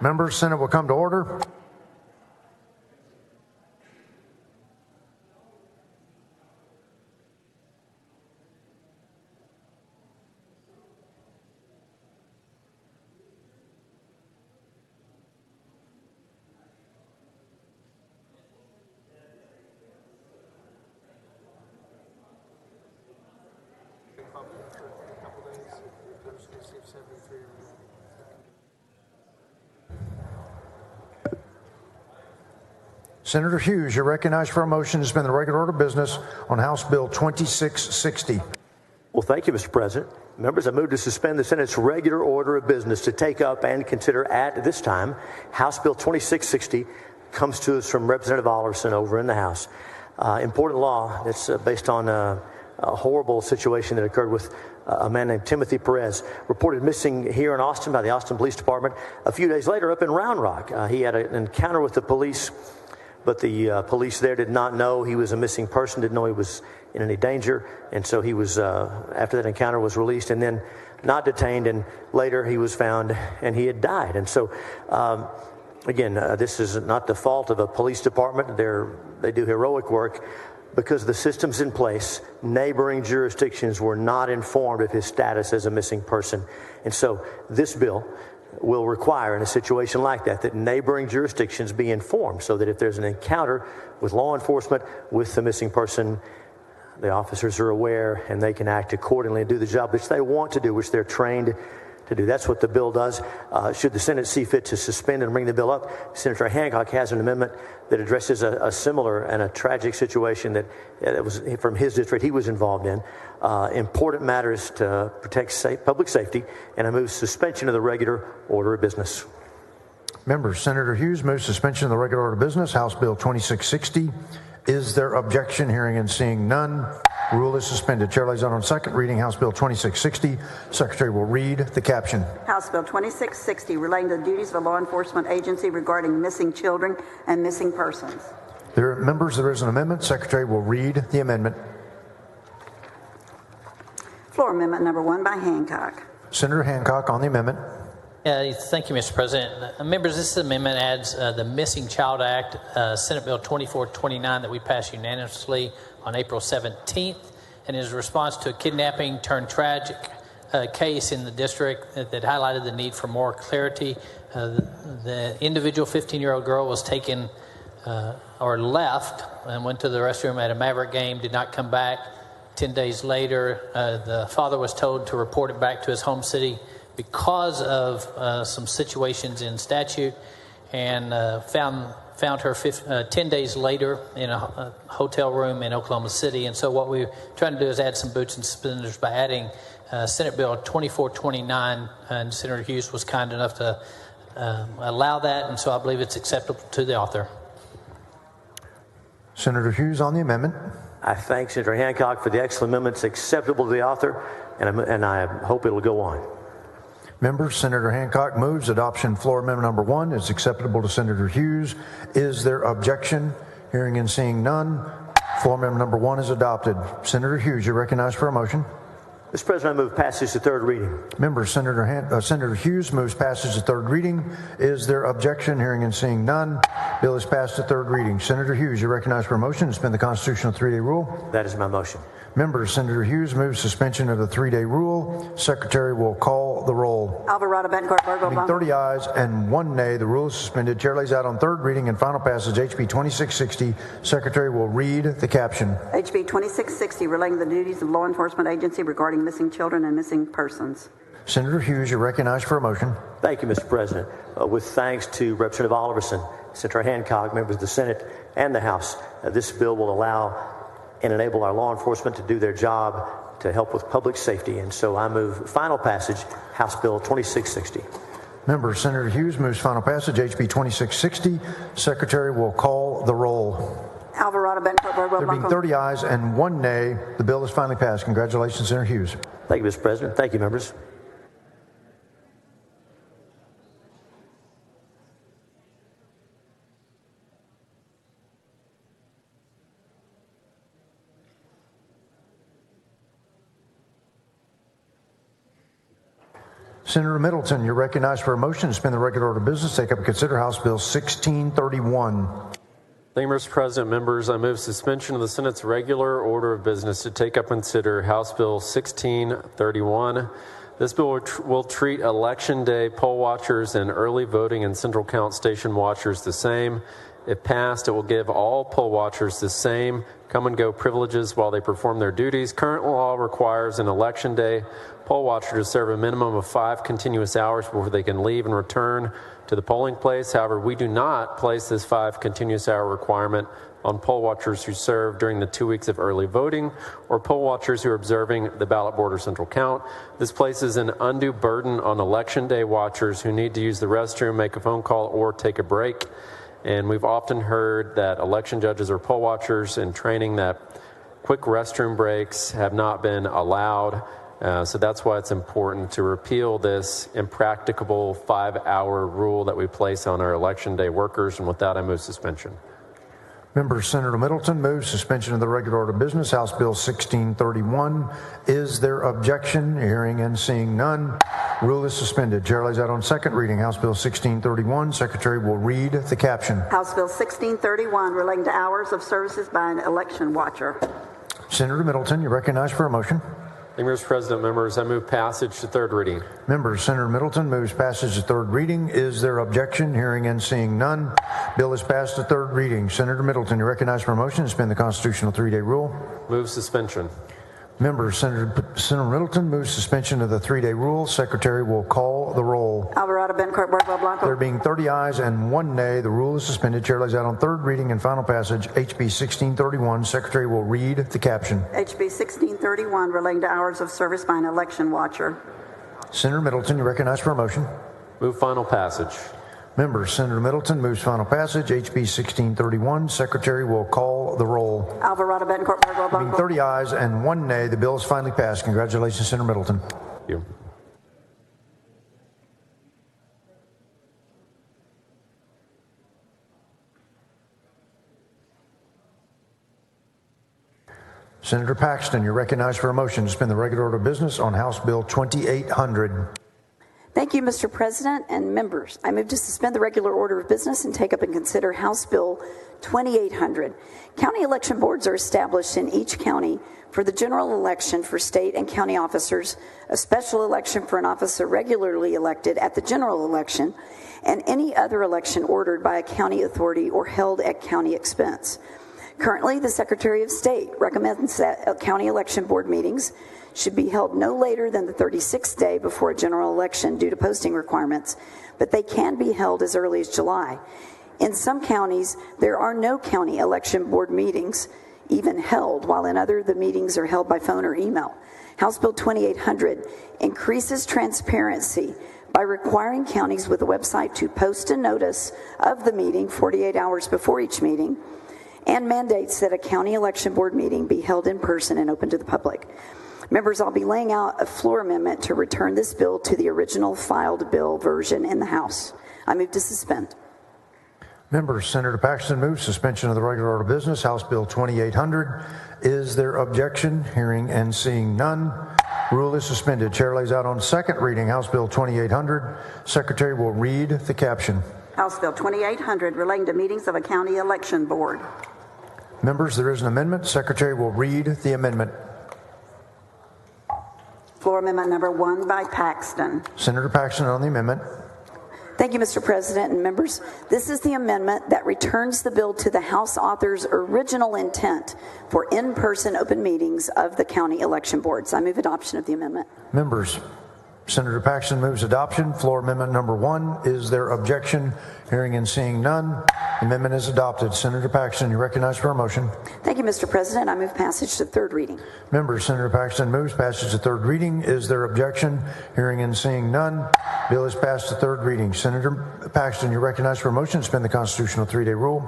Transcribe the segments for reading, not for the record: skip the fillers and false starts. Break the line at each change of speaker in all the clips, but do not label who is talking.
Members, Senate will come to order. Senator Hughes, you're recognized for a motion to suspend the regular order of business on House Bill 2660.
Well, thank you, Mr. President. Members, I move to suspend the Senate's regular order of business to take up and consider at this time House Bill 2660 comes to us from Representative Oliverson over in the House. Important law that's based on a horrible situation that occurred with a man named Timothy Perez, reported missing here in Austin by the Austin Police Department. A few days later, up in Round Rock, he had an encounter with the police, but the police there did not know he was a missing person, didn't know he was in any danger, and so he was, after that encounter, was released and then not detained, and later he was found and he had died. And so, again, this is not the fault of a police department. They do heroic work. Because the system's in place, neighboring jurisdictions were not informed of his status as a missing person. And so this bill will require, in a situation like that neighboring jurisdictions be informed so that if there's an encounter with law enforcement with the missing person, the officers are aware and they can act accordingly and do the job which they want to do, which they're trained to do. That's what the bill does. Should the Senate see fit to suspend and bring the bill up, Senator Hancock has an amendment that addresses a similar and a tragic situation that was from his district he was involved in. Important matters to protect public safety, and I move suspension of the regular order of business.
Members, Senator Hughes moves suspension of the regular order of business, House Bill 2660. Is there objection? Hearing and seeing none, rule is suspended. Chair lays on second reading House Bill 2660. Secretary will read the caption.
House Bill 2660 relating to the duties of a law enforcement agency regarding missing children and missing persons.
Members, there is an amendment. Secretary will read the amendment.
Floor amendment number 1 by Hancock.
Senator Hancock on the amendment.
Thank you, Mr. President. Members, this amendment adds the Missing Child Act, Senate Bill 2429 that we passed unanimously on April 17th, and is a response to a kidnapping turned tragic case in the district that highlighted the need for more clarity. The individual 15-year-old girl was taken or left and went to the restroom at a Maverick game, did not come back. 10 days later, the father was told to report it back to his home city because of some situations in statute, and found her 10 days later in a hotel room in Oklahoma City. And so what we're trying to do is add some boots and suspenders by adding Senate Bill 2429, and Senator Hughes was kind enough to allow that, and so I believe it's acceptable to the author.
Senator Hughes on the amendment.
I thank Senator Hancock for the excellent amendment. It's acceptable to the author, and I hope it'll go on.
Members, Senator Hancock moves adoption. Floor amendment number 1 is acceptable to Senator Hughes. Is there objection? Hearing and seeing none, floor amendment number 1 is adopted. Senator Hughes, you're recognized for a motion.
Mr. President, I move passage to third reading.
Members, Senator Hughes moves passage to third reading. Is there objection? Hearing and seeing none, bill is passed to third reading. Senator Hughes, you're recognized for a motion to suspend the constitutional 3-day rule.
That is my motion.
Members, Senator Hughes moves suspension of the 3-day rule. Secretary will call the roll.
Alvarado, Bettencourt, Burgo,
30 ayes and 1 nay. The rule is suspended. Chair lays out on third reading and final passage HB 2660. Secretary will read the caption.
HB 2660 relating to the duties of law enforcement agency regarding missing children and missing persons.
Senator Hughes, you're recognized for a motion.
Thank you, Mr. President. With thanks to Representative Oliverson, Senator Hancock, members of the Senate and the House, this bill will allow and enable our law enforcement to do their job to help with public safety. And so I move final passage, House Bill 2660.
Members, Senator Hughes moves final passage, HB 2660. Secretary will call the roll.
Alvarado, Bettencourt, Burgo,
There being 30 ayes and 1 nay, the bill is finally passed. Congratulations, Senator Hughes.
Thank you, Mr. President. Thank you, members.
Senator Middleton, you're recognized for a motion to suspend the regular order of business, take up and consider House Bill 1631.
Thank you, Mr. President. Members, I move suspension of the Senate's regular order of business to take up and consider House Bill 1631. This bill will treat Election Day poll watchers and early voting and central count station watchers the same. If passed, it will give all poll watchers the same come-and-go privileges while they perform their duties. Current law requires an Election Day poll watcher to serve a minimum of 5 continuous hours before they can leave and return to the polling place. However, we do not place this 5 continuous hour requirement on poll watchers who serve during the 2 weeks of early voting or poll watchers who are observing the ballot board or central count. This places an undue burden on Election Day watchers who need to use the restroom, make a phone call, or take a break. And we've often heard that election judges or poll watchers in training that quick restroom breaks have not been allowed. So that's why it's important to repeal this impracticable 5-hour rule that we place on our Election Day workers. And with that, I move suspension.
Member Senator Middleton moves suspension of the regular order of business, House Bill 1631. Is there objection? Hearing and seeing none, rule is suspended. Chair lays out on second reading House Bill 1631. Secretary will read the caption.
House Bill 1631 relating to hours of services by an election watcher.
Senator Middleton, you're recognized for a motion.
Thank you, Mr. President. Members, I move passage to third reading.
Member Senator Middleton moves passage to third reading. Is there objection? Hearing and seeing none, bill is passed to third reading. Senator Middleton, you're recognized for a motion to suspend the constitutional 3-day rule.
Move suspension.
Member Senator Middleton moves suspension of the 3-day rule. Secretary will call the roll.
Alvarado, Bencourt, Borgo Blanco.
There being 30 ayes and 1 nay, the rule is suspended. Chair lays out on third reading and final passage HB 1631. Secretary will read the caption.
HB 1631 relating to hours of service by an election watcher.
Senator Middleton, you're recognized for a motion.
Move final passage.
Member Senator Middleton moves final passage HB 1631. Secretary will call the roll.
Alvarado, Bencourt, Borgo
Being
Blanco.
30 ayes and 1 nay, the bill is finally passed. Congratulations, Senator Middleton.
Thank you.
Senator Paxton, you're recognized for a motion to suspend the regular order of business on House Bill 2800.
Thank you, Mr. President and members. I move to suspend the regular order of business and take up and consider House Bill 2800. County election boards are established in each county for the general election for state and county officers, a special election for an officer regularly elected at the general election, and any other election ordered by a county authority or held at county expense. Currently, the Secretary of State recommends that county election board meetings should be held no later than the 36th day before a general election due to posting requirements, but they can be held as early as July. In some counties, there are no county election board meetings even held, while in other, the meetings are held by phone or email. House Bill 2800 increases transparency by requiring counties with a website to post a notice of the meeting 48 hours before each meeting, and mandates that a county election board meeting be held in person and open to the public. Members, I'll be laying out a floor amendment to return this bill to the original filed bill version in the House. I move to suspend.
Member Senator Paxton moves suspension of the regular order of business, House Bill 2800. Is there objection? Hearing and seeing none, rule is suspended. Chair lays out on second reading House Bill 2800. Secretary will read the caption.
House Bill 2800 relating to meetings of a county election board.
Members, there is an amendment. Secretary will read the amendment.
Floor amendment number 1 by Paxton.
Senator Paxton on the amendment.
Thank you, Mr. President and members. This is the amendment that returns the bill to the House author's original intent for in-person open meetings of the county election boards. I move adoption of the amendment.
Members, Senator Paxton moves adoption. Floor amendment number 1. Is there objection? Hearing and seeing none, amendment is adopted. Senator Paxton, you recognize for a motion.
Thank you, Mr. President. I move passage to third reading.
Members, Senator Paxton moves passage to third reading. Is there objection? Hearing and seeing none, bill is passed to third reading. Senator Paxton, you recognize for a motion to suspend the constitutional 3-day rule.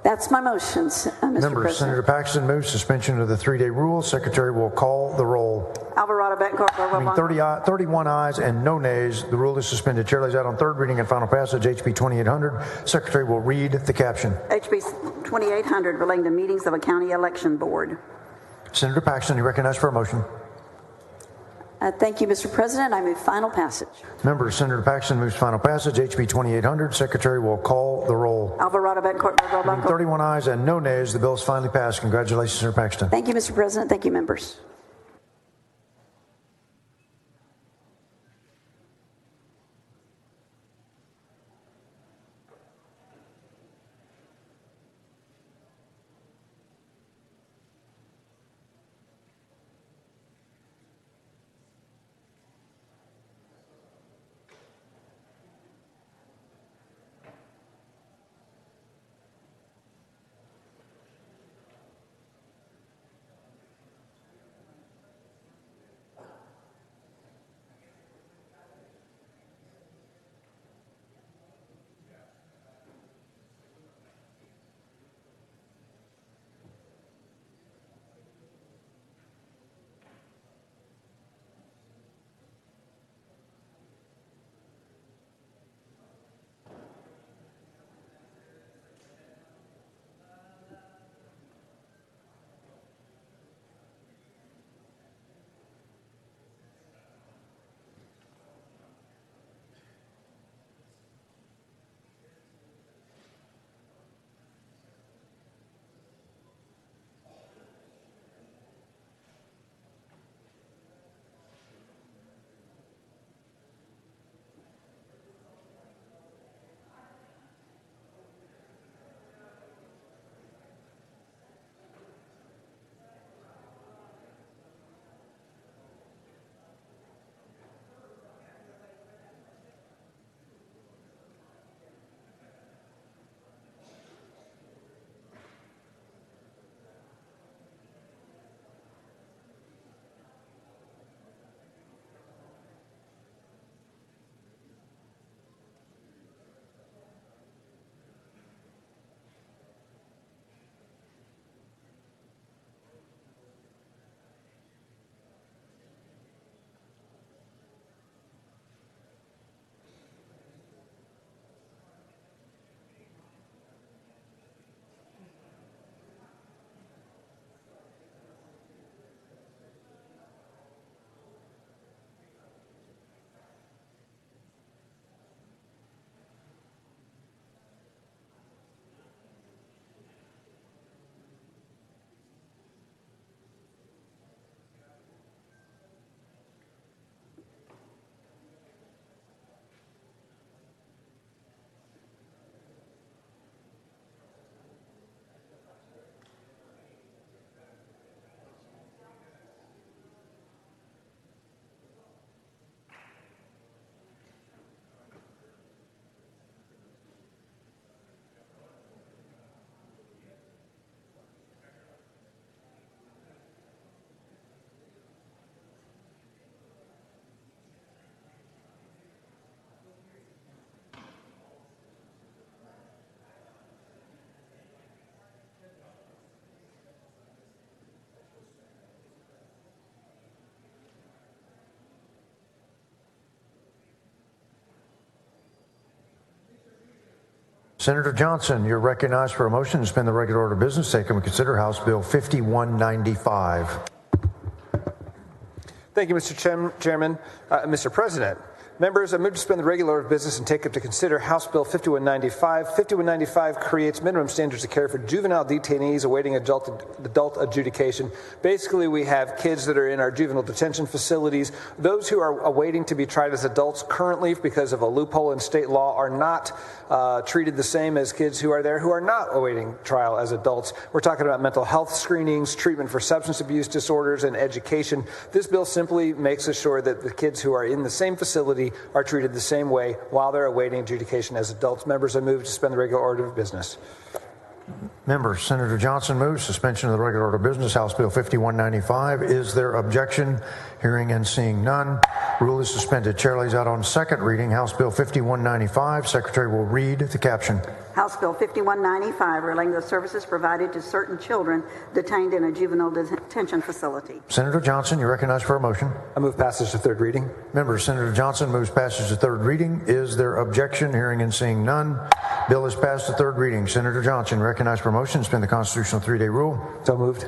That's my motion, Mr.
Members,
President.
Senator Paxton moves suspension of the 3-day rule. Secretary will call the roll.
Alvarado, Bencourt, Borgo Blanco.
31 ayes and no nays. The rule is suspended. Chair lays out on third reading and final passage HB 2800. Secretary will read the caption.
HB 2800 relating to meetings of a county election board.
Senator Paxton, you recognize for a motion.
Thank you, Mr. President. I move final passage.
Members, Senator Paxton moves final passage. HB 2800. Secretary will call the roll.
Alvarado, Bettencourt, Margot, Buckle.
31 ayes and no nays. The bill is finally passed. Congratulations, Senator Paxton.
Thank you, Mr. President. Thank you, members.
Senator Johnson, you're recognized for a motion to suspend the regular order of business. Take and consider House Bill 5195.
Thank you, Mr. Chairman. Mr. President, members, I move to suspend the regular order of business and take up to consider House Bill 5195. 5195 creates minimum standards of care for juvenile detainees awaiting adult adjudication. Basically, we have kids that are in our juvenile detention facilities. Those who are awaiting to be tried as adults currently, because of a loophole in state law, are not treated the same as kids who are there who are not awaiting trial as adults. We're talking about mental health screenings, treatment for substance abuse disorders, and education. This bill simply makes sure that the kids who are in the same facility are treated the same way while they're awaiting adjudication as adults. Members, I move to suspend the regular order of business.
Members, Senator Johnson moves suspension of the regular order of business, House Bill 5195. Is there objection? Hearing and seeing none, rule is suspended. Chair lays out on second reading House Bill 5195. Secretary will read the caption.
House Bill 5195, relating to services provided to certain children detained in a juvenile detention facility.
Senator Johnson, you're recognized for a motion.
I move passage to third reading.
Members, Senator Johnson moves passage to third reading. Is there objection? Hearing and seeing none, bill is passed to third reading. Senator Johnson, recognized for a motion to suspend the constitutional 3-day rule.
So moved.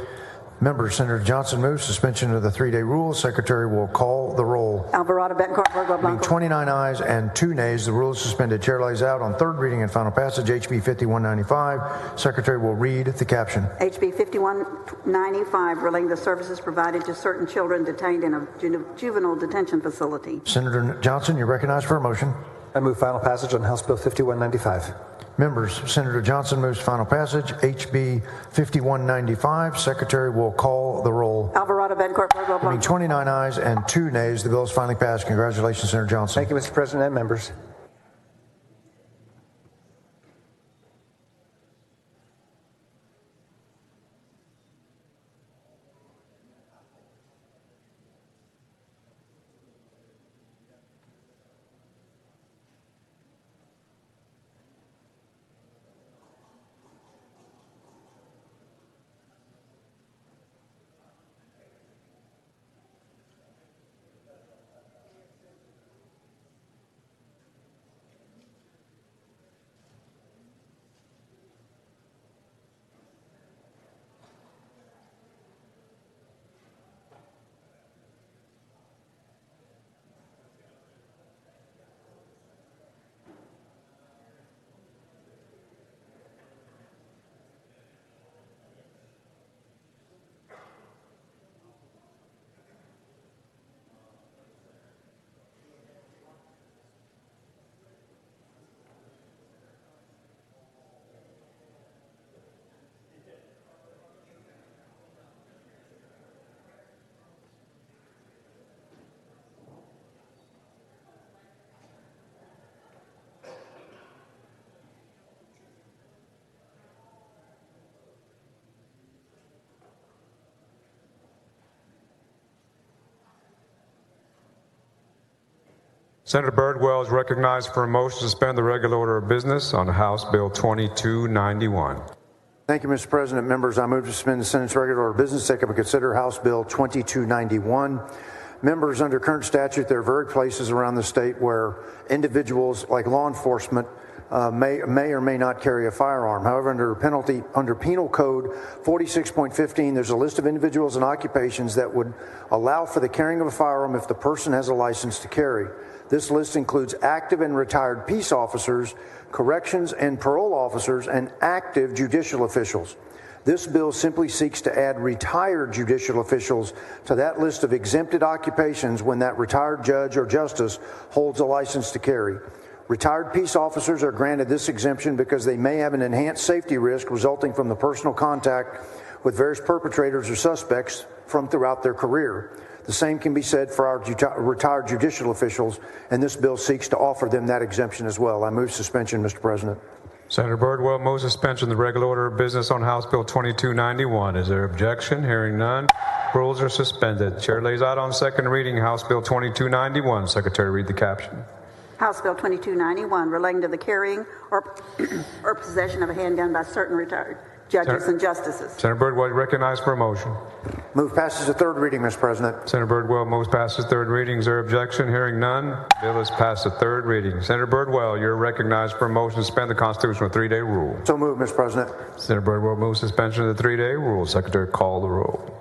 Members, Senator Johnson moves suspension of the 3-day rule. Secretary will call the roll.
Alvarado, Betancourt, Birdwell,
Being
Blanco.
29 ayes and 2 nays, the rule is suspended. Chair lays out on third reading and final passage HB 5195. Secretary will read the caption.
HB 5195, relating the services provided to certain children detained in a juvenile detention facility.
Senator Johnson, you're recognized for a motion.
I move final passage on House Bill 5195.
Members, Senator Johnson moves final passage HB 5195. Secretary will call the roll.
Alvarado, Betancourt, Birdwell,
Being
Blanco.
29 ayes and 2 nays, the bill is finally passed. Congratulations, Senator Johnson.
Thank you, Mr. President and members.
Senator Birdwell is recognized for a motion to suspend the regular order of business on House Bill 2291.
Thank you, Mr. President. Members, I move to suspend the Senate's regular order of business, take up and consider House Bill 2291. Members, under current statute, there are various places around the state where individuals like law enforcement may or may not carry a firearm. However, under Penal Code 46.15, there's a list of individuals and occupations that would allow for the carrying of a firearm if the person has a license to carry. This list includes active and retired peace officers, corrections and parole officers, and active judicial officials. This bill simply seeks to add retired judicial officials to that list of exempted occupations when that retired judge or justice holds a license to carry. Retired peace officers are granted this exemption because they may have an enhanced safety risk resulting from the personal contact with various perpetrators or suspects from throughout their career. The same can be said for our retired judicial officials, and this bill seeks to offer them that exemption as well. I move suspension, Mr. President.
Senator Birdwell moves suspension of the regular order of business on House Bill 2291. Is there objection? Hearing none, rules are suspended. Chair lays out on second reading House Bill 2291. Secretary, read the caption.
House Bill 2291, relating to the carrying or possession of a handgun by certain retired judges and justices.
Senator Birdwell recognized for a motion.
Move passes to third reading, Mr. President.
Senator Birdwell moves passes third reading. Is there objection? Hearing none, bill is passed to third reading. Senator Birdwell, you're recognized for a motion to suspend the constitutional 3-day rule.
So moved, Mr. President.
Senator Birdwell moves suspension of the 3-day rule. Secretary, call the roll.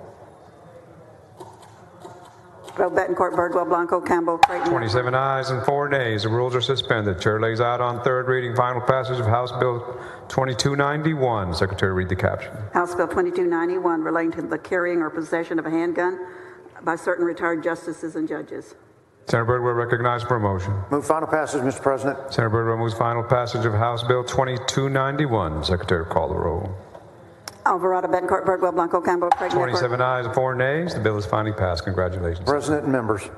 Rowe, Betancourt, Birdwell, Blanco, Campbell, Creighton.
27 ayes and 4 nays. The rules are suspended. Chair lays out on third reading final passage of House Bill 2291. Secretary, read the caption.
House Bill 2291, relating to the carrying or possession of a handgun by certain retired justices and judges.
Senator Birdwell recognized for a motion.
Move final passage, Mr. President.
Senator Birdwell moves final passage of House Bill 2291. Secretary, call the roll.
Alvarado, Betancourt, Birdwell, Blanco, Campbell, Creighton.
27 ayes and 4 nays. The bill is finally passed. Congratulations.
President and members.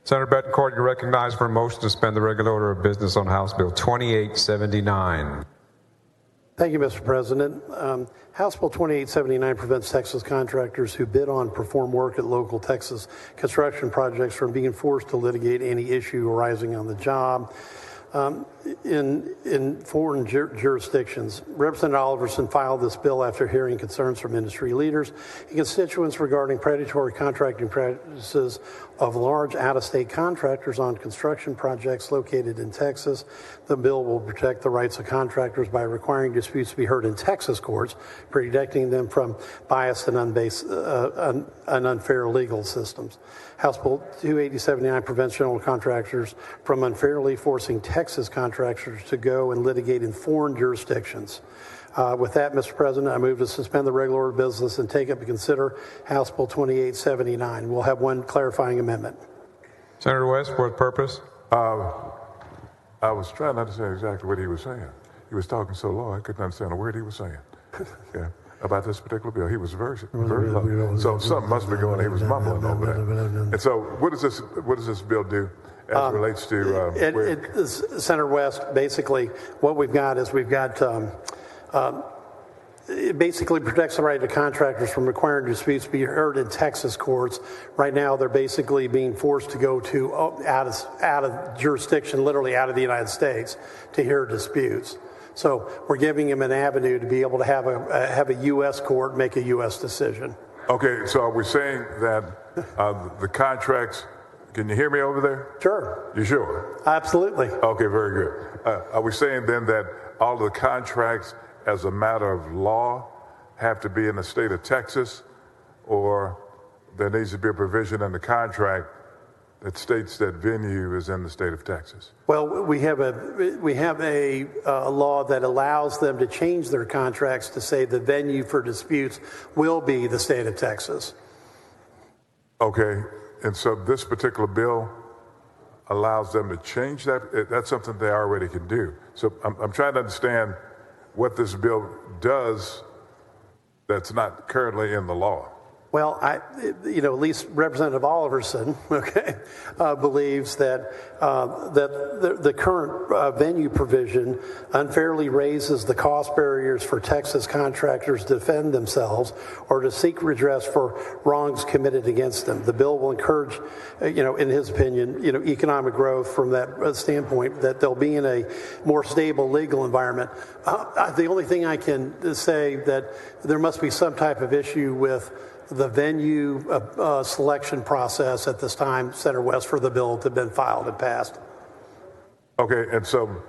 Senator Betancourt, you're recognized for a motion to suspend the regular order of business on House Bill 2879.
Thank you, Mr. President. House Bill 2879 prevents Texas contractors who bid on perform work at local Texas construction projects from being forced to litigate any issue arising on the job. In foreign jurisdictions. Representative Oliverson filed this bill after hearing concerns from industry leaders and constituents regarding predatory contracting practices of large out-of-state contractors on construction projects located in Texas. The bill will protect the rights of contractors by requiring disputes to be heard in Texas courts, protecting them from biased and unfair legal systems. House Bill 2879 prevents general contractors from unfairly forcing Texas contractors to go and litigate in foreign jurisdictions. With that, Mr. President, I move to suspend the regular order of business and take up and consider House Bill 2879. We'll have one clarifying amendment.
Senator West, for what purpose?
I was trying to understand exactly what he was saying. He was talking so low, I couldn't understand a word he was saying. Yeah, about this particular bill. He was very low. So something must be going on. He was mumbling over there. And so what does this bill do as it relates to
Senator West, basically what we've got is it basically protects the right of contractors from requiring disputes to be heard in Texas courts. Right now, they're basically being forced to go to out of jurisdiction, literally out of the United States, to hear disputes. So we're giving them an avenue to be able to have a U.S. court make a U.S. decision.
Okay, so are we saying that the contracts? Can you hear me over there?
Sure.
You sure?
Absolutely.
Okay, very good. Are we saying then that all the contracts, as a matter of law, have to be in the state of Texas, or there needs to be a provision in the contract that states that venue is in the state of Texas?
Well, we have a law that allows them to change their contracts to say the venue for disputes will be the state of Texas.
Okay, and so this particular bill allows them to change that. That's something they already can do. So I'm trying to understand what this bill does that's not currently in the law.
Well, at least Representative Oliverson, believes that the current venue provision unfairly raises the cost barriers for Texas contractors to defend themselves or to seek redress for wrongs committed against them. The bill will encourage, in his opinion, economic growth from that standpoint, that they'll be in a more stable legal environment. The only thing I can say that there must be some type of issue with the venue selection process at this time, Senator West, for the bill to have been filed and passed.
Okay, and so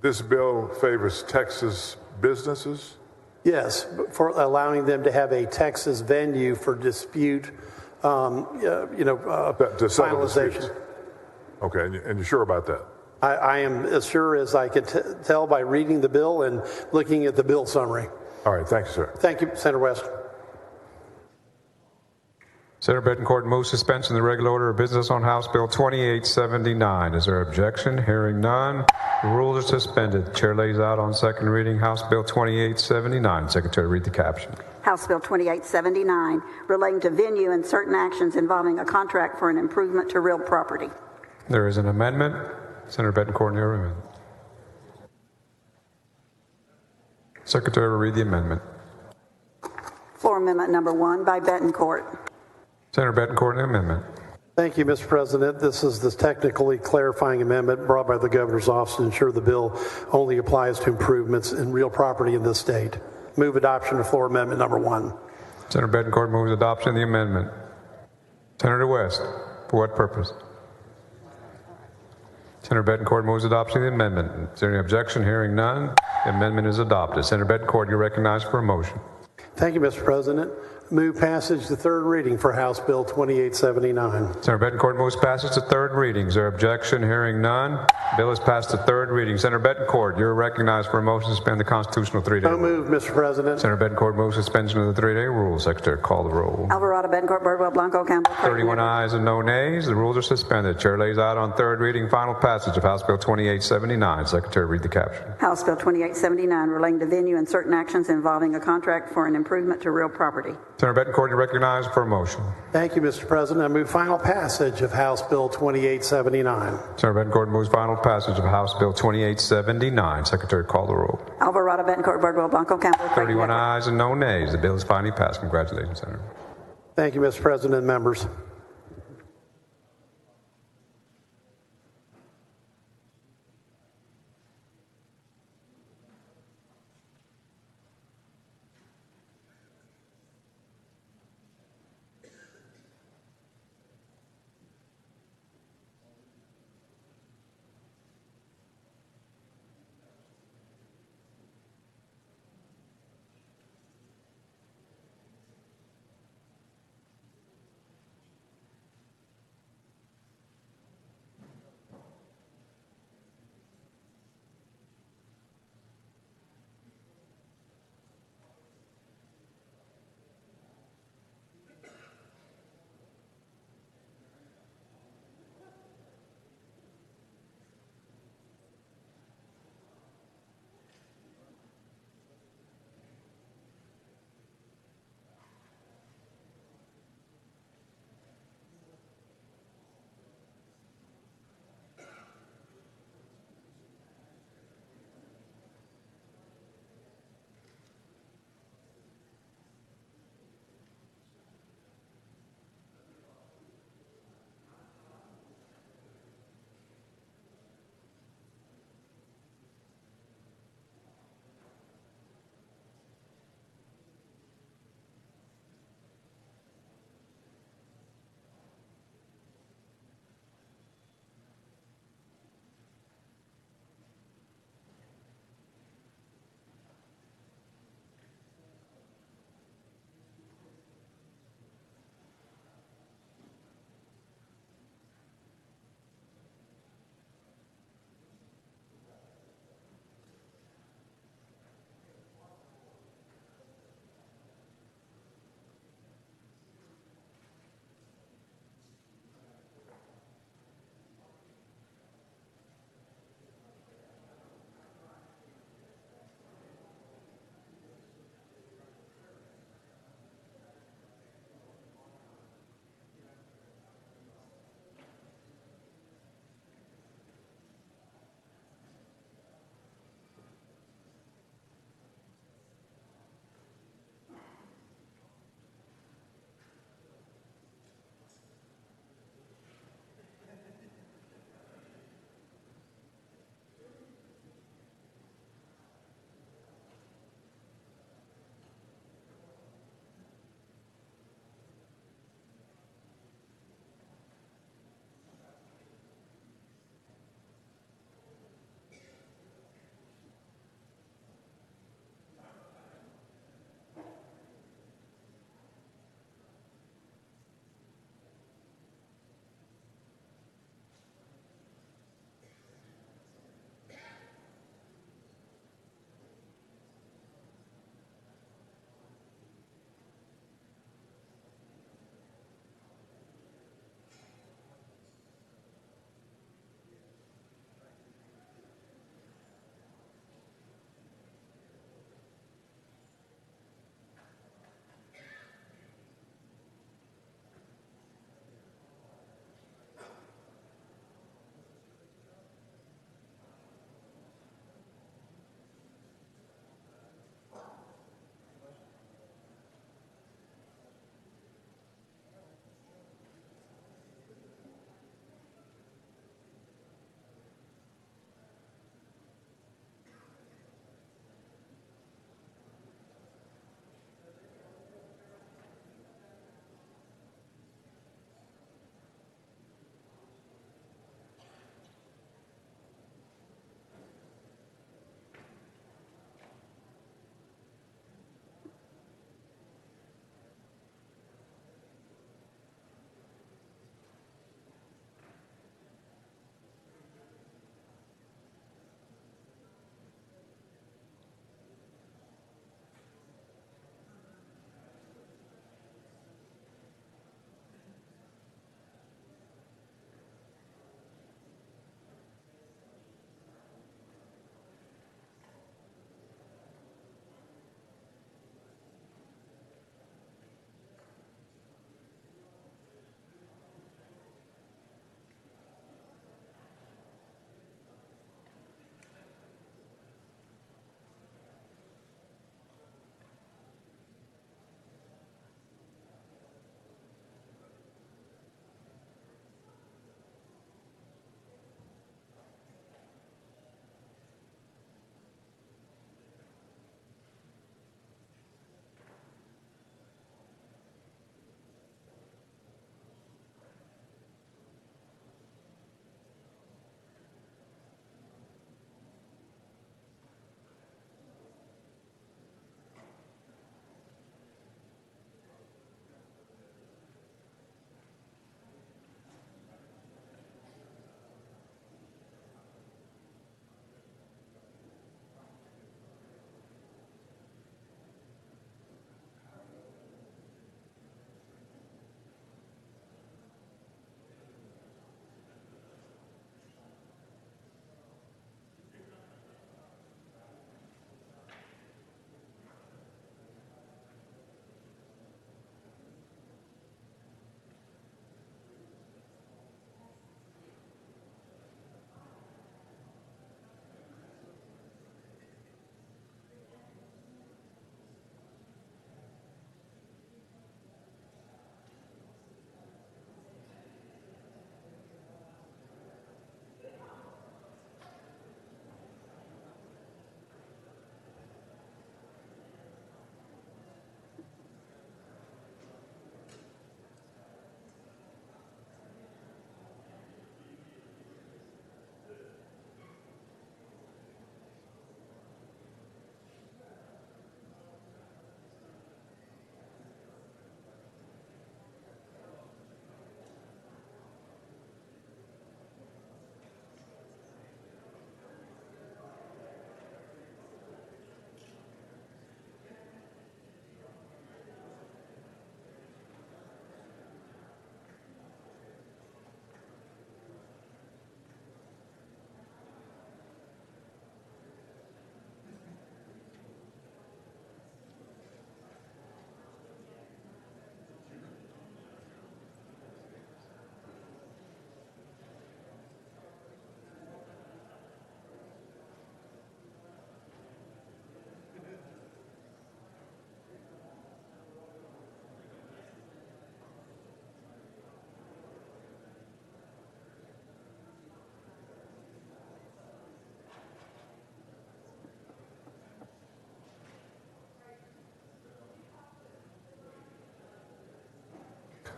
this bill favors Texas businesses?
Yes, for allowing them to have a Texas venue for dispute, finalization.
Okay, and you're sure about that?
I am as sure as I can tell by reading the bill and looking at the bill summary.
All right, thank you, sir.
Thank you, Senator West.
Senator Betancourt moves suspension of the regular order of business on House Bill 2879. Is there objection? Hearing none, the rules are suspended. Chair lays out on second reading House Bill 2879. Secretary, read the caption.
House Bill 2879, relating to venue and certain actions involving a contract for an improvement to real property.
There is an amendment. Senator Betancourt, your amendment. Secretary will read the amendment.
Floor amendment number 1 by Betancourt.
Senator Betancourt, the amendment.
Thank you, Mr. President. This is the technically clarifying amendment brought by the governor's office to ensure the bill only applies to improvements in real property in this state. Move adoption of floor amendment number 1.
Senator Betancourt moves adoption of the amendment. Senator West, for what purpose? Senator Betancourt moves adoption of the amendment. Is there any objection? Hearing none, the amendment is adopted. Senator Betancourt, you're recognized for a motion.
Thank you, Mr. President. Move passage to third reading for House Bill 2879.
Senator Betancourt moves passage to third reading. Is there objection? Hearing none, bill is passed to third reading. Senator Betancourt, you're recognized for a motion to suspend the constitutional 3-day rule.
So moved, Mr. President.
Senator Betancourt moves suspension of the 3-day rule. Secretary, call the roll.
Alvarado, Betancourt, Birdwell, Blanco, Campbell.
31 ayes and no nays. The rules are suspended. Chair lays out on third reading final passage of House Bill 2879. Secretary, read the caption.
House Bill 2879, relating to venue and certain actions involving a contract for an improvement to real property.
Senator Betancourt, you recognized for a motion.
Thank you, Mr. President. I move final passage of House Bill 2879.
Senator Betancourt moves final passage of House Bill 2879. Secretary, call the roll.
Alvarado, Betancourt, Birdwell, Blanco, Campbell.
31 ayes and no nays. The bill is finally passed. Congratulations, Senator.
Thank you, Mr. President and members.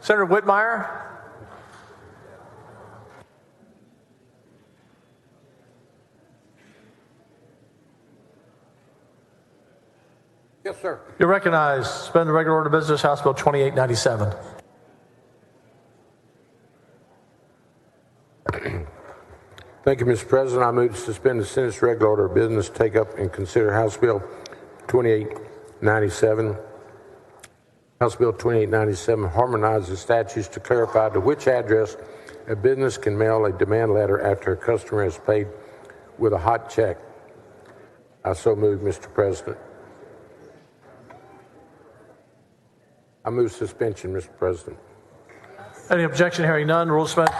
Senator Whitmire.
Yes, sir.
You're recognized. Suspend the regular order of business, House Bill 2897.
Thank you, Mr. President. I move to suspend the Senate's regular order of business, take up and consider House Bill 2897. House Bill 2897 harmonizes statutes to clarify to which address a business can mail a demand letter after a customer has paid with a hot check. I so move, Mr. President. I move suspension, Mr. President.
Any objection? Hearing none. Rules suspended.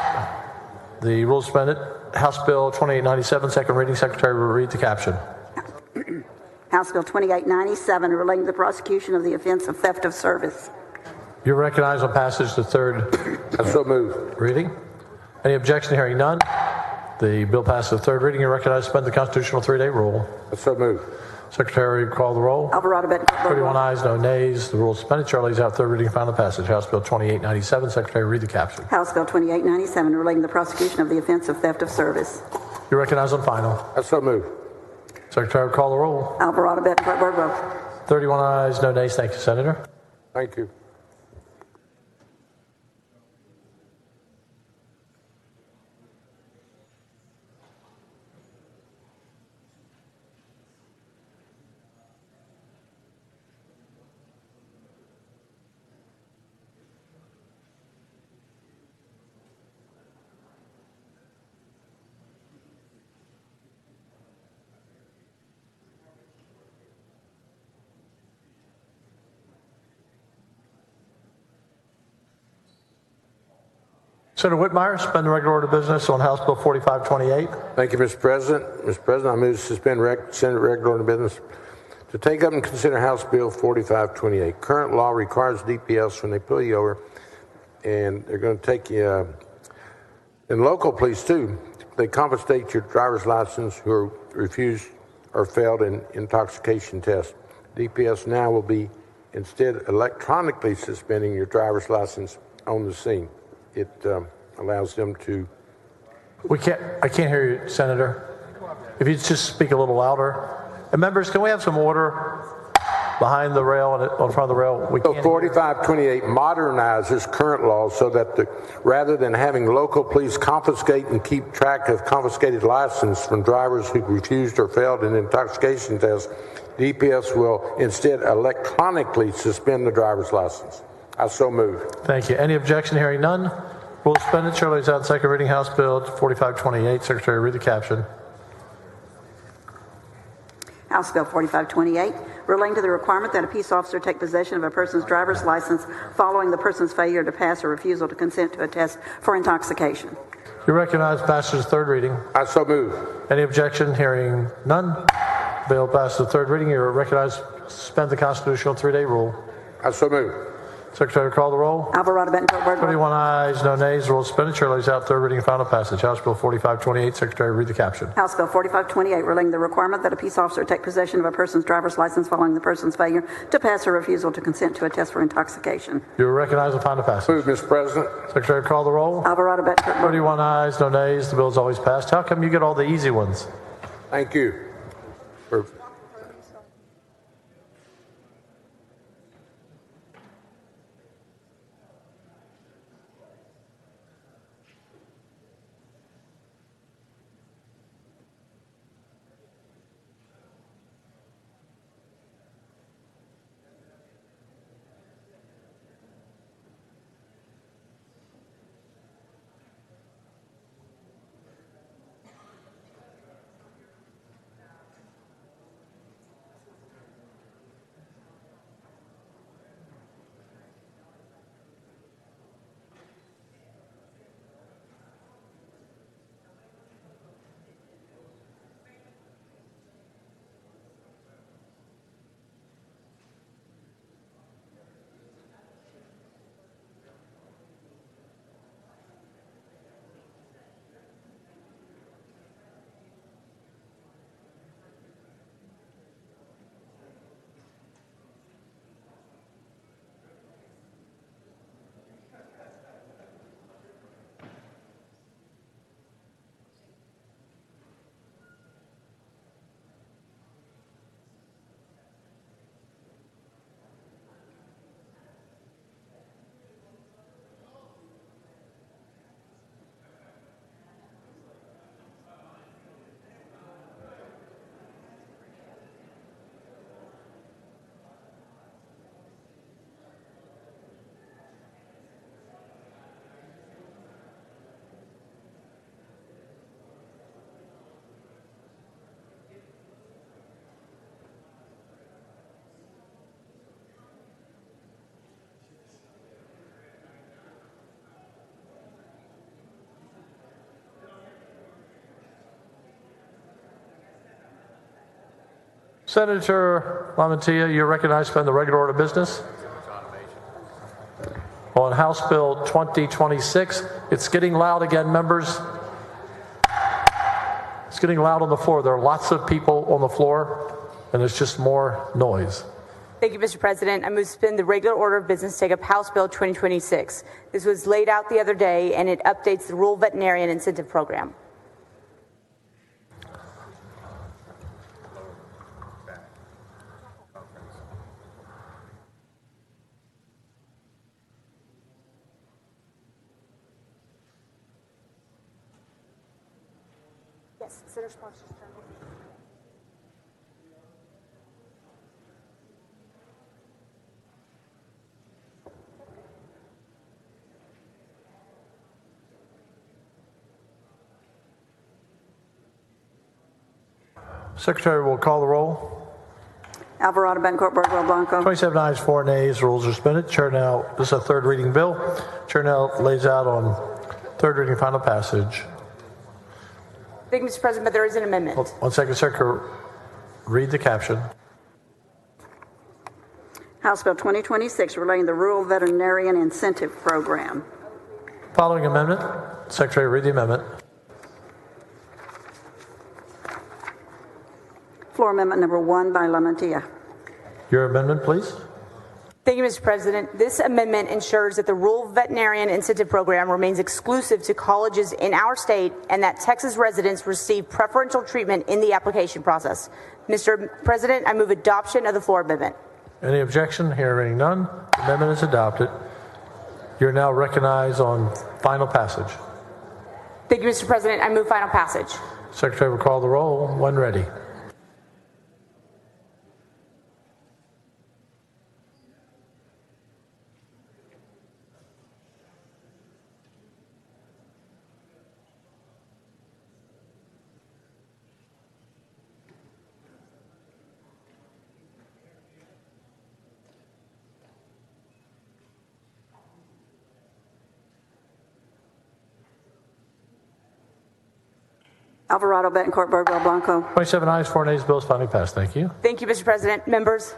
The rules suspended. House Bill 2897, second reading. Secretary will read the caption.
House Bill 2897, relating to the prosecution of the offense of theft of service.
You're recognized on passage to third
I so move.
reading. Any objection? Hearing none. The bill passes to third reading. You're recognized to suspend the constitutional 3-day rule.
I so move.
Secretary, call the roll.
Alvarado, Betancourt,
31 ayes, no nays. The rule is suspended. Chair lays out third reading and final passage. House Bill 2897. Secretary, read the caption.
House Bill 2897, relating to the prosecution of the offense of theft of service.
You're recognized on final.
I so move.
Secretary, call the roll.
Alvarado, Betancourt, Birdwell.
31 ayes, no nays. Thank you, Senator.
Thank you.
Senator Whitmire, suspend the regular order of business on House Bill 4528.
Thank you, Mr. President. Mr. President, I move to suspend Senate regular order of business to take up and consider House Bill 4528. Current law requires DPS when they pull you over, and they're going to take you, and local police too, they confiscate your driver's license who are refused or failed an intoxication test. DPS now will be instead electronically suspending your driver's license on the scene. It allows them to.
I can't hear you, Senator. If you just speak a little louder. And members, can we have some order behind the rail and on front of the rail? We
So 4528 modernizes current law so that rather than having local police confiscate and keep track of confiscated license from drivers who refused or failed an intoxication test, DPS will instead electronically suspend the driver's license. I so move.
Thank you. Any objection? Hearing none. Rule suspended. Chair lays out second reading House Bill 4528. Secretary, read the caption.
House Bill 4528, relating to the requirement that a peace officer take possession of a person's driver's license following the person's failure to pass or refusal to consent to a test for intoxication.
You recognize passage third reading.
I so move.
Any objection? Hearing none. Bill passes the third reading. You're recognized to suspend the constitutional 3-day rule.
I so move.
Secretary, call the roll.
Alvarado, Betancourt, Birdwell.
31 ayes, no nays. The rule is suspended. Chair lays out third reading and final passage. House Bill 4528. Secretary, read the caption.
House Bill 4528, relating to the requirement that a peace officer take possession of a person's driver's license following the person's failure to pass or refusal to consent to a test for intoxication.
You are recognized and final passage.
Move, Mr. President.
Secretary, call the roll.
Alvarado, Betancourt, Birdwell.
31 ayes, no nays. The bill is always passed. How come you get all the easy ones?
Thank you.
Senator Lamantia, you're recognized to suspend the regular order of business. On House Bill 2026, it's getting loud again, members. It's getting loud on the floor. There are lots of people on the floor, and there's just more noise.
Thank you, Mr. President. I move to suspend the regular order of business, take up House Bill 2026. This was laid out the other day, and it updates the Rural Veterinarian Incentive Program. Yes, Senator Sparks.
Secretary will call the roll.
Alvarado, Bettencourt, Birdwell, Blanco.
27 ayes, 4 nays. Rules are suspended. Chair now, this is a third reading bill. Chair now lays out on third reading final passage.
Thank you, Mr. President, but there is an amendment.
1 second, Secretary. Read the caption.
House Bill 2026 relating the Rural Veterinarian Incentive Program.
Following amendment. Secretary, read the amendment.
Floor Amendment number 1 by Lamantia.
Your amendment, please.
Thank you, Mr. President. This amendment ensures that the Rural Veterinarian Incentive Program remains exclusive to colleges in our state and that Texas residents receive preferential treatment in the application process. Mr. President, I move adoption of the floor amendment.
Any objection? Hearing none. The amendment is adopted. You're now recognized on final passage.
Thank you, Mr. President. I move final passage.
Secretary will call the roll when ready.
Alvarado, Bettencourt, Birdwell, Blanco.
27 ayes, 4 nays. Bill is finally passed. Thank you.
Thank you, Mr. President. Members.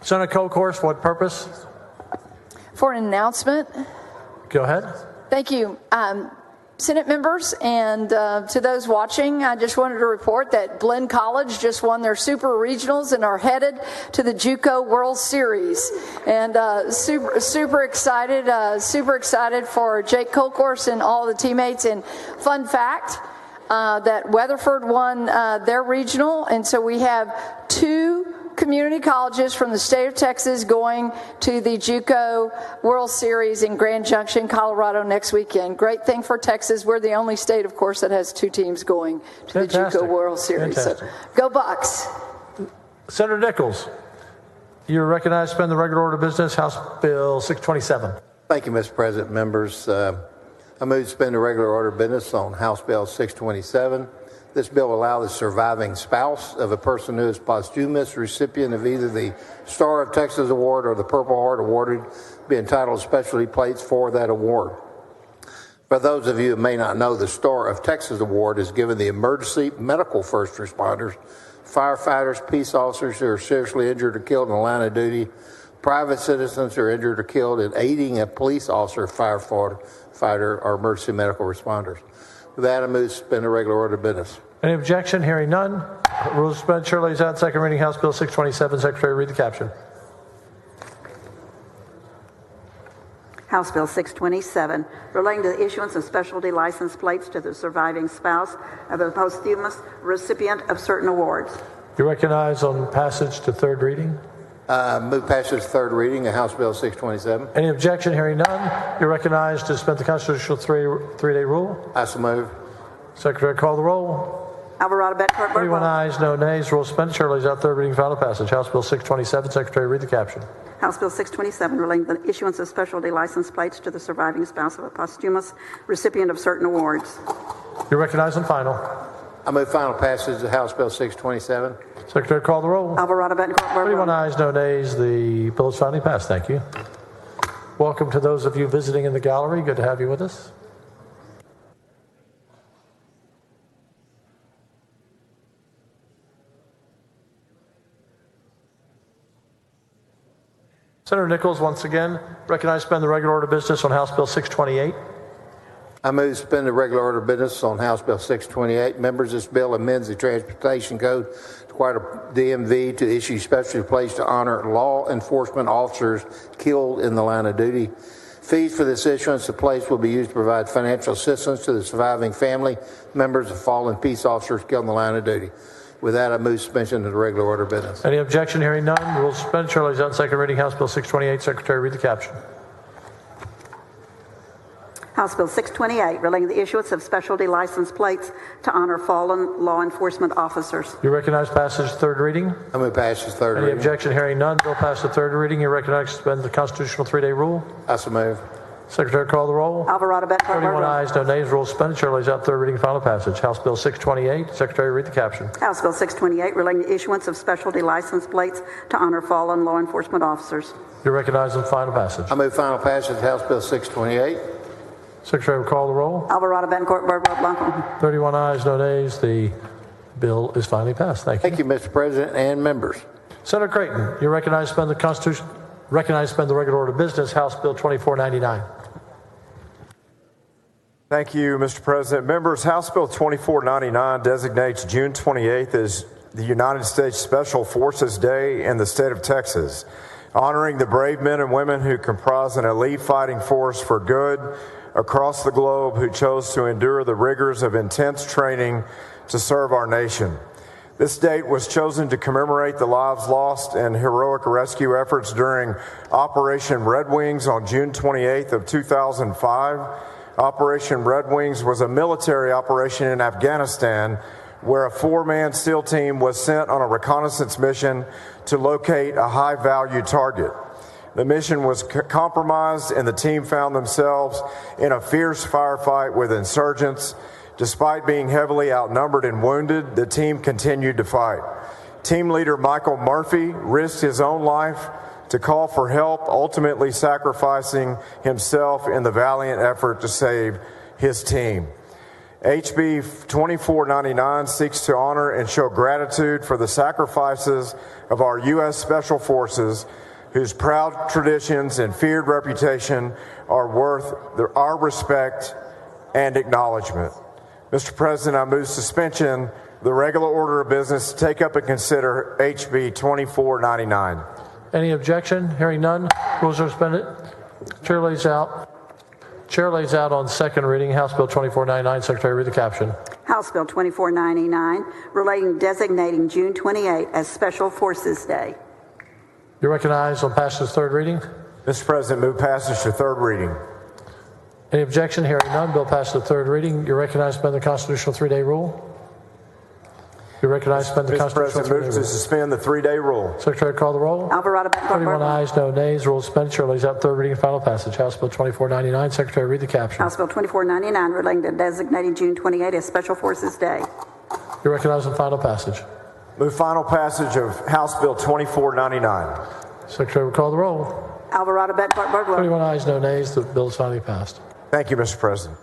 Senator Colcourse, for what purpose?
For an announcement.
Go ahead.
Thank you. Senate members and to those watching, I just wanted to report that Glenn College just won their super regionals and are headed to the JUCO World Series. And super excited for Jake Colcourse and all the teammates. And fun fact, that Weatherford won their regional, and so we have 2 community colleges from the state of Texas going to the JUCO World Series in Grand Junction, Colorado next weekend. Great thing for Texas. We're the only state, of course, that has 2 teams going to
Fantastic.
the JUCO World Series. So, go Bucks.
Senator Nichols, you're recognized to suspend the regular order of business, House Bill 627.
Thank you, Mr. President. Members, I move to suspend the regular order of business on House Bill 627. This bill will allow the surviving spouse of a person who is posthumous recipient of either the Star of Texas Award or the Purple Heart awarded be entitled to specialty plates for that award. For those of you who may not know, the Star of Texas Award is given the emergency medical first responders, firefighters, peace officers who are seriously injured or killed in the line of duty, private citizens who are injured or killed in aiding a police officer, firefighter, or emergency medical responders. With that, I move to suspend the regular order of business.
Any objection? Hearing none. Rules suspended. Chair lays out. Second reading, House Bill 627. Secretary, read the caption.
House Bill 627, relating to the issuance of specialty license plates to the surviving spouse of a posthumous recipient of certain awards.
You recognize on passage to third reading.
Move passage to third reading of House Bill 627.
Any objection? Hearing none. You're recognized to suspend the constitutional three-day rule.
I so move.
Secretary, call the roll.
Alvarado, Bettencourt,
31 ayes, no nays. Rule suspended. Chair lays out third reading, final passage. House Bill 627. Secretary, read the caption.
House Bill 627, relating to the issuance of specialty license plates to the surviving spouse of a posthumous recipient of certain awards.
You're recognized and final.
I move final passage of House Bill 627.
Secretary, call the roll.
Alvarado, Bettencourt,
31 ayes, no nays. The bill is finally passed. Thank you. Welcome to those of you visiting in the gallery. Good to have you with us. Senator Nichols, once again, recognized to suspend the regular order of business on House Bill 628.
I move to suspend the regular order of business on House Bill 628. Members, this bill amends the Transportation Code to require the DMV to issue specialty plates to honor law enforcement officers killed in the line of duty. Fees for this issuance of plates will be used to provide financial assistance to the surviving family members of fallen peace officers killed in the line of duty. With that, I move suspension of the regular order of business.
Any objection? Hearing none. Rules suspended. Chair lays out second reading. House Bill 628. Secretary, read the caption.
House Bill 628, relating to the issuance of specialty license plates to honor fallen law enforcement officers.
You recognize passage third reading.
I move passage third
Any
reading.
objection? Hearing none. Bill passed the third reading. You recognize to suspend the constitutional three-day rule.
I so move.
Secretary, call the roll.
Alvarado, Bettencourt,
31 ayes, no nays. Rules suspended. Chair lays out third reading, final passage. House Bill 628. Secretary, read the caption.
House Bill 628, relating to the issuance of specialty license plates to honor fallen law enforcement officers.
You recognize in final passage.
I move final passage of House Bill 628.
Secretary will call the roll.
Alvarado, Bettencourt, Birdwell, Blanco.
31 ayes, no nays. The bill is finally passed. Thank you.
Thank you, Mr. President and members.
Senator Creighton, you recognize to suspend the Constitution. Recognize to suspend the regular order of business. House Bill 2499.
Thank you, Mr. President. Members, House Bill 2499 designates June 28th as the United States Special Forces Day in the state of Texas, honoring the brave men and women who comprise an elite fighting force for good across the globe who chose to endure the rigors of intense training to serve our nation. This date was chosen to commemorate the lives lost in heroic rescue efforts during Operation Red Wings on June 28th of 2005. Operation Red Wings was a military operation in Afghanistan where a four-man SEAL team was sent on a reconnaissance mission to locate a high-value target. The mission was compromised and the team found themselves in a fierce firefight with insurgents. Despite being heavily outnumbered and wounded, the team continued to fight. Team leader Michael Murphy risked his own life to call for help, ultimately sacrificing himself in the valiant effort to save his team. HB 2499 seeks to honor and show gratitude for the sacrifices of our U.S. Special Forces, whose proud traditions and feared reputation are worth our respect and acknowledgement. Mr. President, I move suspension of the regular order of business to take up and consider HB 2499.
Any objection? Hearing none, rules are suspended. Chair lays out on second reading House Bill 2499. Secretary, read the caption.
House Bill 2499, relating designating June 28 as Special Forces Day.
You're recognized on passage to third reading.
Mr. President, move passage to third reading.
Any objection? Hearing none, bill passes to third reading. You're recognized to suspend the constitutional three-day rule. You're recognized to suspend the
Mr.
constitutional
President,
three-day
move to
rule.
suspend the three-day rule.
Secretary, call the roll.
Alvarado,
31 ayes, no nays. Rules suspended. Chair lays out third reading and final passage. House Bill 2499. Secretary, read the caption.
House Bill 2499, relating to designating June 28 as Special Forces Day.
You're recognized on final passage.
Move final passage of House Bill 2499.
Secretary, will call the roll.
Alvarado, Bettencourt, Birdwell.
31 ayes, no nays. The bill is finally passed.
Thank you, Mr. President.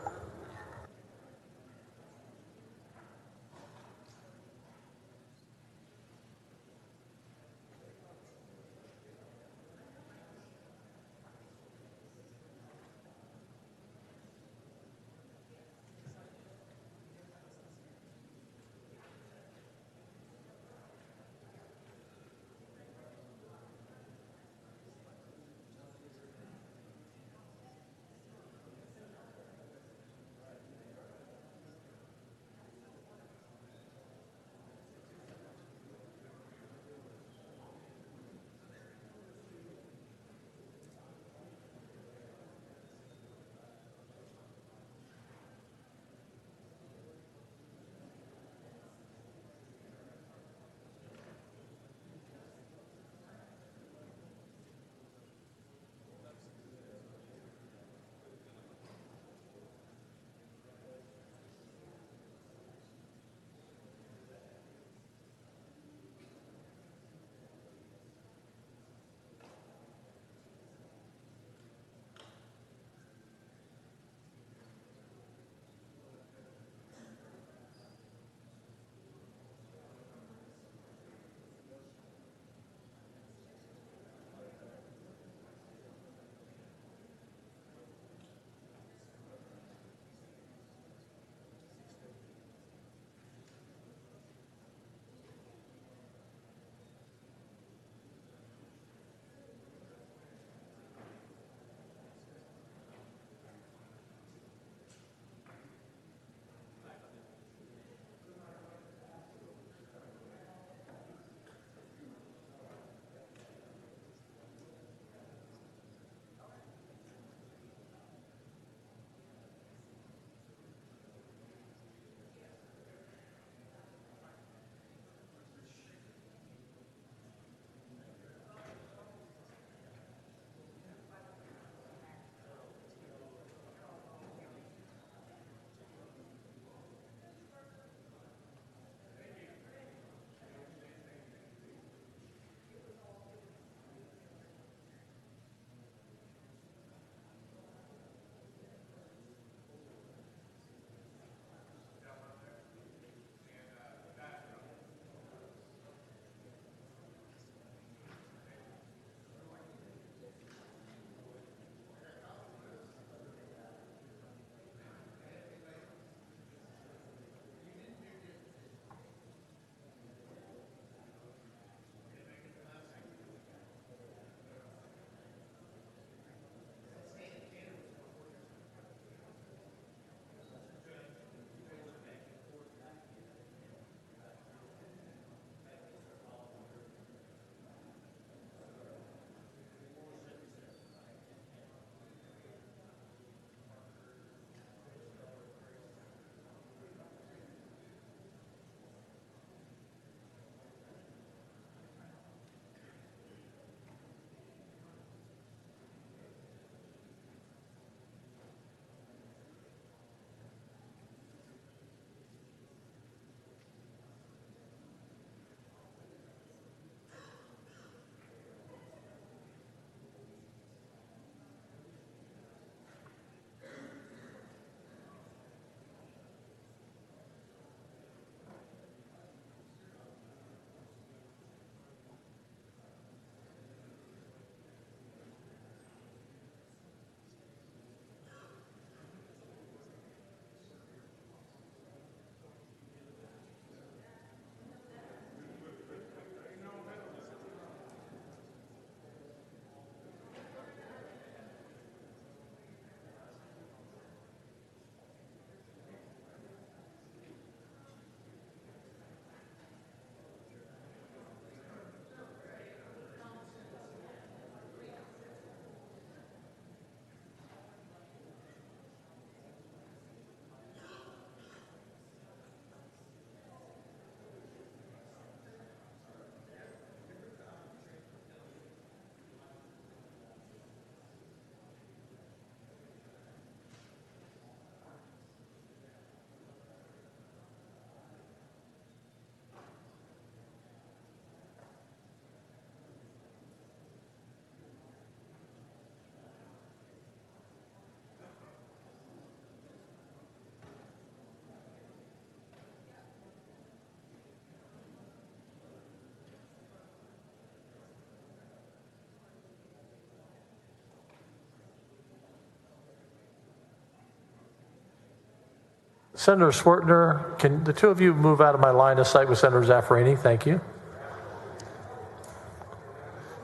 Senator Swertner, can the two of you move out of my line of sight with Senator Zaffirini? Thank you.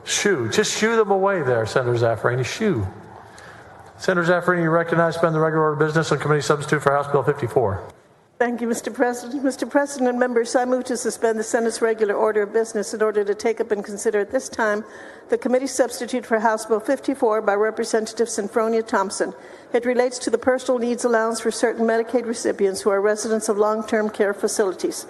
Just shoo them away there, Senator Zaffirini. Shoo. Senator Zaffirini, you recognize suspend the regular order of business on committee substitute for House Bill 54.
Thank you, Mr. President. Mr. President and members, I move to suspend the Senate's regular order of business in order to take up and consider at this time the committee substitute for House Bill 54 by Representative Sinfronia Thompson. It relates to the personal needs allowance for certain Medicaid recipients who are residents of long-term care facilities.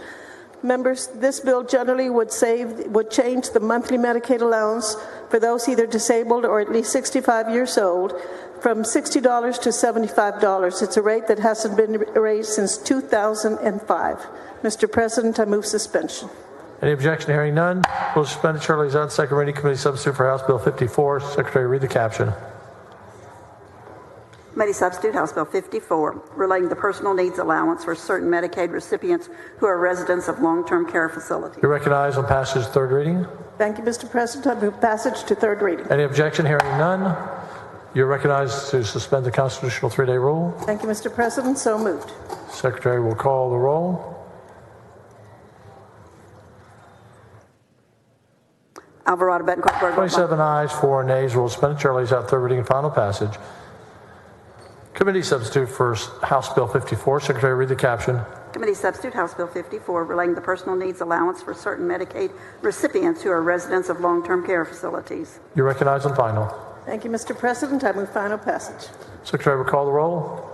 Members, this bill generally would change the monthly Medicaid allowance for those either disabled or at least 65 years old from $60 to $75. It's a rate that hasn't been raised since 2005. Mr. President, I move suspension.
Any objection? Hearing none. Rules suspended. Chair lays on second reading. Committee substitute for House Bill 54. Secretary, read the caption.
Committee substitute House Bill 54, relating to personal needs allowance for certain Medicaid recipients who are residents of long-term care facilities.
You recognize on passage to third reading.
Thank you, Mr. President. I move passage to third reading.
Any objection? Hearing none. You're recognized to suspend the constitutional three-day rule.
Thank you, Mr. President. So moved.
Secretary will call the roll.
Alvarado, Betancourt, Berg.
27 ayes, 4 nays. Rule suspended. Chair lays out third reading and final passage. Committee substitute for House Bill 54. Secretary, read the caption.
Committee substitute House Bill 54, relating to personal needs allowance for certain Medicaid recipients who are residents of long-term care facilities.
You recognize on final.
Thank you, Mr. President. I move final passage.
Secretary will call the roll.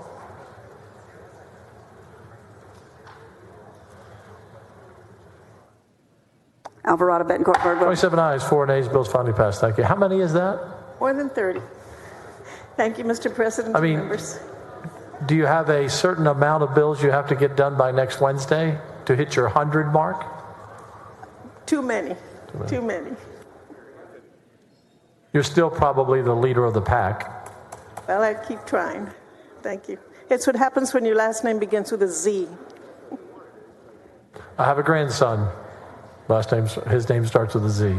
Alvarado, Betancourt, Berg.
27 ayes, 4 nays. Bill's finally passed. Thank you. How many is that?
More than 30. Thank you, Mr. President.
I mean,
members.
Do you have a certain amount of bills you have to get done by next Wednesday to hit your 100 mark?
Too many. Too many.
You're still probably the leader of the pack.
Well, I keep trying. Thank you. It's what happens when your last name begins with a Z.
I have a grandson. His name starts with a Z.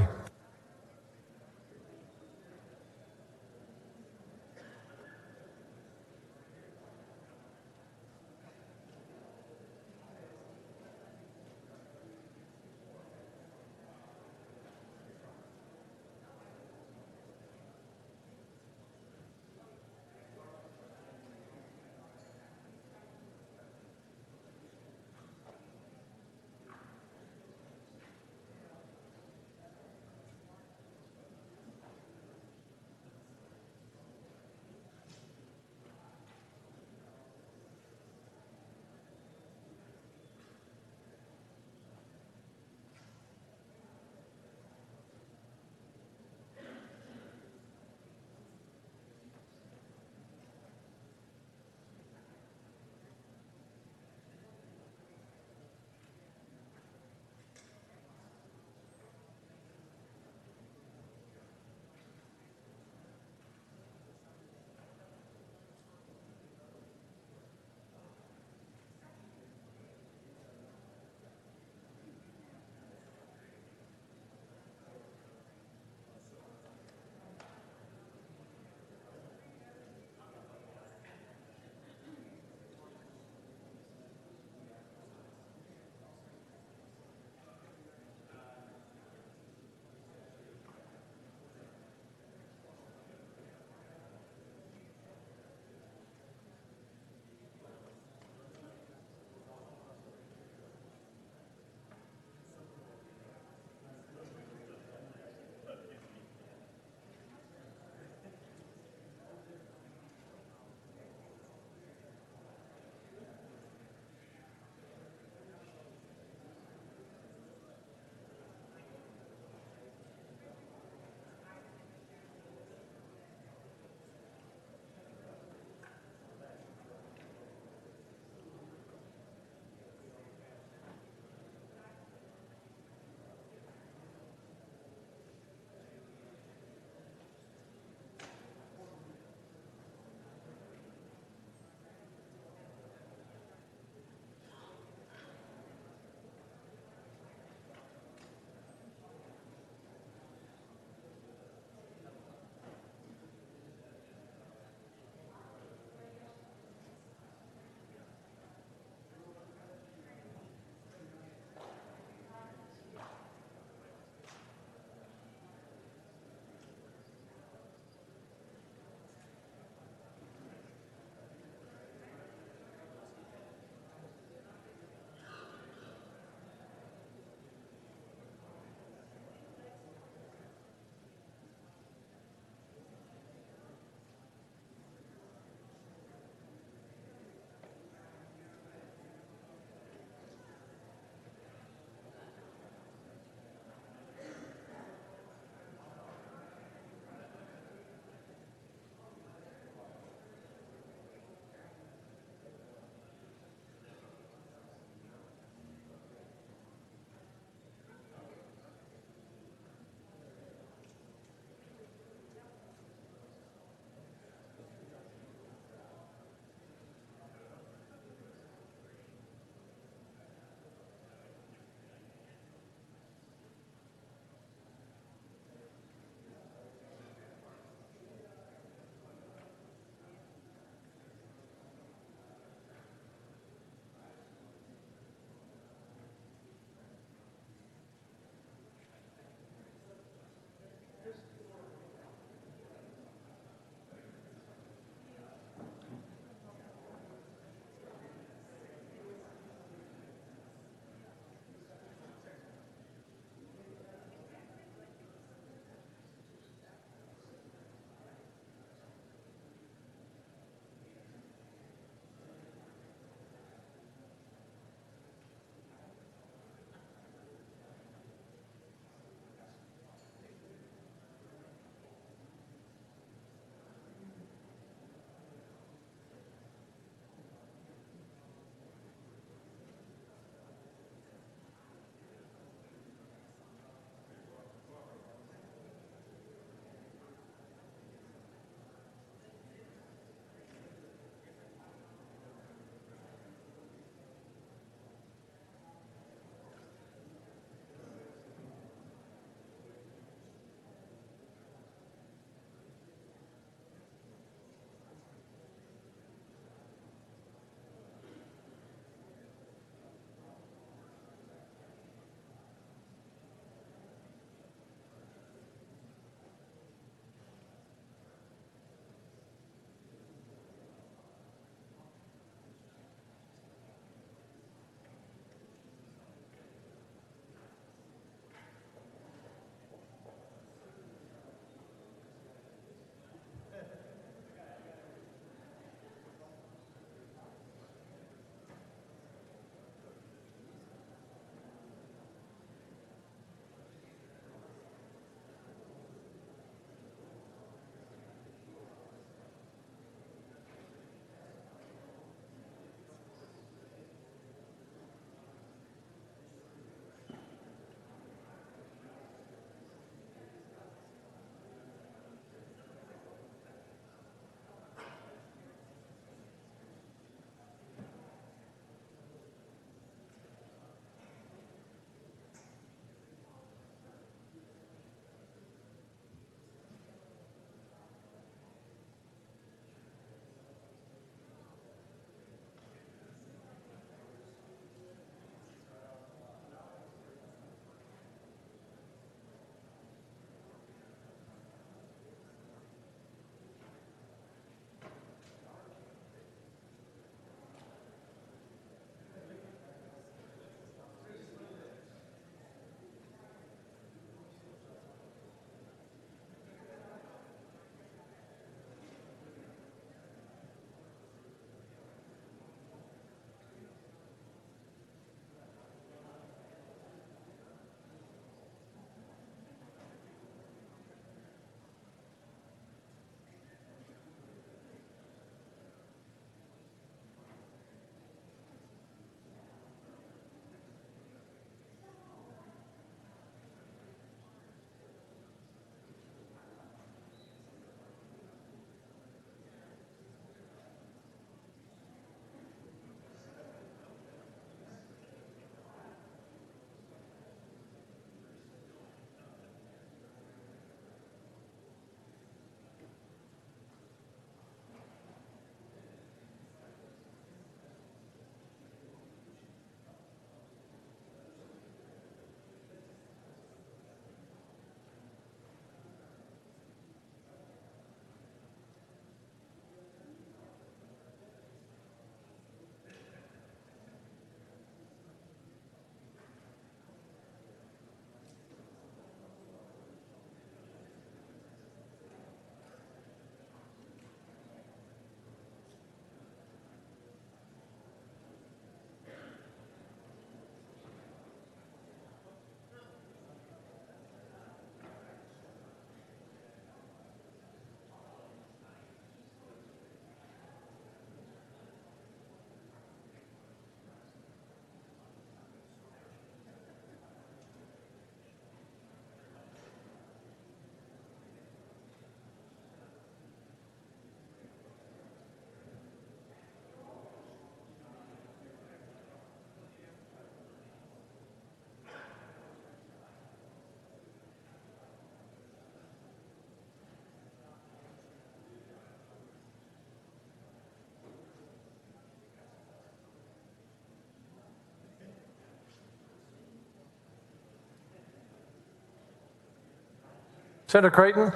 Senator Creighton,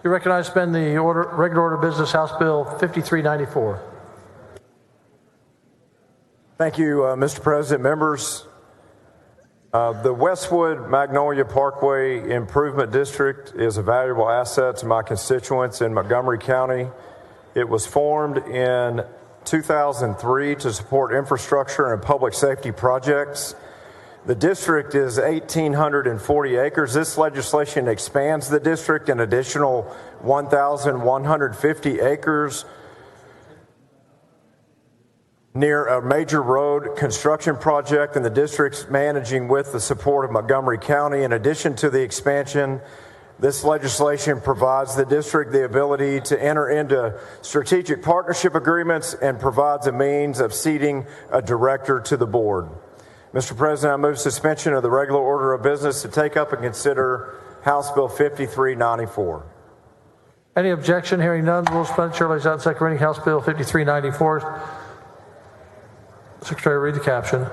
you recognize to suspend the regular order of business, House Bill 5394.
Thank you, Mr. President. Members, the Westwood Magnolia Parkway Improvement District is a valuable asset to my constituents in Montgomery County. It was formed in 2003 to support infrastructure and public safety projects. The district is 1,840 acres. This legislation expands the district an additional 1,150 acres near a major road construction project, and the district's managing with the support of Montgomery County. In addition to the expansion, this legislation provides the district the ability to enter into strategic partnership agreements and provides a means of seating a director to the board. Mr. President, I move suspension of the regular order of business to take up and consider House Bill 5394.
Any objection? Hearing none, the rule suspended. Chair lays out second reading House Bill 5394. Secretary, read the caption.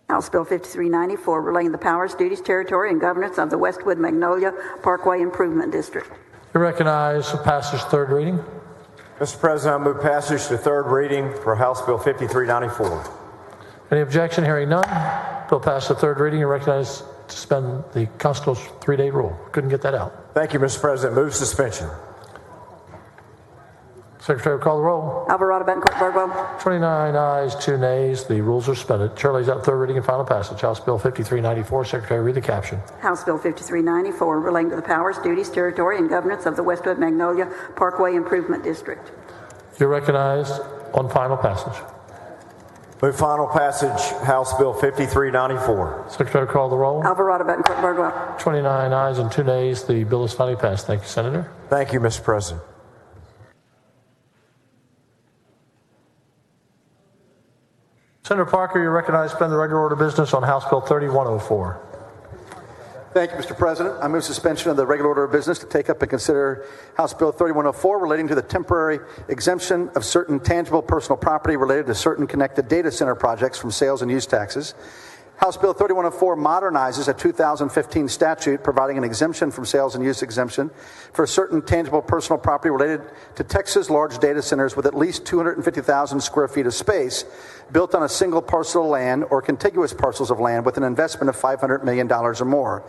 House Bill 5394, relating the powers, duties, territory, and governance of the Westwood Magnolia Parkway Improvement District.
You recognize for passage third reading.
Mr. President, I move passage to third reading for House Bill 5394.
Any objection? Hearing none, bill passed to third reading. You recognize to suspend the constitutional 3-day rule. Couldn't get that out.
Thank you, Mr. President. Move suspension.
Secretary will call the roll.
Alvarado, Betancourt, Birdwell.
29 ayes, 2 nays. The rules are suspended. Chair lays out third reading and final passage. House Bill 5394. Secretary, read the caption.
House Bill 5394, relating to the powers, duties, territory, and governance of the Westwood Magnolia Parkway Improvement District.
You're recognized on final passage.
Move final passage, House Bill 5394.
Secretary will call the roll.
Alvarado, Betancourt, Birdwell.
29 ayes and 2 nays. The bill is finally passed. Thank you, Senator.
Thank you, Mr. President.
Senator Parker, you're recognized to suspend the regular order of business on House Bill 3104.
Thank you, Mr. President. I move suspension of the regular order of business to take up and consider House Bill 3104 relating to the temporary exemption of certain tangible personal property related to certain connected data center projects from sales and use taxes. House Bill 3104 modernizes a 2015 statute providing an exemption from sales and use exemption for certain tangible personal property related to Texas large data centers with at least 250,000 square feet of space built on a single parcel of land or contiguous parcels of land with an investment of $500 million or more.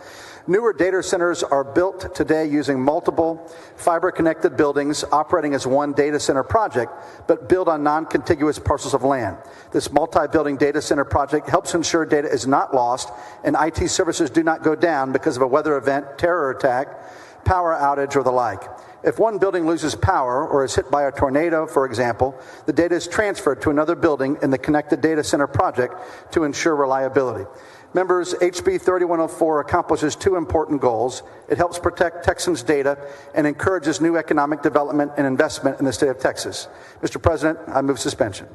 Newer data centers are built today using multiple fiber-connected buildings operating as one data center project, but built on non-contiguous parcels of land. This multi-building data center project helps ensure data is not lost and IT services do not go down because of a weather event, terror attack, power outage, or the like. If one building loses power or is hit by a tornado, for example, the data is transferred to another building in the connected data center project to ensure reliability. Members, HB 3104 accomplishes two important goals. It helps protect Texans' data and encourages new economic development and investment in the state of Texas. Mr. President, I move suspension.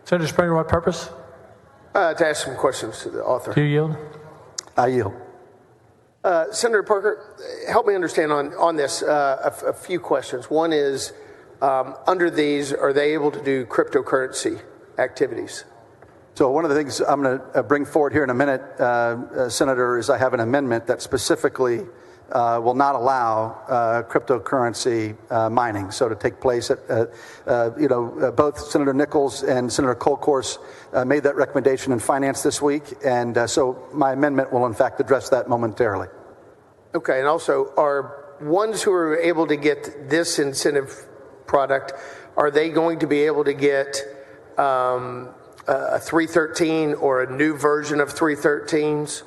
Senator Springer, what purpose?
To ask some questions to the author.
Do you yield?
I yield.
Senator Parker, help me understand on this a few questions. One is, under these, are they able to do cryptocurrency activities?
So one of the things I'm going to bring forward here in a minute, Senator, is I have an amendment that specifically will not allow cryptocurrency mining. So to take place at, both Senator Nichols and Senator Kolkhorst made that recommendation in finance this week. And so my amendment will in fact address that momentarily.
Okay. And also, are ones who are able to get this incentive product, are they going to be able to get a 313 or a new version of 313s?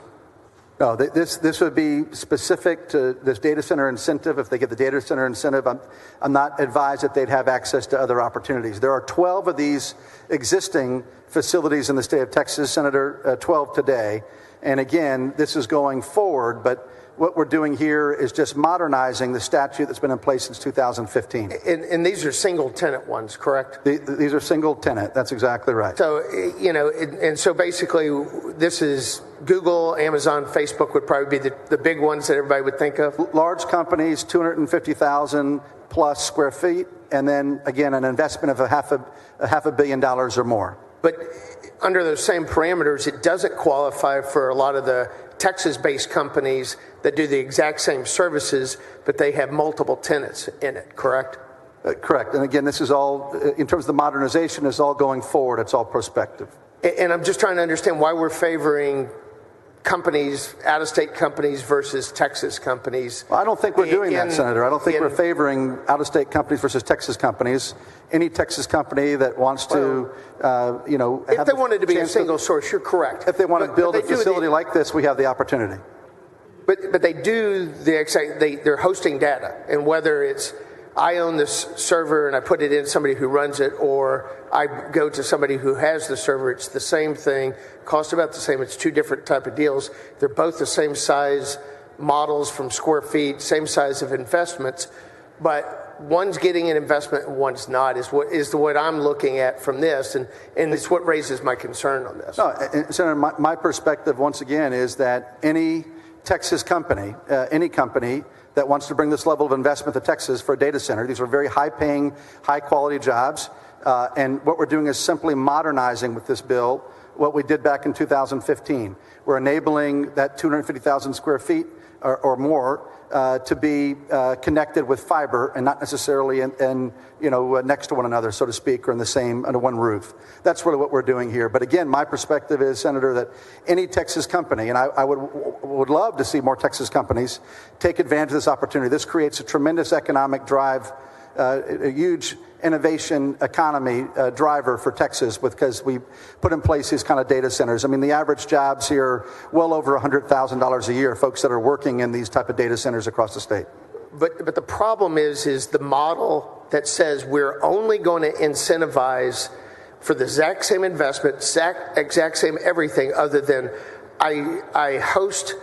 No, this would be specific to this data center incentive. If they get the data center incentive, I'm not advised that they'd have access to other opportunities. There are 12 of these existing facilities in the state of Texas, Senator, 12 today. And again, this is going forward, but what we're doing here is just modernizing the statute that's been in place since 2015.
And these are single tenant ones, correct?
These are single tenant. That's exactly right.
So, and so basically this is Google, Amazon, Facebook would probably be the big ones that everybody would think of?
Large companies, 250,000 plus square feet, and then again, an investment of a half a billion dollars or more.
But under those same parameters, it doesn't qualify for a lot of the Texas-based companies that do the exact same services, but they have multiple tenants in it, correct?
Correct. And again, this is all, in terms of the modernization, is all going forward. It's all prospective.
And I'm just trying to understand why we're favoring companies, out-of-state companies versus Texas companies.
Well, I don't think we're doing that, Senator. I don't think we're favoring out-of-state companies versus Texas companies. Any Texas company that wants to,
if they wanted to be a single source, you're correct.
If they want to build a facility like this, we have the opportunity.
But they do the exact, they're hosting data, and whether it's I own this server and I put it in somebody who runs it, or I go to somebody who has the server, it's the same thing, cost about the same. It's two different type of deals. They're both the same size models from square feet, same size of investments, but one's getting an investment and one's not is what I'm looking at from this, and it's what raises my concern on this.
No, Senator, my perspective once again is that any Texas company, any company that wants to bring this level of investment to Texas for a data center. These are very high-paying, high-quality jobs. And what we're doing is simply modernizing with this bill what we did back in 2015. We're enabling that 250,000 square feet or more to be connected with fiber and not necessarily next to one another, so to speak, or in the same under one roof. That's really what we're doing here. But again, my perspective is, Senator, that any Texas company, and I would love to see more Texas companies take advantage of this opportunity. This creates a tremendous economic drive, a huge innovation economy driver for Texas because we put in place these kind of data centers. I mean, the average jobs here are well over $100,000 a year, folks that are working in these type of data centers across the state.
But the problem is the model that says we're only going to incentivize for the exact same investment, exact same everything, other than I host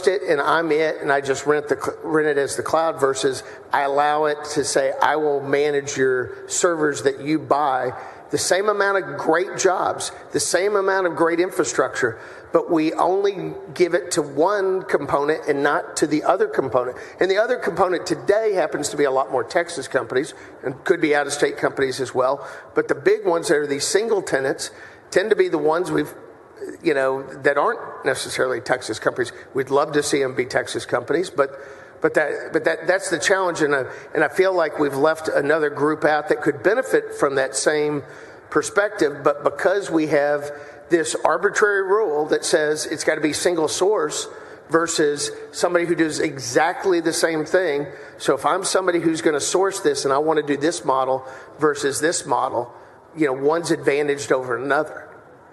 it and I'm it, and I just rent it as the cloud, versus I allow it to say I will manage your servers that you buy. The same amount of great jobs, the same amount of great infrastructure, but we only give it to one component and not to the other component. And the other component today happens to be a lot more Texas companies, and could be out-of-state companies as well. But the big ones that are these single tenants tend to be the ones that aren't necessarily Texas companies. We'd love to see them be Texas companies, but that's the challenge, and I feel like we've left another group out that could benefit from that same perspective. But because we have this arbitrary rule that says it's got to be single source versus somebody who does exactly the same thing. So if I'm somebody who's going to source this and I want to do this model versus this model, one's advantaged over another.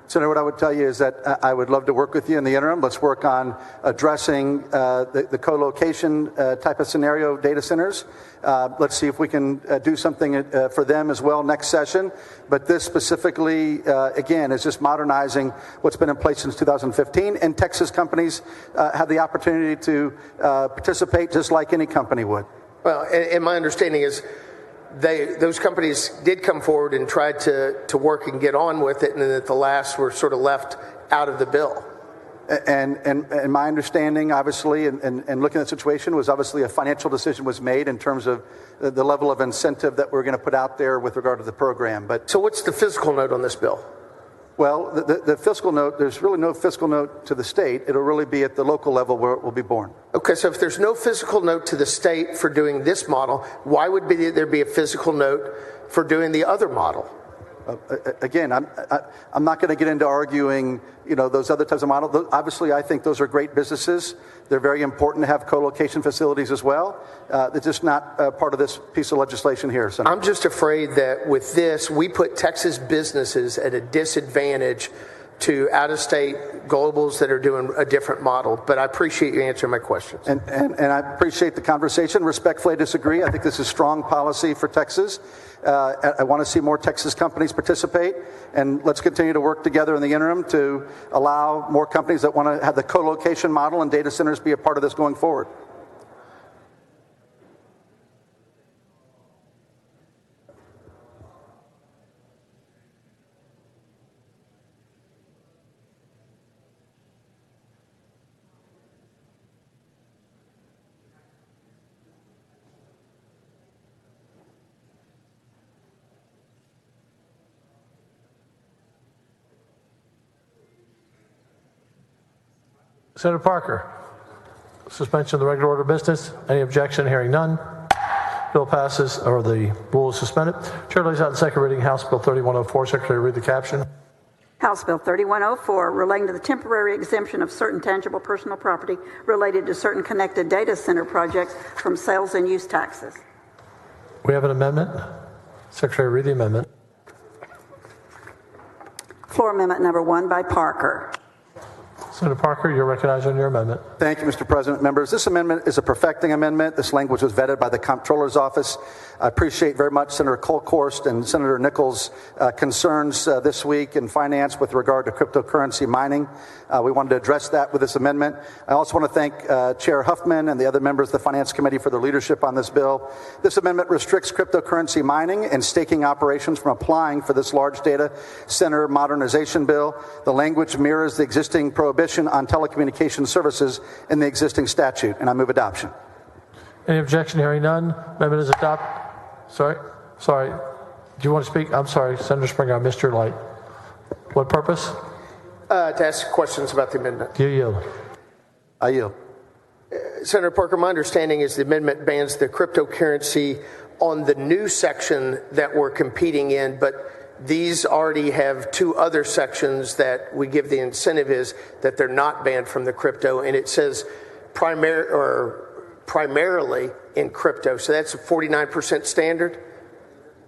Senator, what I would tell you is that I would love to work with you in the interim. Let's work on addressing the co-location type of scenario data centers. Let's see if we can do something for them as well next session. But this specifically, again, is just modernizing what's been in place since 2015. And Texas companies have the opportunity to participate just like any company would.
Well, and my understanding is those companies did come forward and tried to work and get on with it, and then at the last were sort of left out of the bill.
And my understanding, obviously, and looking at the situation, was obviously a financial decision was made in terms of the level of incentive that we're going to put out there with regard to the program. But
so what's the fiscal note on this bill?
Well, the fiscal note, there's really no fiscal note to the state. It'll really be at the local level where it will be borne.
Okay, so if there's no fiscal note to the state for doing this model, why would there be a fiscal note for doing the other model?
Again, I'm not going to get into arguing, those other types of models. Obviously, I think those are great businesses. They're very important to have co-location facilities as well. They're just not part of this piece of legislation here. Senator.
I'm just afraid that with this, we put Texas businesses at a disadvantage to out-of-state globals that are doing a different model. But I appreciate you answering my questions.
And I appreciate the conversation. Respectfully, I disagree. I think this is strong policy for Texas. I want to see more Texas companies participate, and let's continue to work together in the interim to allow more companies that want to have the co-location model and data centers be a part of this going forward.
Senator Parker, suspension of the regular order of business. Any objection? Hearing none. Bill passes, or the rule is suspended. Chair lays out the second reading, House Bill 3104. Secretary, read the caption.
House Bill 3104, relating to the temporary exemption of certain tangible personal property related to certain connected data center projects from sales and use taxes.
We have an amendment. Secretary, read the amendment.
Floor amendment number 1 by Parker.
Senator Parker, you're recognized on your amendment.
Thank you, Mr. President. Members, this amendment is a perfecting amendment. This language was vetted by the Comptroller's Office. I appreciate very much Senator Kolkhorst and Senator Nichols' concerns this week in finance with regard to cryptocurrency mining. We wanted to address that with this amendment. I also want to thank Chair Huffman and the other members of the Finance Committee for their leadership on this bill. This amendment restricts cryptocurrency mining and staking operations from applying for this large data center modernization bill. The language mirrors the existing prohibition on telecommunication services in the existing statute, and I move adoption.
Any objection? Hearing none. Amendment is adopted. Sorry. Do you want to speak? I'm sorry, Senator Springer, I missed your light. What purpose?
To ask questions about the amendment.
Do you yield?
I yield.
Senator Parker, my understanding is the amendment bans the cryptocurrency on the new section that we're competing in, but these already have two other sections that we give the incentive is that they're not banned from the crypto, and it says primarily in crypto. So that's a 49% standard.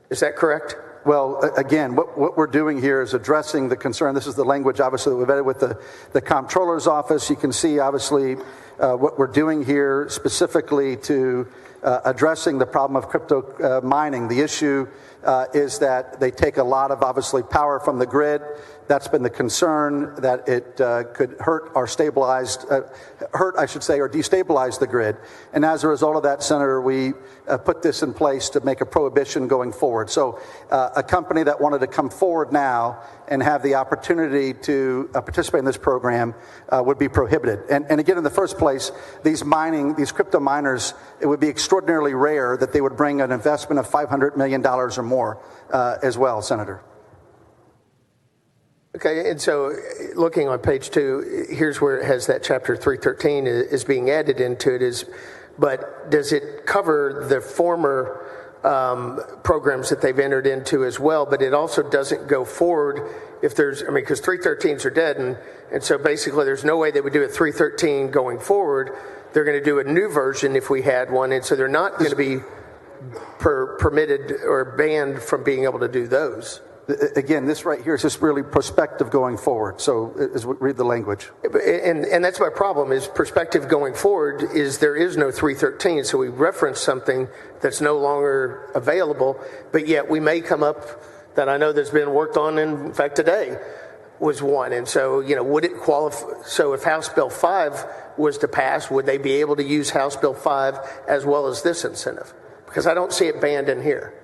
Is that correct?
Well, again, what we're doing here is addressing the concern. This is the language, obviously, that we've vetted with the Comptroller's Office. You can see, obviously, what we're doing here specifically to addressing the problem of crypto mining. The issue is that they take a lot of, obviously, power from the grid. That's been the concern, that it could hurt or destabilize the grid. And as a result of that, Senator, we put this in place to make a prohibition going forward. So a company that wanted to come forward now and have the opportunity to participate in this program would be prohibited. And again, in the first place, these crypto miners, it would be extraordinarily rare that they would bring an investment of $500 million or more as well, Senator.
Okay, and so looking on page 2, here's where it has that chapter 313 is being added into it. But does it cover the former programs that they've entered into as well? But it also doesn't go forward if there's, because 313s are dead, and so basically there's no way they would do a 313 going forward. They're going to do a new version if we had one, and so they're not going to be permitted or banned from being able to do those.
Again, this right here is just really prospective going forward. So as we read the language.
And that's my problem is perspective going forward is there is no 313. So we reference something that's no longer available, but yet we may come up that I know that's been worked on. In fact, today was one. And so, would it qualify? So if House Bill 5 was to pass, would they be able to use House Bill 5 as well as this incentive? Because I don't see it banned in here.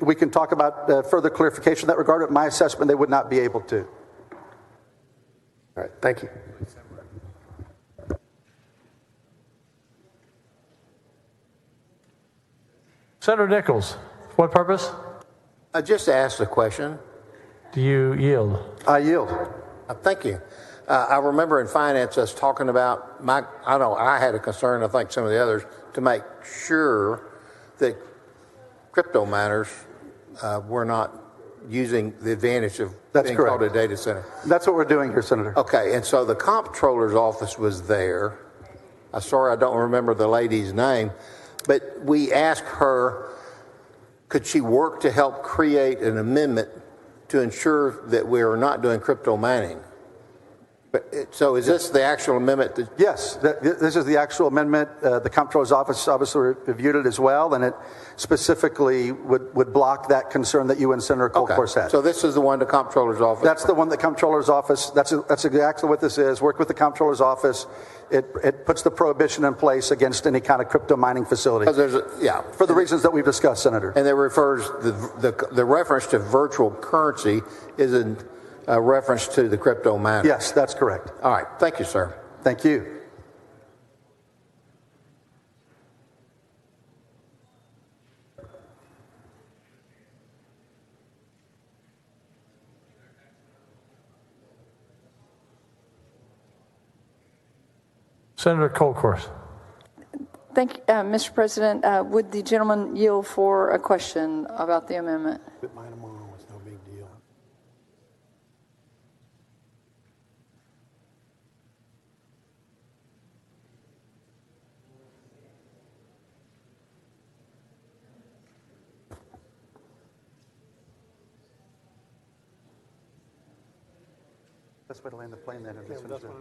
We can talk about further clarification in that regard. But my assessment, they would not be able to.
All right. Thank you.
Senator Nichols, for what purpose?
I just asked a question.
Do you yield?
I yield.
Thank you. I remember in finance us talking about I had a concern, I think some of the others, to make sure that crypto miners were not using the advantage of being called a data center.
That's what we're doing here, Senator.
Okay, and so the Comptroller's Office was there. I'm sorry I don't remember the lady's name, but we asked her, could she work to help create an amendment to ensure that we are not doing crypto mining? So is this the actual amendment?
Yes, this is the actual amendment. The Comptroller's Office obviously reviewed it as well, and it specifically would block that concern that you and Senator Kolkhorst had.
So this is the one the Comptroller's Office?
That's the one the Comptroller's Office, that's exactly what this is. Work with the Comptroller's Office. It puts the prohibition in place against any kind of crypto mining facility. For the reasons that we've discussed, Senator.
And it refers, the reference to virtual currency is in reference to the crypto miner.
Yes, that's correct.
All right. Thank you, sir.
Thank you.
Senator Colcourse.
Thank you, Mr. President. Would the gentleman yield for a question about the amendment?
Quit mine tomorrow. It's no big deal.
Best way to land the plane then.
Yeah, that's what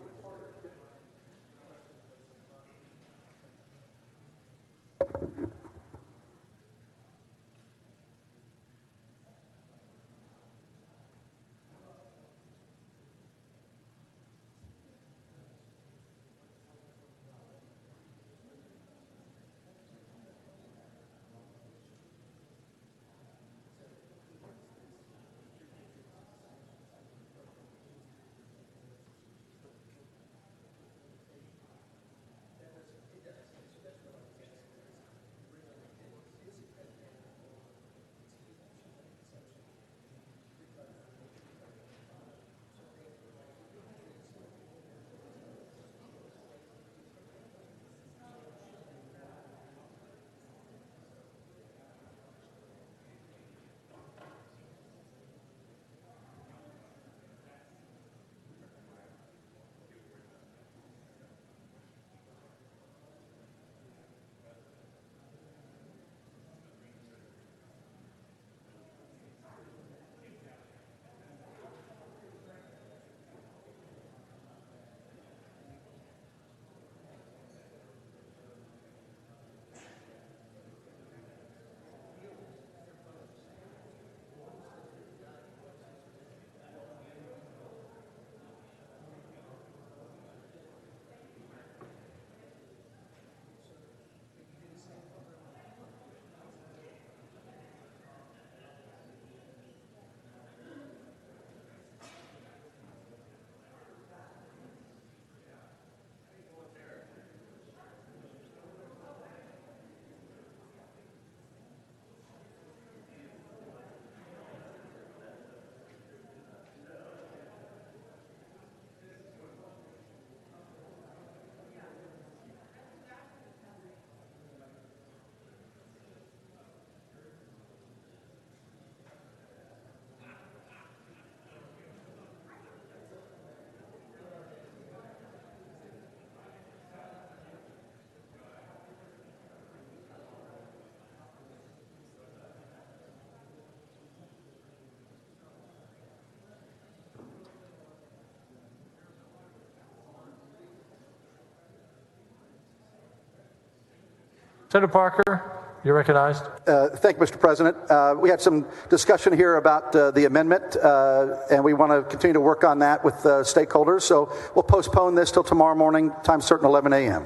Senator Parker, you're recognized.
Thank you, Mr. President. We had some discussion here about the amendment, and we want to continue to work on that with stakeholders. So we'll postpone this till tomorrow morning, time certain 11 a.m.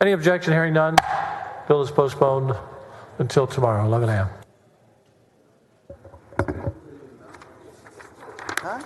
Any objection? Hearing none. Bill is postponed until tomorrow, 11 a.m.
Huh?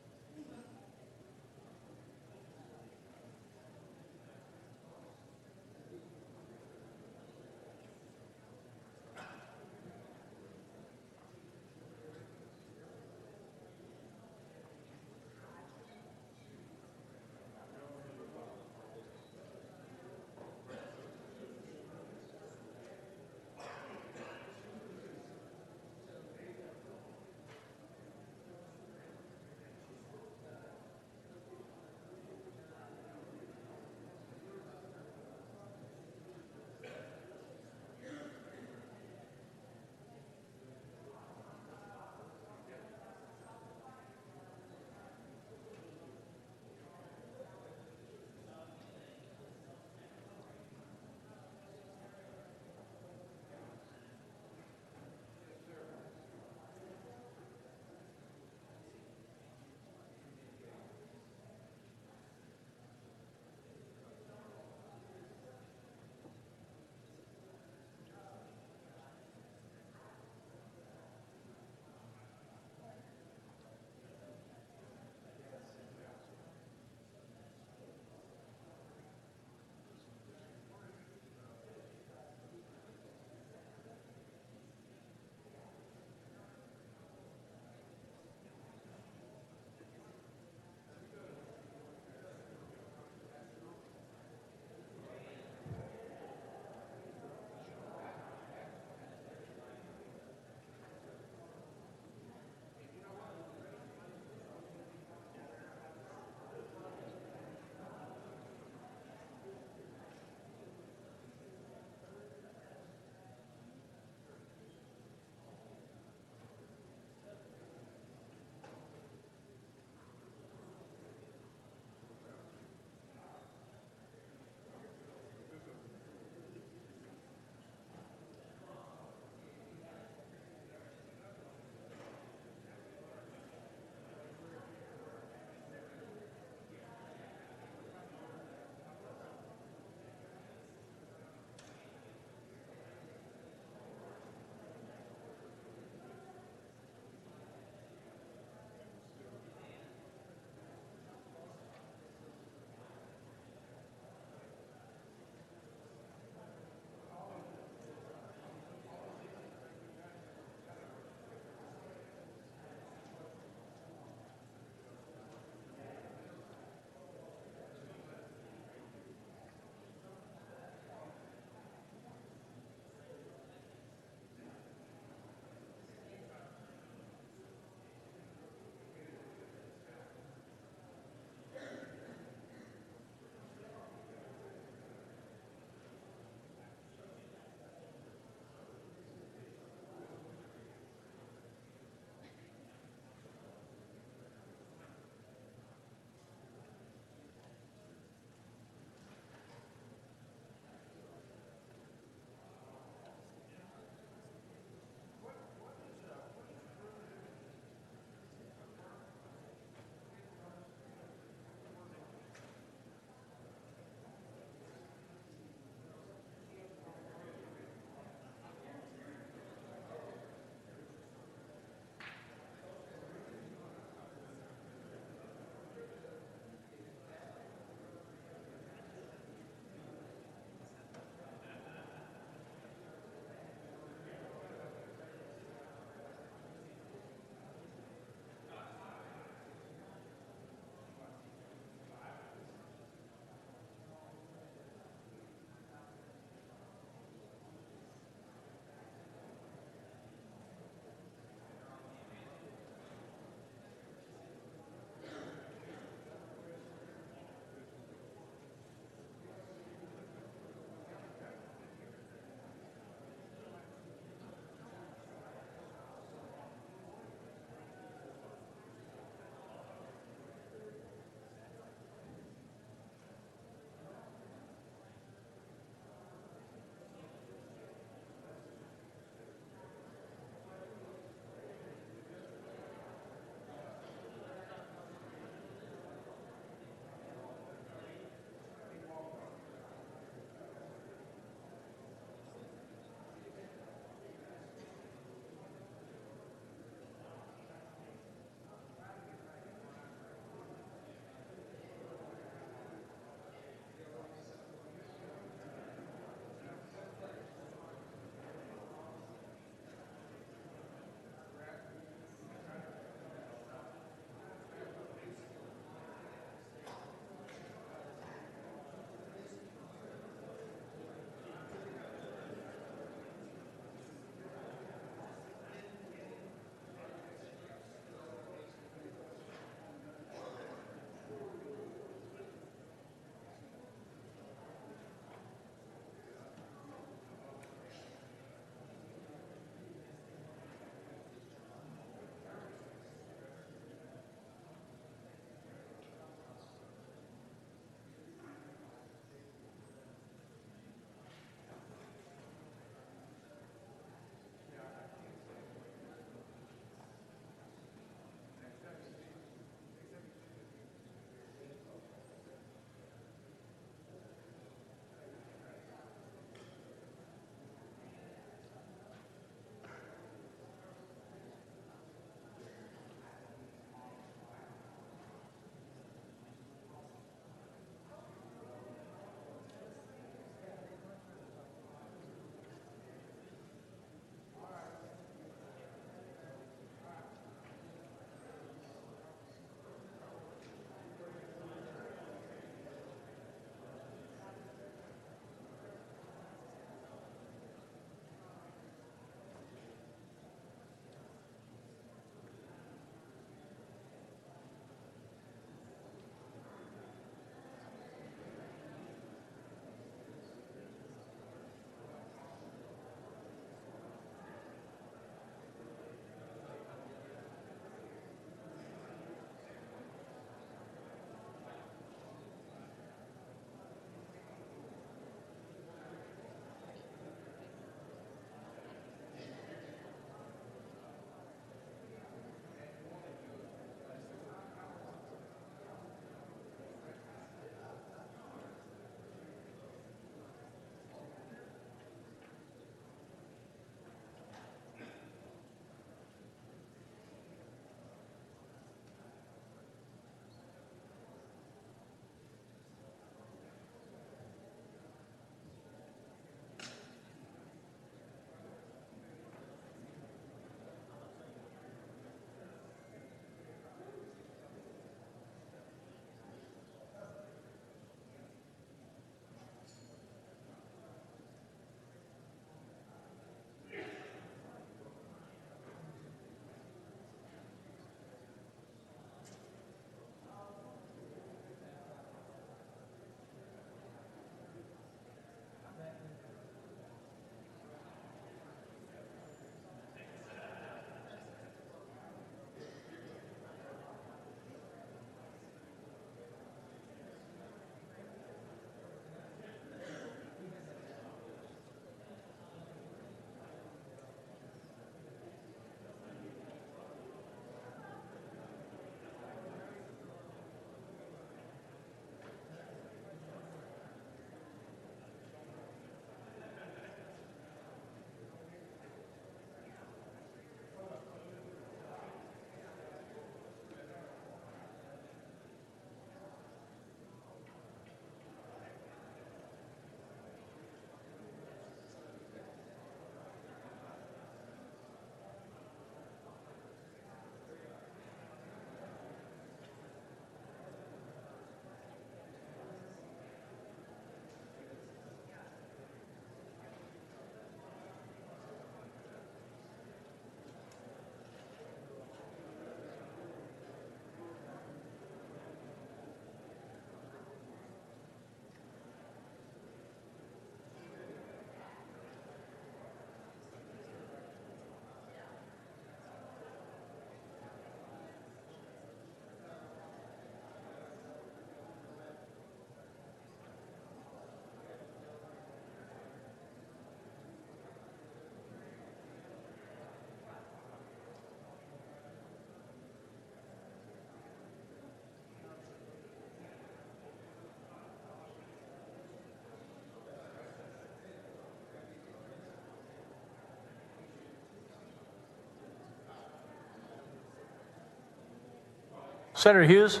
Senator Hughes,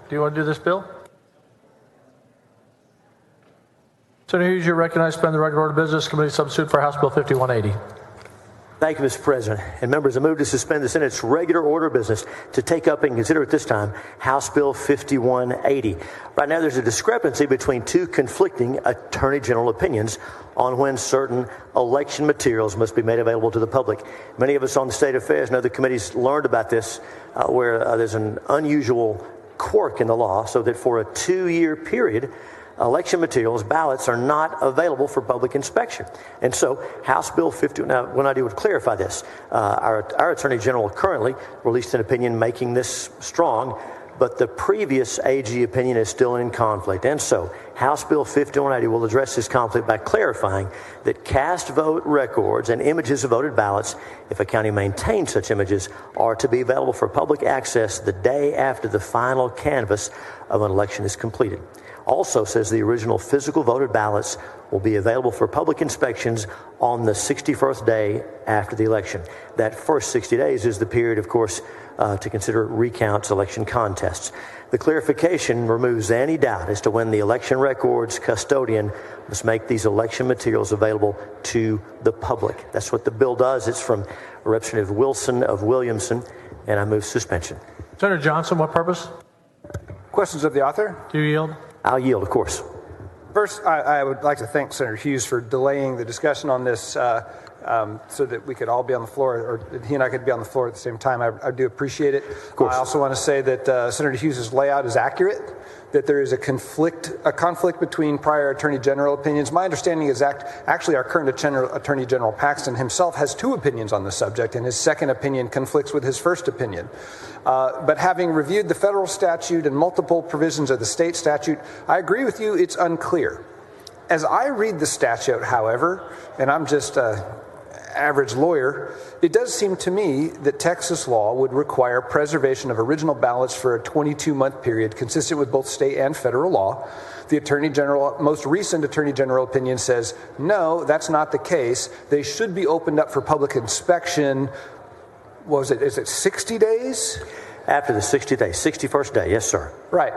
do you want to do this bill? Senator Hughes, you're recognized to suspend the regular order of business. Committee substitute for House Bill 5180.
Thank you, Mr. President. And members, I move to suspend the Senate's regular order of business to take up and consider at this time House Bill 5180. Right now, there's a discrepancy between two conflicting Attorney General opinions on when certain election materials must be made available to the public. Many of us on the State Affairs and other committees learned about this, where there's an unusual quirk in the law, so that for a 2-year period, election materials, ballots, are not available for public inspection. And so House Bill 50, now what I do would clarify this. Our Attorney General currently released an opinion making this strong, but the previous AG opinion is still in conflict. And so House Bill 5180 will address this conflict by clarifying that cast vote records and images of voted ballots, if a county maintains such images, are to be available for public access the day after the final canvass of an election is completed. Also says the original physical voted ballots will be available for public inspections on the 61st day after the election. That first 60 days is the period, of course, to consider recounts, election contests. The clarification removes any doubt as to when the election records custodian must make these election materials available to the public. That's what the bill does. It's from Representative Wilson of Williamson, and I move suspension.
Senator Johnson, what purpose?
Questions of the author?
Do you yield?
I'll yield, of course.
First, I would like to thank Senator Hughes for delaying the discussion on this so that we could all be on the floor, or he and I could be on the floor at the same time. I do appreciate it. I also want to say that Senator Hughes' layout is accurate, that there is a conflict between prior Attorney General opinions. My understanding is actually our current Attorney General Paxton himself has 2 opinions on the subject, and his second opinion conflicts with his first opinion. But having reviewed the federal statute and multiple provisions of the state statute, I agree with you, it's unclear. As I read the statute, however, and I'm just an average lawyer, it does seem to me that Texas law would require preservation of original ballots for a 22-month period consistent with both state and federal law. The Attorney General, most recent Attorney General opinion says, no, that's not the case. They should be opened up for public inspection. Is it 60 days?
After the 60 days, 61st day, yes, sir.
Right.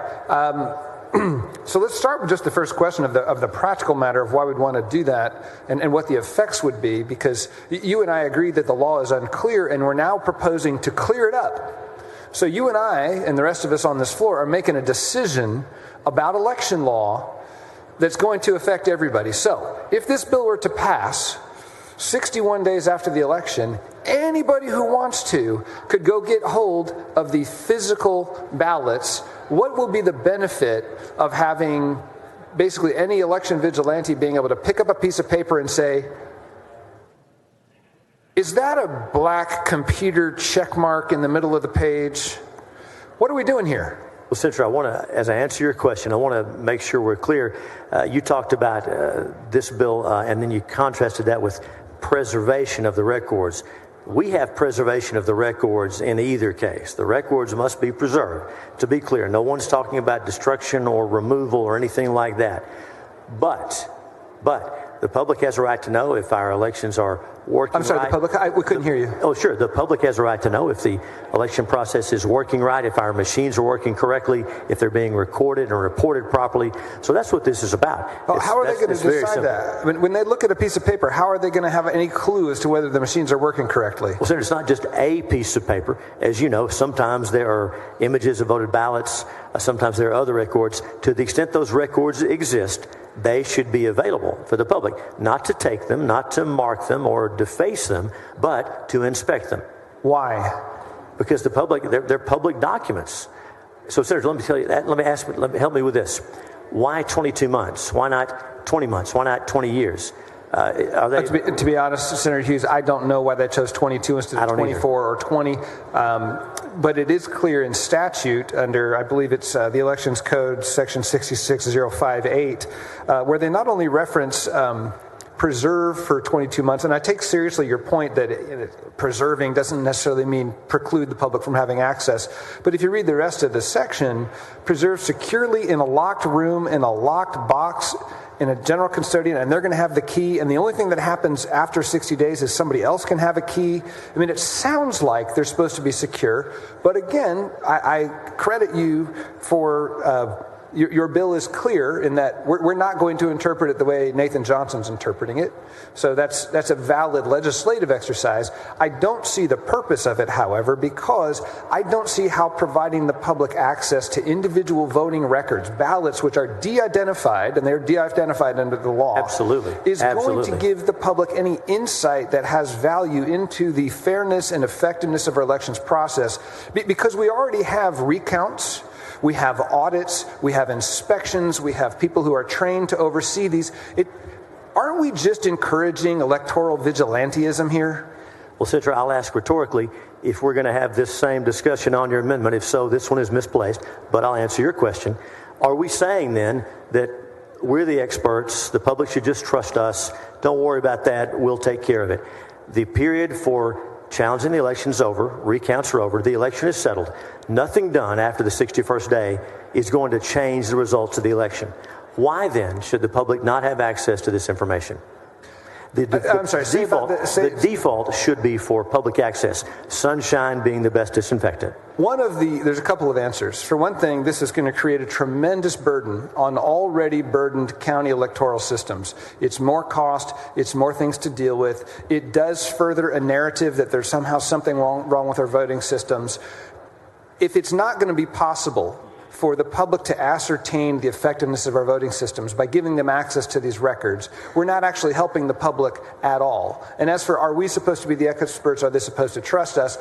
So let's start with just the first question of the practical matter of why we'd want to do that and what the effects would be, because you and I agree that the law is unclear, and we're now proposing to clear it up. So you and I and the rest of us on this floor are making a decision about election law that's going to affect everybody. So if this bill were to pass 61 days after the election, anybody who wants to could go get hold of the physical ballots. What will be the benefit of having basically any election vigilante being able to pick up a piece of paper and say, is that a black computer check mark in the middle of the page? What are we doing here?
Well, Senator, I want to, as I answer your question, I want to make sure we're clear. You talked about this bill, and then you contrasted that with preservation of the records. We have preservation of the records in either case. The records must be preserved. To be clear, no one's talking about destruction or removal or anything like that. But the public has a right to know if our elections are working right.
I'm sorry, the public? We couldn't hear you.
Oh, sure. The public has a right to know if the election process is working right, if our machines are working correctly, if they're being recorded and reported properly. So that's what this is about.
Well, how are they going to decide that? When they look at a piece of paper, how are they going to have any clue as to whether the machines are working correctly?
Well, Senator, it's not just a piece of paper. As you know, sometimes there are images of voted ballots. Sometimes there are other records. To the extent those records exist, they should be available for the public, not to take them, not to mark them or deface them, but to inspect them.
Why?
Because the public, they're public documents. So, Senator, let me tell you that. Help me with this. Why 22 months? Why not 20 months? Why not 20 years? Are they,
to be honest, Senator Hughes, I don't know why they chose 22 instead of 24 or 20. But it is clear in statute under, I believe it's the Elections Code, Section 66058, where they not only reference preserve for 22 months, and I take seriously your point that preserving doesn't necessarily mean preclude the public from having access. But if you read the rest of the section, preserve securely in a locked room, in a locked box, in a general custodian, and they're going to have the key, and the only thing that happens after 60 days is somebody else can have a key. I mean, it sounds like they're supposed to be secure, but again, I credit you for your bill is clear in that we're not going to interpret it the way Nathan Johnson's interpreting it. So that's a valid legislative exercise. I don't see the purpose of it, however, because I don't see how providing the public access to individual voting records, ballots which are de-identified, and they're de-identified under the law, is going to give the public any insight that has value into the fairness and effectiveness of our elections process, because we already have recounts. We have audits, we have inspections, we have people who are trained to oversee these. Aren't we just encouraging electoral vigilantism here?
Well, Senator, I'll ask rhetorically if we're going to have this same discussion on your amendment. If so, this one is misplaced, but I'll answer your question. Are we saying then that we're the experts, the public should just trust us, don't worry about that, we'll take care of it? The period for challenging the election is over, recounts are over, the election is settled. Nothing done after the 61st day is going to change the results of the election. Why then should the public not have access to this information? The default should be for public access, sunshine being the best disinfectant.
There's a couple of answers. For one thing, this is going to create a tremendous burden on already burdened county electoral systems. It's more cost, it's more things to deal with. It does further a narrative that there's somehow something wrong with our voting systems. If it's not going to be possible for the public to ascertain the effectiveness of our voting systems by giving them access to these records, we're not actually helping the public at all. And as for, are we supposed to be the experts? Are they supposed to trust us?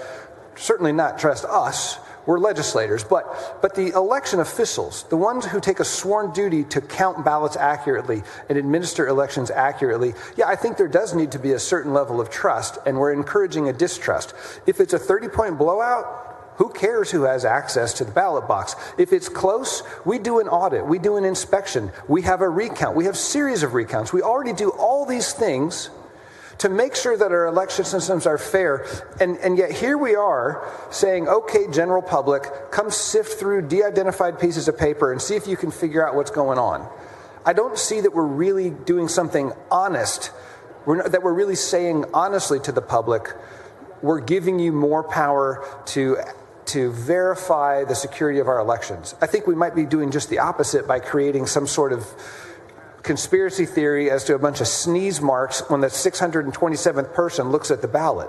Certainly not trust us. We're legislators. But the election officials, the ones who take a sworn duty to count ballots accurately and administer elections accurately, I think there does need to be a certain level of trust, and we're encouraging a distrust. If it's a 30-point blowout, who cares who has access to the ballot box? If it's close, we do an audit, we do an inspection, we have a recount, we have a series of recounts. We already do all these things to make sure that our election systems are fair. And yet here we are saying, okay, general public, come sift through de-identified pieces of paper and see if you can figure out what's going on. I don't see that we're really doing something honest, that we're really saying honestly to the public, we're giving you more power to verify the security of our elections. I think we might be doing just the opposite by creating some sort of conspiracy theory as to a bunch of sneeze marks when the 627th person looks at the ballot.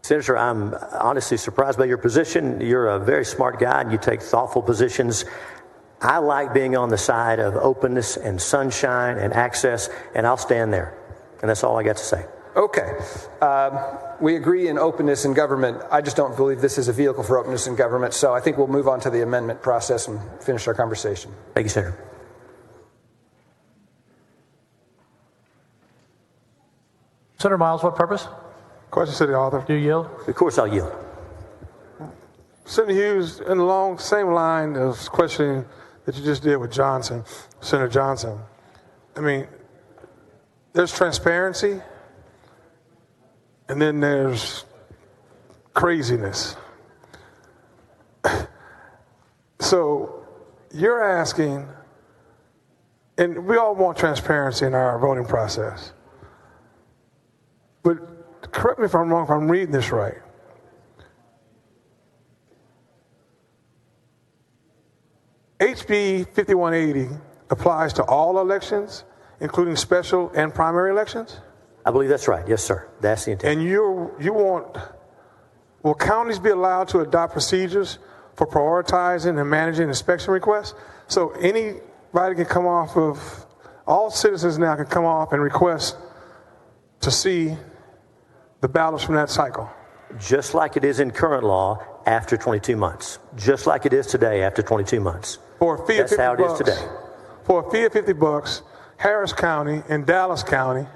Senator, I'm honestly surprised by your position. You're a very smart guy and you take thoughtful positions. I like being on the side of openness and sunshine and access, and I'll stand there. And that's all I got to say.
Okay. We agree in openness in government. I just don't believe this is a vehicle for openness in government, so I think we'll move on to the amendment process and finish our conversation.
Thank you, Senator.
Senator Miles, what purpose?
Question to the author.
Do you yield?
Of course I'll yield.
Senator Hughes, in the same line of questioning that you just did with Senator Johnson, I mean, there's transparency, and then there's craziness. So you're asking, and we all want transparency in our voting process, but correct me if I'm wrong, if I'm reading this right. HB 5180 applies to all elections, including special and primary elections?
I believe that's right. Yes, sir. That's the intent.
And will counties be allowed to adopt procedures for prioritizing and managing inspection requests? So anybody can come off of, all citizens now can come off and request to see the ballots from that cycle?
Just like it is in current law after 22 months. Just like it is today after 22 months.
For a fee of $50,
that's how it is today.
For a fee of $50, Harris County and Dallas County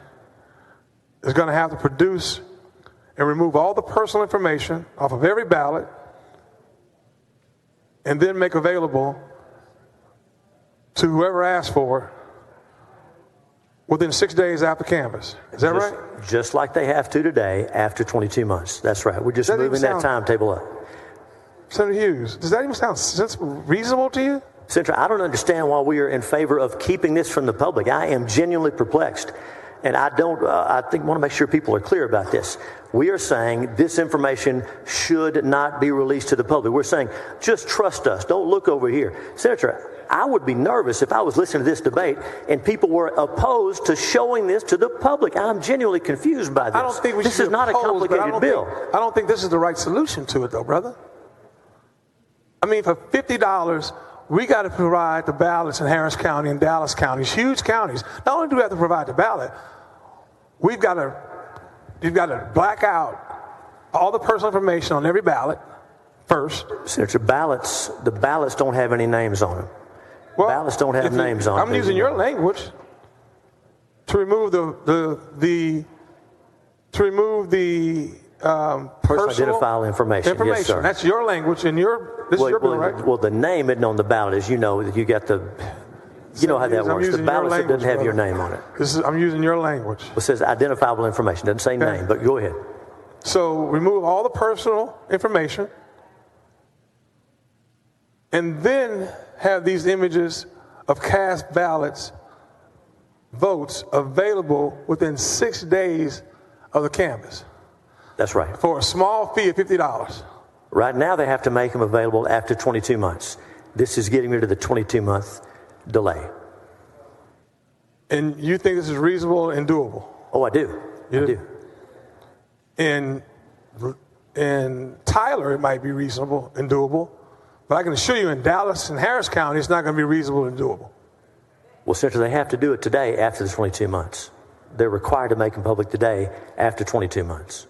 is going to have to produce and remove all the personal information off of every ballot and then make available to whoever asked for it within 6 days after canvass. Is that right?
Just like they have to today after 22 months. That's right. We're just moving that timetable up.
Senator Hughes, does that even sound reasonable to you?
Senator, I don't understand why we are in favor of keeping this from the public. I am genuinely perplexed. And I want to make sure people are clear about this. We are saying this information should not be released to the public. We're saying, just trust us. Don't look over here. Senator, I would be nervous if I was listening to this debate and people were opposed to showing this to the public. I'm genuinely confused by this.
I don't think we
this
should
is not
oppose,
a complicated bill.
I don't think this is the right solution to it, though, brother. I mean, for $50, we got to provide the ballots in Harris County and Dallas counties, huge counties. Not only do we have to provide the ballot, you've got to black out all the personal information on every ballot first.
Senator, the ballots don't have any names on them.
Well,
ballots don't have names on them.
I'm using your language to remove the
personal identifiable information. Yes, sir.
That's your language, and this is your bill, right?
Well, the name isn't on the ballot, as you know. You got you know how that works. The ballot doesn't have your name on it.
I'm using your language.
It says identifiable information. Doesn't say name, but go ahead.
So remove all the personal information, and then have these images of cast ballots, votes available within 6 days of the canvass.
That's right.
For a small fee of $50.
Right now, they have to make them available after 22 months. This is getting rid of the 22-month delay.
And you think this is reasonable and doable?
Oh, I do. I do.
In Tyler, it might be reasonable and doable. But I can assure you in Dallas and Harris County, it's not going to be reasonable and doable.
Well, Senator, they have to do it today after the 22 months. They're required to make them public today after 22 months.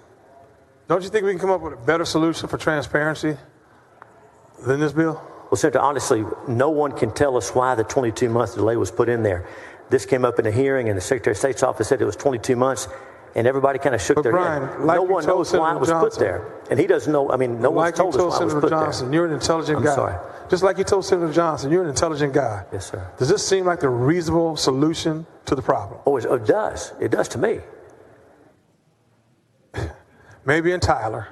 Don't you think we can come up with a better solution for transparency than this bill?
Well, Senator, honestly, no one can tell us why the 22-month delay was put in there. This came up in a hearing, and the Secretary of State's office said it was 22 months, and everybody kind of shook their head. No one knows why it was put there. And he doesn't know. I mean, no one's told us why it was put there.
You're an intelligent guy.
I'm sorry.
Just like you told Senator Johnson, you're an intelligent guy.
Yes, sir.
Does this seem like the reasonable solution to the problem?
Oh, it does. It does to me.
Maybe in Tyler,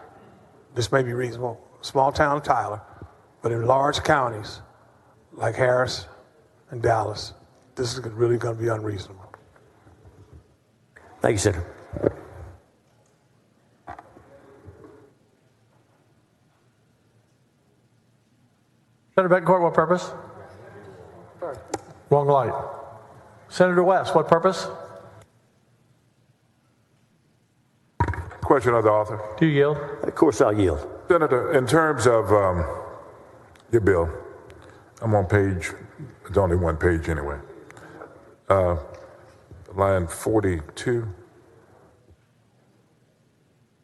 this may be reasonable. Small town of Tyler. But in large counties like Harris and Dallas, this is really going to be unreasonable.
Thank you, Senator.
Senator Betancourt, what purpose? Wrong light. Senator West, what purpose?
Question of the author.
Do you yield?
Of course I'll yield.
Senator, in terms of your bill, I'm on page, it's only one page anyway. Line 42.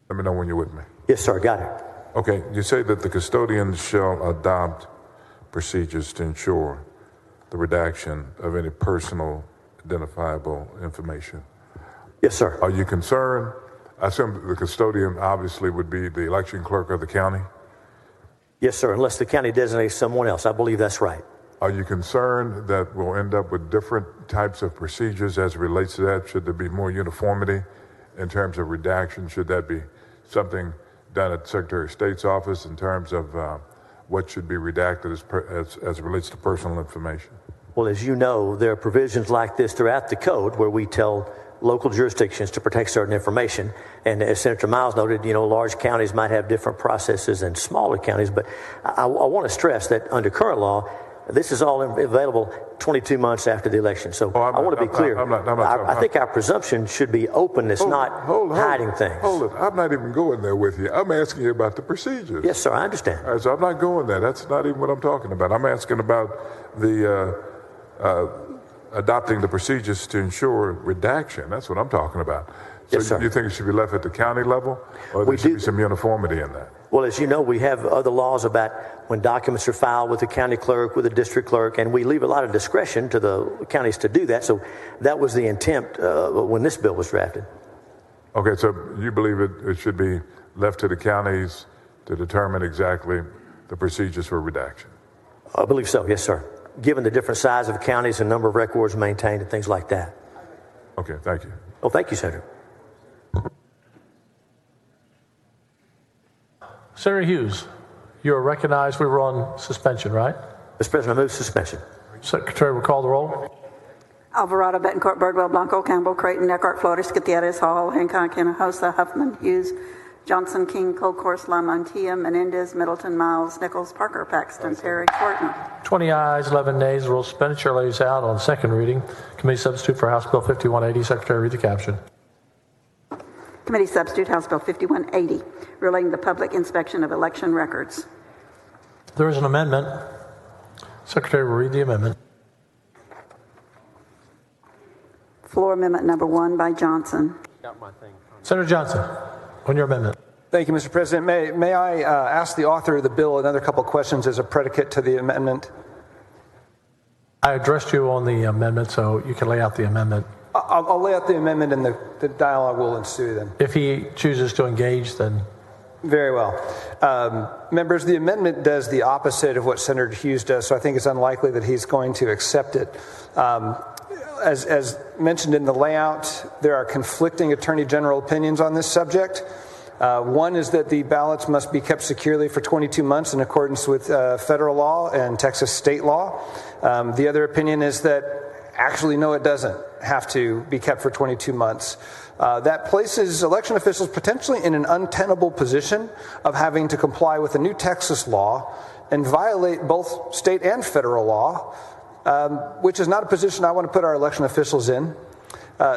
Let me know when you're with me.
Yes, sir, got it.
Okay, you say that the custodians shall adopt procedures to ensure the redaction of any personal identifiable information.
Yes, sir.
Are you concerned? I assume the custodian obviously would be the election clerk of the county?
Yes, sir, unless the county designates someone else. I believe that's right.
Are you concerned that we'll end up with different types of procedures as it relates to that? Should there be more uniformity in terms of redaction? Should that be something done at the Secretary of State's office in terms of what should be redacted as it relates to personal information?
Well, as you know, there are provisions like this throughout the code where we tell local jurisdictions to protect certain information. And as Senator Miles noted, large counties might have different processes than smaller counties. But I want to stress that under current law, this is all available 22 months after the election. So I want to be clear. I think our presumption should be openness, not hiding things.
Hold it. I'm not even going there with you. I'm asking you about the procedures.
Yes, sir. I understand.
All right, so I'm not going there. That's not even what I'm talking about. I'm asking about the adopting the procedures to ensure redaction. That's what I'm talking about. So
yes, sir.
You think it should be left at the county level, or there should be some uniformity in that?
Well, as you know, we have other laws about when documents are filed with the county clerk, with the district clerk, and we leave a lot of discretion to the counties to do that. So that was the intent when this bill was drafted.
Okay, so you believe it should be left to the counties to determine exactly the procedures for redaction?
I believe so, yes, sir. Given the different size of counties and number of records maintained and things like that.
Okay, thank you.
Oh, thank you, Senator.
Senator Hughes, you are recognized. We were on suspension, right?
Mr. President, I move suspension.
Secretary will call the roll.
Alvarado, Betancourt, Birdwell, Blanco, Campbell, Creighton, Eckhart, Flores, Gutierrez, Hall, Hancock, Hinojosa, Huffman, Hughes, Johnson, King, Colcourse, Lamantia, Menendez, Middleton, Miles, Nichols, Parker, Paxton, Perry, Fortner.
20 ayes, 11 nays. The rule suspended. Chair lays out on second reading. Committee substitute for House Bill 5180. Secretary, read the caption.
Committee substitute House Bill 5180, relating to public inspection of election records.
There is an amendment. Secretary will read the amendment.
Floor amendment number 1 by Johnson.
Senator Johnson, on your amendment.
Thank you, Mr. President. May I ask the author of the bill another couple questions as a predicate to the amendment?
I addressed you on the amendment, so you can lay out the amendment.
I'll lay out the amendment and the dialogue will ensue then.
If he chooses to engage, then.
Very well. Members, the amendment does the opposite of what Senator Hughes does, so I think it's unlikely that he's going to accept it. As mentioned in the layout, there are conflicting Attorney General opinions on this subject. One is that the ballots must be kept securely for 22 months in accordance with federal law and Texas state law. The other opinion is that actually, no, it doesn't have to be kept for 22 months. That places election officials potentially in an untenable position of having to comply with a new Texas law and violate both state and federal law, which is not a position I want to put our election officials in.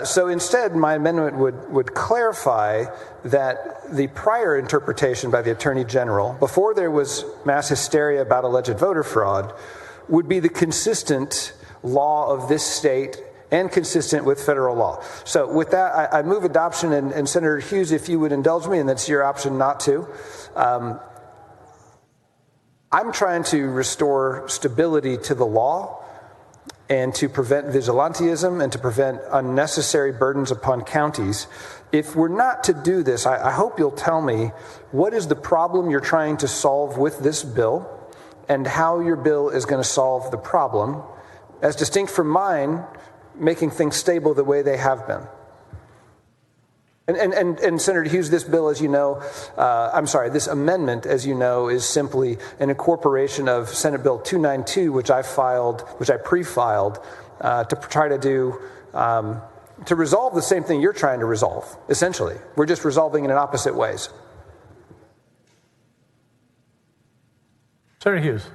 So instead, my amendment would clarify that the prior interpretation by the Attorney General, before there was mass hysteria about alleged voter fraud, would be the consistent law of this state and consistent with federal law. So with that, I move adoption, and Senator Hughes, if you would indulge me, and that's your option not to. I'm trying to restore stability to the law and to prevent vigilantism and to prevent unnecessary burdens upon counties. If we're not to do this, I hope you'll tell me what is the problem you're trying to solve with this bill and how your bill is going to solve the problem, as distinct from mine, making things stable the way they have been. And Senator Hughes, this bill, as you know, this amendment, as you know, is simply an incorporation of Senate Bill 292, which I pre-filed to try to do, to resolve the same thing you're trying to resolve, essentially. We're just resolving it in opposite ways.
Senator Hughes.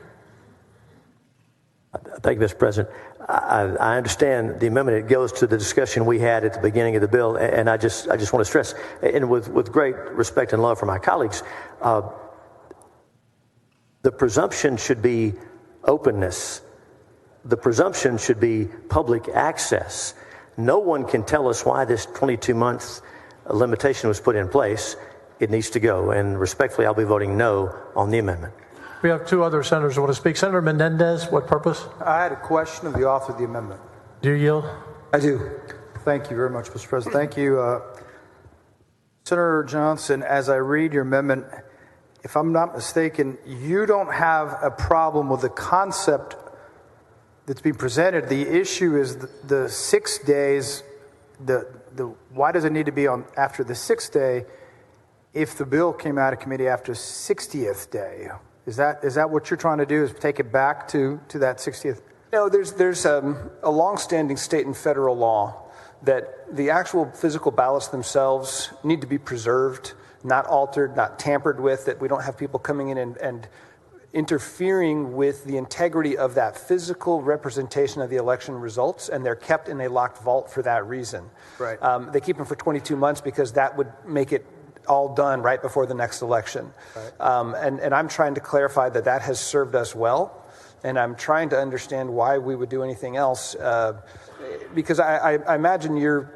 Thank you, Mr. President. I understand the amendment. It goes to the discussion we had at the beginning of the bill, and I just want to stress, and with great respect and love for my colleagues, the presumption should be openness. The presumption should be public access. No one can tell us why this 22-month limitation was put in place. It needs to go, and respectfully, I'll be voting no on the amendment.
We have two other senators who want to speak. Senator Menendez, what purpose?
I had a question of the author of the amendment.
Do you yield?
I do. Thank you very much, Mr. President. Thank you. Senator Johnson, as I read your amendment, if I'm not mistaken, you don't have a problem with the concept that's being presented. The issue is the 6 days, why does it need to be on after the 6th day if the bill came out of committee after 60th day? Is that what you're trying to do, is take it back to that 60th?
No, there's a longstanding state and federal law that the actual physical ballots themselves need to be preserved, not altered, not tampered with, that we don't have people coming in and interfering with the integrity of that physical representation of the election results, and they're kept in a locked vault for that reason.
Right.
They keep them for 22 months because that would make it all done right before the next election. Right. And I'm trying to clarify that has served us well, and I'm trying to understand why we would do anything else, because I imagine you're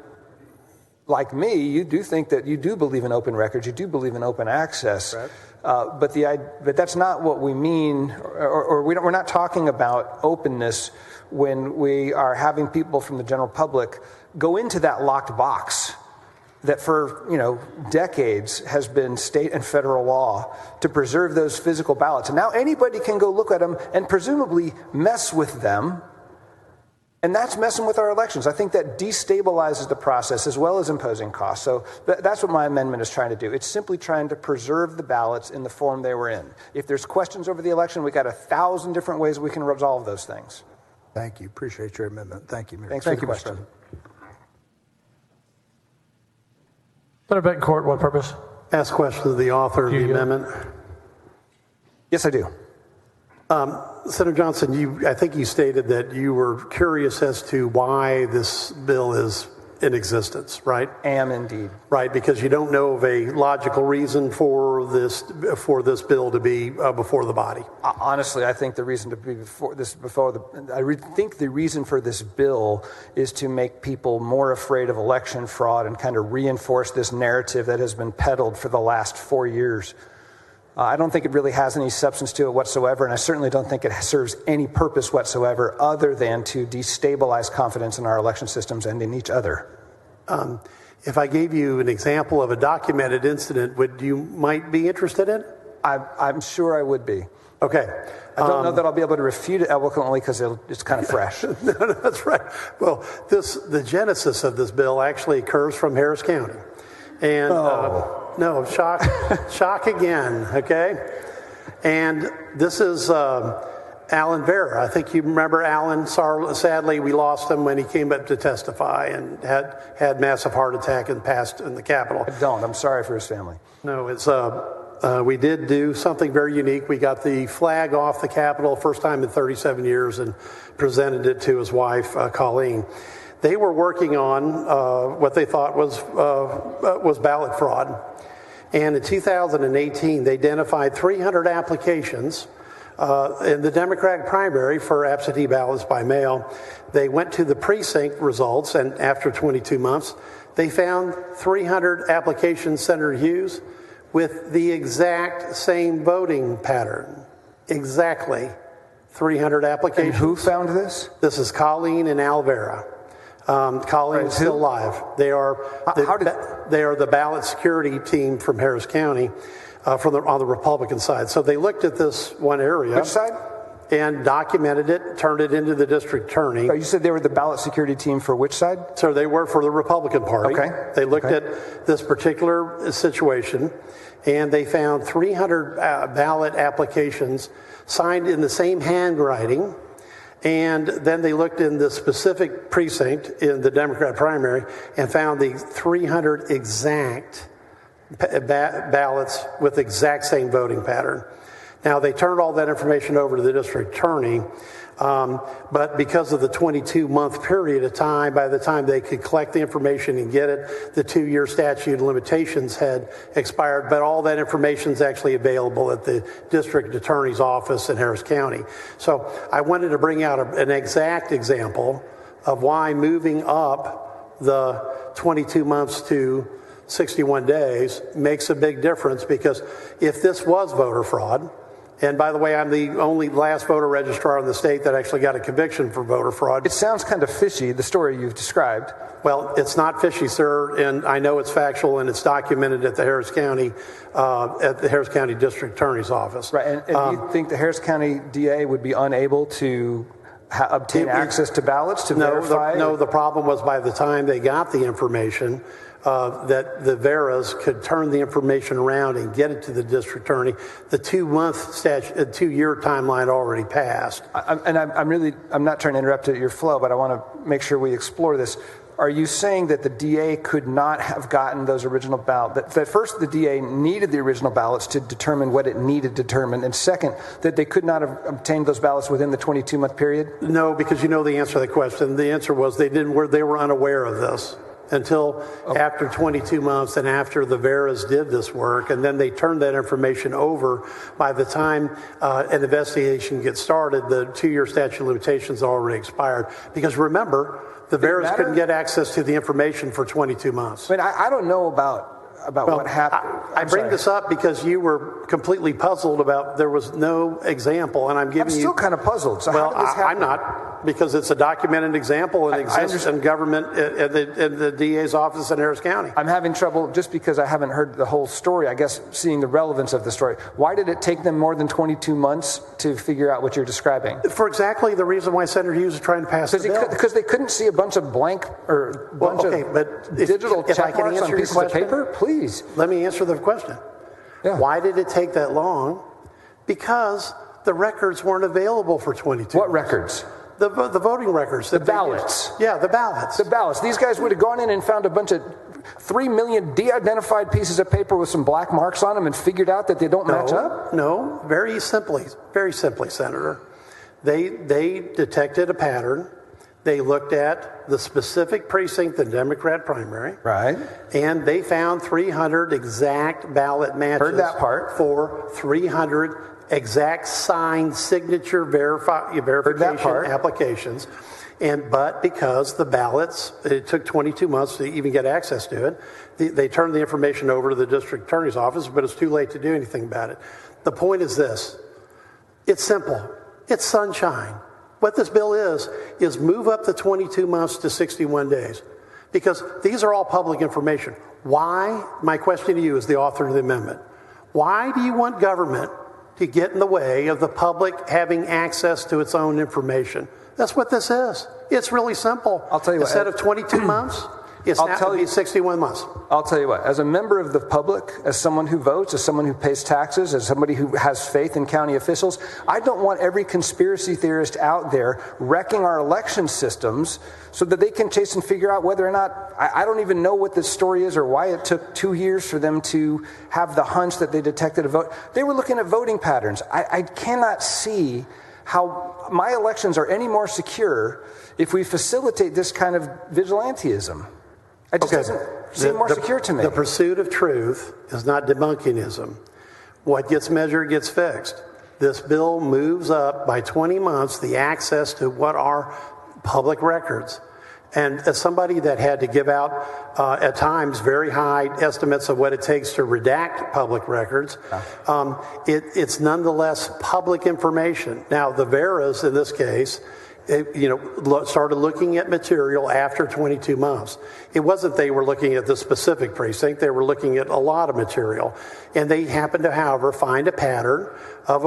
like me, you do think that you do believe in open records, you do believe in open access, right. But that's not what we mean, or we're not talking about openness when we are having people from the general public go into that locked box that for decades has been state and federal law to preserve those physical ballots. And now anybody can go look at them and presumably mess with them And that's messing with our elections. I think that destabilizes the process as well as imposing costs. So that's what my amendment is trying to do. It's simply trying to preserve the ballots in the form they were in. If there's questions over the election, we got 1,000 different ways we can resolve those things.
Thank you. Appreciate your amendment. Thank you, Mayor.
Thanks
Thank
for
you,
the
Mr.
question.
Senator Betancourt, what purpose?
Ask question of the author of the amendment.
Yes, I do.
Senator Johnson, I think you stated that you were curious as to why this bill is in existence, right?
Am indeed.
Right, because you don't know of a logical reason for this bill to be before the body.
Honestly, I think the reason to be think the reason for this bill is to make people more afraid of election fraud and kind of reinforce this narrative that has been peddled for the last 4 years. I don't think it really has any substance to it whatsoever, and I certainly don't think it serves any purpose whatsoever other than to destabilize confidence in our election systems and in each other.
If I gave you an example of a documented incident, you might be interested in it?
I'm sure I would be.
Okay.
I don't know that I'll be able to refute it eloquently because it's kind of fresh.
No, that's right. Well, the genesis of this bill actually occurs from Harris County. And no, shock again, okay? And this is Alan Vera. I think you remember Alan. Sadly, we lost him when he came up to testify and had massive heart attack and passed in the Capitol.
I don't. I'm sorry for his family.
No, it's we did do something very unique. We got the flag off the Capitol first time in 37 years and presented it to his wife, Colleen. They were working on what they thought was ballot fraud. And in 2018, they identified 300 applications in the Democratic primary for absentee ballots by mail. They went to the precinct results, and after 22 months, they found 300 applications, Senator Hughes, with the exact same voting pattern. Exactly 300 applications.
And who found this?
This is Colleen and Al Vera. Colleen is still alive. They are the ballot security team from Harris County on the Republican side. So they looked at this one area.
Which side?
And documented it, turned it into the district attorney.
Oh, you said they were the ballot security team for which side?
So they were for the Republican Party.
Okay.
They looked at this particular situation, and they found 300 ballot applications signed in the same handwriting. And then they looked in the specific precinct in the Democrat primary and found the 300 exact ballots with the exact same voting pattern. Now, they turned all that information over to the district attorney, but because of the 22-month period of time, by the time they could collect the information and get it, the 2-year statute of limitations had expired, but all that information is actually available at the district attorney's office in Harris County. So I wanted to bring out an exact example of why moving up the 22 months to 61 days makes a big difference, because if this was voter fraud, and by the way, I'm the only last voter registrar in the state that actually got a conviction for voter fraud.
It sounds kind of fishy, the story you've described.
Well, it's not fishy, sir, and I know it's factual, and it's documented at the Harris County District Attorney's Office.
Right, and you think the Harris County DA would be unable to obtain access to ballots to verify?
No, the problem was by the time they got the information, that the Veras could turn the information around and get it to the district attorney. The 2-year timeline already passed.
I'm not trying to interrupt your flow, but I want to make sure we explore this. Are you saying that the DA could not have gotten those original ballots? That first, the DA needed the original ballots to determine what it needed to determine, and second, that they could not have obtained those ballots within the 22-month period?
No, because you know the answer to the question. The answer was they were unaware of this until after 22 months and after the Veras did this work, and then they turned that information over. By the time an investigation gets started, the 2-year statute of limitations already expired. Because remember, the Veras couldn't get access to the information for 22 months.
I mean, I don't know about what happened.
I bring this up because you were completely puzzled about there was no example, and I'm giving you...
I'm still kind of puzzled. So
well,
how did this happen?
I'm not. because it's a documented example and exists in government at the DA's office in Harris County.
I'm having trouble just because I haven't heard the whole story, I guess, seeing the relevance of the story. Why did it take them more than 22 months to figure out what you're describing?
For exactly the reason why Senator Hughes is trying to pass the bill.
Because they couldn't see a bunch of blank or digital check marks on pieces of paper? Please.
Let me answer the question.
Yeah.
Why did it take that long? Because the records weren't available for 22.
What records?
The voting records.
The ballots.
Yeah, the ballots.
The ballots. These guys would have gone in and found a bunch of 3 million de-identified pieces of paper with some black marks on them and figured out that they don't match up?
No, very simply, Senator. They detected a pattern. They looked at the specific precinct, the Democrat primary.
Right.
And they found 300 exact ballot matches.
Heard that part.
For 300 exact signed signature verification applications. But because the ballots, it took 22 months to even get access to it, they turned the information over to the district attorney's office, but it's too late to do anything about it. The point is this. It's simple. It's sunshine. What this bill is move up the 22 months to 61 days. Because these are all public information. Why? My question to you as the author of the amendment. Why do you want government to get in the way of the public having access to its own information? That's what this is. It's really simple.
I'll tell you what.
Instead of 22 months, it's now going to be 61 months.
I'll tell you what. As a member of the public, as someone who votes, as someone who pays taxes, as somebody who has faith in county officials, I don't want every conspiracy theorist out there wrecking our election systems so that they can chase and figure out whether or not, I don't even know what this story is or why it took 2 years for them to have the hunch that they detected a vote. They were looking at voting patterns. I cannot see how my elections are any more secure if we facilitate this kind of vigilantism. It just doesn't seem more secure to me.
The pursuit of truth is not debunkingism. What gets measured gets fixed. This bill moves up by 20 months the access to what are public records. And as somebody that had to give out, at times, very high estimates of what it takes to redact public records, it's nonetheless public information. Now, the Veras, in this case, started looking at material after 22 months. It wasn't they were looking at the specific precinct. They were looking at a lot of material. And they happened to, however, find a pattern of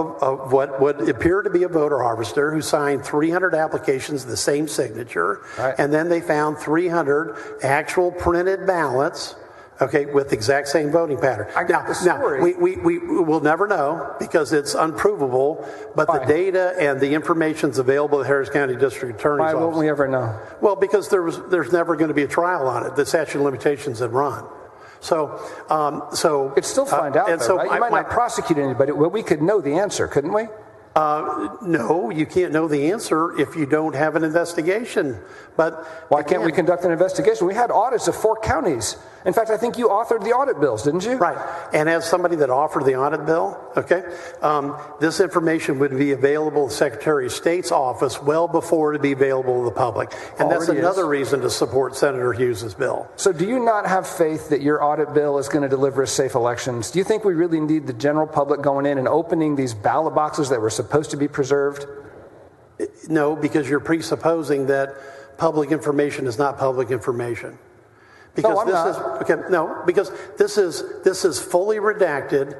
what would appear to be a voter harvester who signed 300 applications, the same signature. Right. And then they found 300 actual printed ballots, with the exact same voting pattern. Now, we will never know because it's unprovable, but the data and the information's available at the Harris County District Attorney's Office.
Why won't we ever know?
Well, because there's never going to be a trial on it. The statute of limitations had run. So
it's still find out.
And
though,
so
right? You might not prosecute anybody. Well, we could know the answer, couldn't we?
No, you can't know the answer if you don't have an investigation. But
why can't we conduct an investigation? We had audits of 4 counties. In fact, I think you authored the audit bills, didn't you?
Right. And as somebody that authored the audit bill, this information would be available at the Secretary of State's office well before it would be available to the public. And that's another reason to support Senator Hughes' bill.
So do you not have faith that your audit bill is going to deliver us safe elections? Do you think we really need the general public going in and opening these ballot boxes that were supposed to be preserved?
No, because you're presupposing that public information is not public information. Because because this is fully redacted,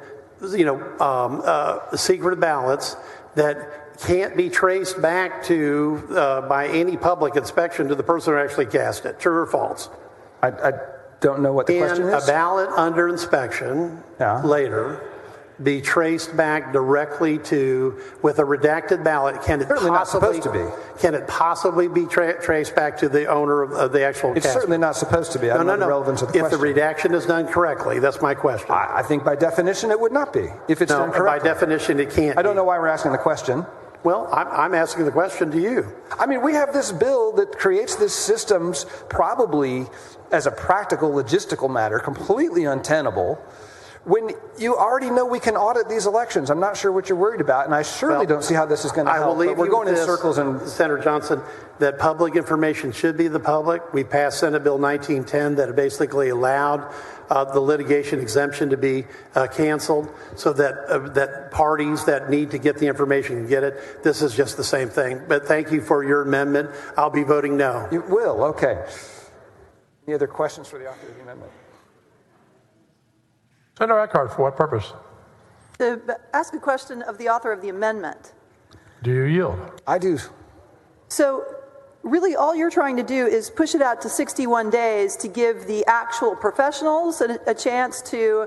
secret ballots that can't be traced back to by any public inspection to the person who actually cast it. True or false?
I don't know what the question is.
A ballot under inspection later be traced back directly to, with a redacted ballot, can it possibly be traced back to the owner of the actual
It's certainly not supposed to be. I don't know the relevance of the question.
If the redaction is done correctly, that's my question.
I think by definition it would not be. If it's done correctly.
By definition it can't
I don't know why we're asking the question.
Well, I'm asking the question to you.
I mean, we have this bill that creates this systems probably as a practical, logistical matter, completely untenable when you already know we can audit these elections. I'm not sure what you're worried about, and I surely don't see how this is going to help.
I will leave
We're
you
going
with
in
this,
circles. And
Senator Johnson, that public information should be the public. We passed Senate Bill 1910 that basically allowed the litigation exemption to be canceled, so that that parties that need to get the information can get it. This is just the same thing. But thank you for your amendment. I'll be voting no.
you will, okay. Any other questions for the author of the amendment?
Senator Eckhart, for what purpose?
To ask a question of the author of the amendment.
Do you yield?
I do.
So really all you're trying to do is push it out to 61 days to give the actual professionals a chance to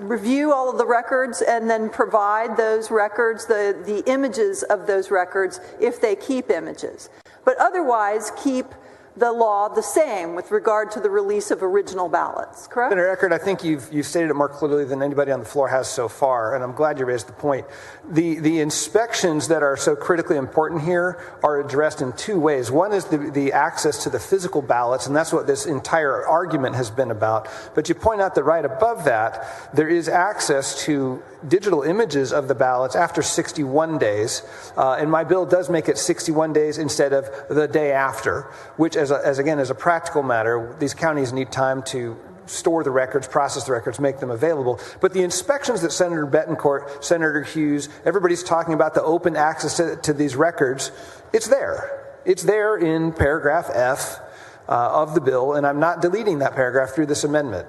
review all of the records and then provide those records, the images of those records, if they keep images. But otherwise keep the law the same with regard to the release of original ballots, correct?
Senator Eckert, I think you've stated it more clearly than anybody on the floor has so far, and I'm glad you raised the point. The inspections that are so critically important here are addressed in two ways. One is the access to the physical ballots, and that's what this entire argument has been about. But you point out that right above that, there is access to digital images of the ballots after 61 days, and my bill does make it 61 days instead of the day after, which as a practical matter, these counties need time to store the records, process the records, make them available. But the inspections that Senator Betancourt, Senator Hughes, everybody's talking about, the open access to these records, it's there. It's there in paragraph F of the bill, and I'm not deleting that paragraph through this amendment.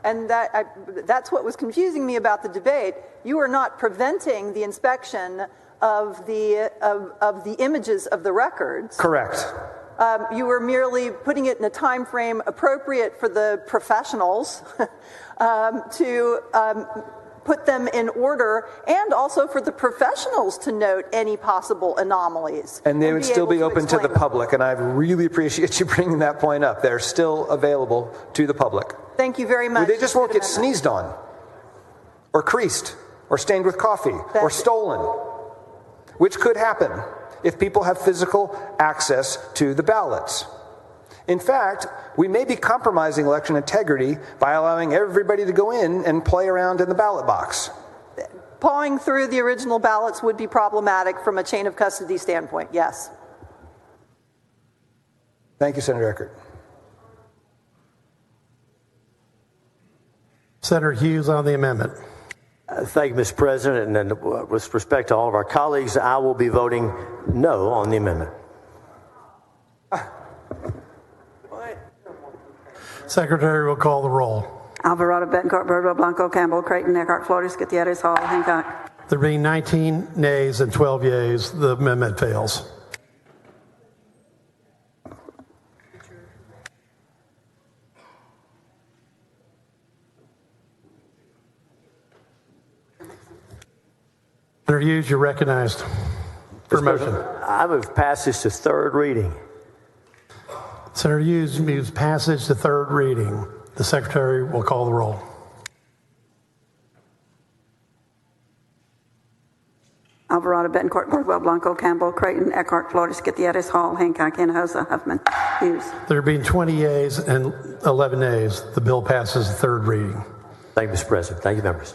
And that's what was confusing me about the debate. You are not preventing the inspection of the images of the records.
Correct.
You were merely putting it in a time frame appropriate for the professionals to put them in order, and also for the professionals to note any possible anomalies.
And they would still be open to the
them.
public, and I really appreciate you bringing that point up. They're still available to the public.
Thank you very much.
They just won't get sneezed on, or creased, or stained with coffee, or stolen, which could happen if people have physical access to the ballots. In fact, we may be compromising election integrity by allowing everybody to go in and play around in the ballot box.
Pawing through the original ballots would be problematic from a chain of custody standpoint, yes.
Thank you, Senator Eckert.
Senator Hughes on the amendment.
Thank you, Mr. President. And with respect to all of our colleagues, I will be voting no on the amendment.
Secretary will call the roll.
Alvarado, Betancourt, Birdwell, Blanco, Campbell, Creighton, Eckhart, Flores, Gutierrez, Hall, Hancock.
There being 19 nays and 12 yeas, the amendment fails. Senator Hughes, you're recognized for motion.
I move passage to third reading.
Senator Hughes moves passage to third reading. The Secretary will call the roll.
Alvarado, Betancourt, Birdwell, Blanco, Campbell, Creighton, Eckhart, Flores, Gutierrez, Hall, Hancock, Hinojosa, Huffman, Hughes.
There being 20 yeas and 11 nays, the bill passes the third reading.
Thank you, Mr. President. Thank you, members.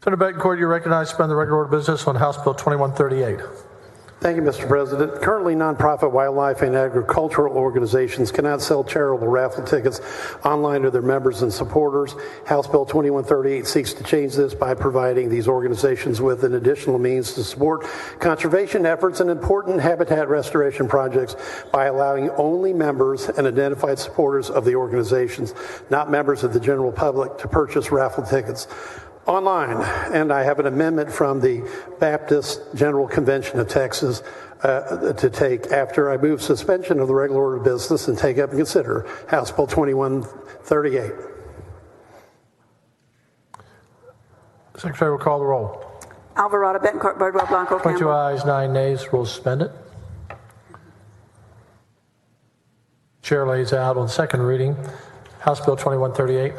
Senator Betancourt, you recognize to suspend the regular order of business on House Bill 2138.
Thank you, Mr. President. Currently, nonprofit wildlife and agricultural organizations cannot sell charitable raffle tickets online to their members and supporters. House Bill 2138 seeks to change this by providing these organizations with an additional means to support conservation efforts and important habitat restoration projects by allowing only members and identified supporters of the organizations, not members of the general public, to purchase raffle tickets online. And I have an amendment from the Baptist General Convention of Texas to take after I move suspension of the regular order of business and take up and consider House Bill 2138.
Secretary will call the roll.
Alvarado, Betancourt, Birdwell, Blanco,
22
Campbell.
ayes, 9 nays. Rules suspended. Chair lays out on second reading House Bill 2138.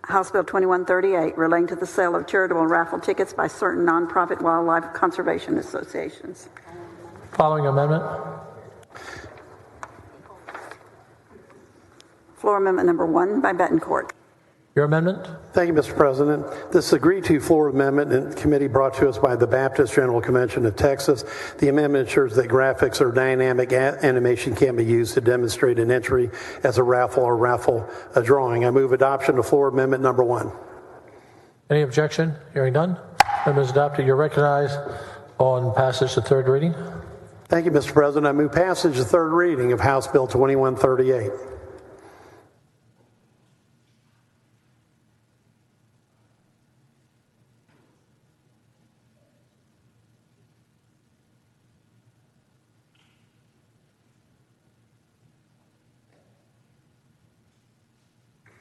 House Bill 2138, relating to the sale of charitable raffle tickets by certain nonprofit wildlife conservation associations.
Following amendment.
Floor amendment number 1 by Betancourt.
Your amendment?
Thank you, Mr. President. This agreed-to floor amendment in committee brought to us by the Baptist General Convention of Texas. The amendment ensures that graphics or dynamic animation can be used to demonstrate an entry as a raffle or raffle drawing. I move adoption of floor amendment number 1.
Any objection? Hearing none. Amendment is adopted. You're recognized on passage to third reading.
Thank you, Mr. President. I move passage to third reading of House Bill 2138.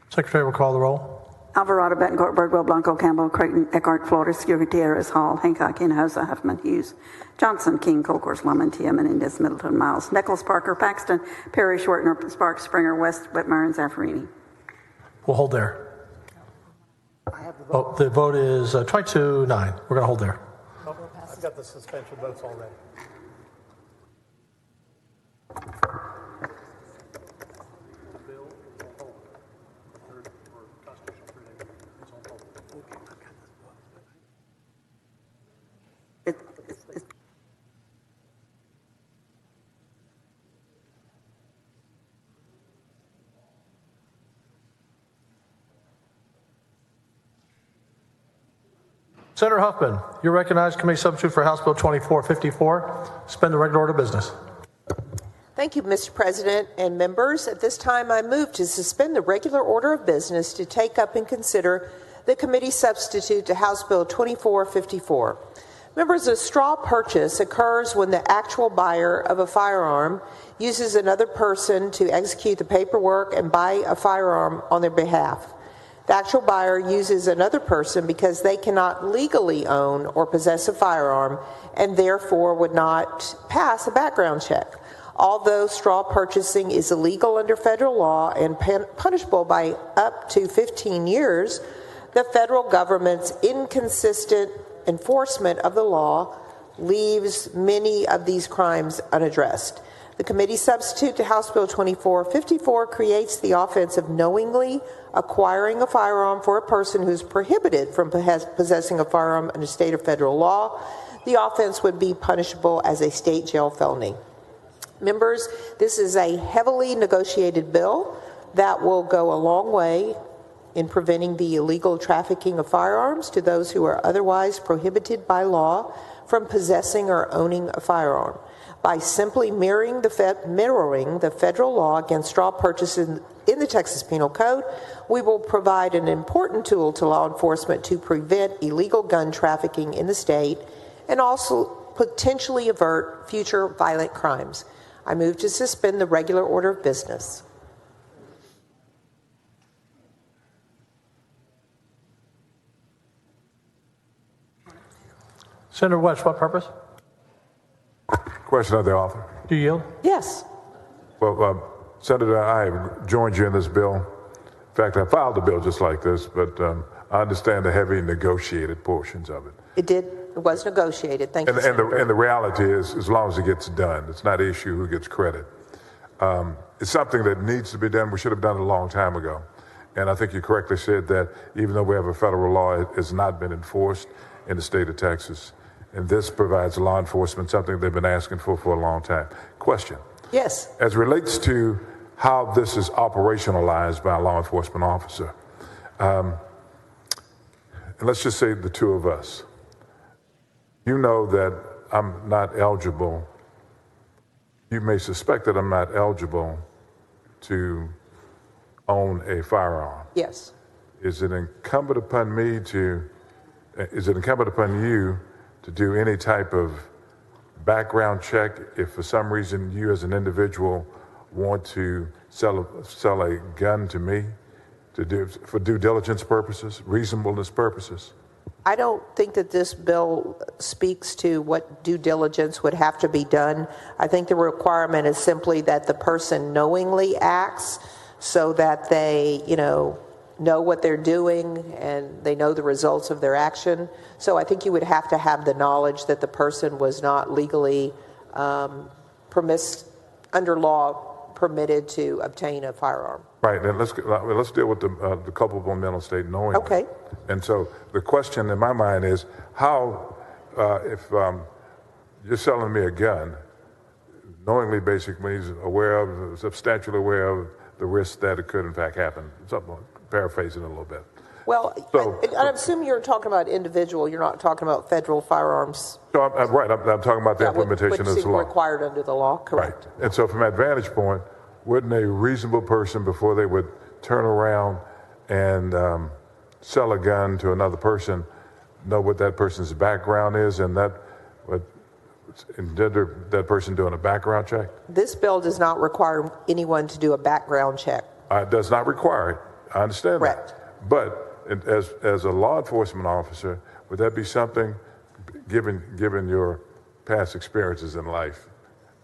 Secretary will call the roll.
Alvarado, Betancourt, Birdwell, Blanco, Campbell, Creighton, Eckhart, Flores, Gutierrez, Hall, Hancock, Hinojosa, Huffman, Hughes, Johnson, King, Colcourse, Lamantia, Menendez, Middleton, Miles, Nichols, Parker, Paxton, Perry, Schwertner, Sparks, Springer, West, Whitmer, and Zaffarini.
We'll hold there. Oh, the vote is 22-9. We're going to hold there.
I've got the suspension votes already.
Senator Huffman, you're recognized. Committee substitute for House Bill 2454. Suspend the regular order of business.
Thank you, Mr. President and members. At this time, I move to suspend the regular order of business to take up and consider the committee substitute to House Bill 2454. Members, a straw purchase occurs when the actual buyer of a firearm uses another person to execute the paperwork and buy a firearm on their behalf. The actual buyer uses another person because they cannot legally own or possess a firearm and therefore would not pass a background check. Although straw purchasing is illegal under federal law and punishable by up to 15 years, the federal government's inconsistent enforcement of the law leaves many of these crimes unaddressed. The committee substitute to House Bill 2454 creates the offense of knowingly acquiring a firearm for a person who is prohibited from possessing a firearm under state or federal law. The offense would be punishable as a state jail felony. Members, this is a heavily negotiated bill that will go a long way in preventing the illegal trafficking of firearms to those who are otherwise prohibited by law from possessing or owning a firearm. By simply mirroring the federal law against straw purchases in the Texas Penal Code, we will provide an important tool to law enforcement to prevent illegal gun trafficking in the state and also potentially avert future violent crimes. I move to suspend the regular order of business.
Senator West, what purpose?
Question of the author.
Do you yield?
Yes.
Well, Senator, I have joined you in this bill. In fact, I filed a bill just like this, but I understand the heavy negotiated portions of it.
It was negotiated. Thank you,
And the reality is, as long as it gets done, it's not an issue who gets credit. It's something that needs to be done. We should have done it a long time ago. And I think you correctly said that even though we have a federal law, it has not been enforced in the state of Texas. and this provides law enforcement something they've been asking for a long time. Question.
Yes.
As it relates to how this is operationalized by a law enforcement officer, and let's just say the two of us, you know that I'm not eligible, you may suspect that I'm not eligible to own a firearm.
Yes.
Is it incumbent upon you to do any type of background check if for some reason you as an individual want to sell a gun to me for due diligence purposes, reasonableness purposes?
I don't think that this bill speaks to what due diligence would have to be done. I think the requirement is simply that the person knowingly acts so that they, know what they're doing and they know the results of their action. So I think you would have to have the knowledge that the person was not legally under law permitted to obtain a firearm.
Right, and let's deal with the culpable mental state knowingly.
Okay.
And so the question in my mind is how, if you're selling me a gun, knowingly basically he's substantially aware of the risk that it could in fact happen. Something, paraphrasing it a little bit.
Well, I assume you're talking about individual. You're not talking about federal firearms.
So I'm talking about the implementation of this law.
Required under the law, correct.
Right. And so from that vantage point, wouldn't a reasonable person, before they would turn around and sell a gun to another person, know what that person's background is and engender that person doing a background check?
This bill does not require anyone to do a background check.
It does not require it. I understand
Correct.
that. But as a law enforcement officer, would that be something, given your past experiences in life,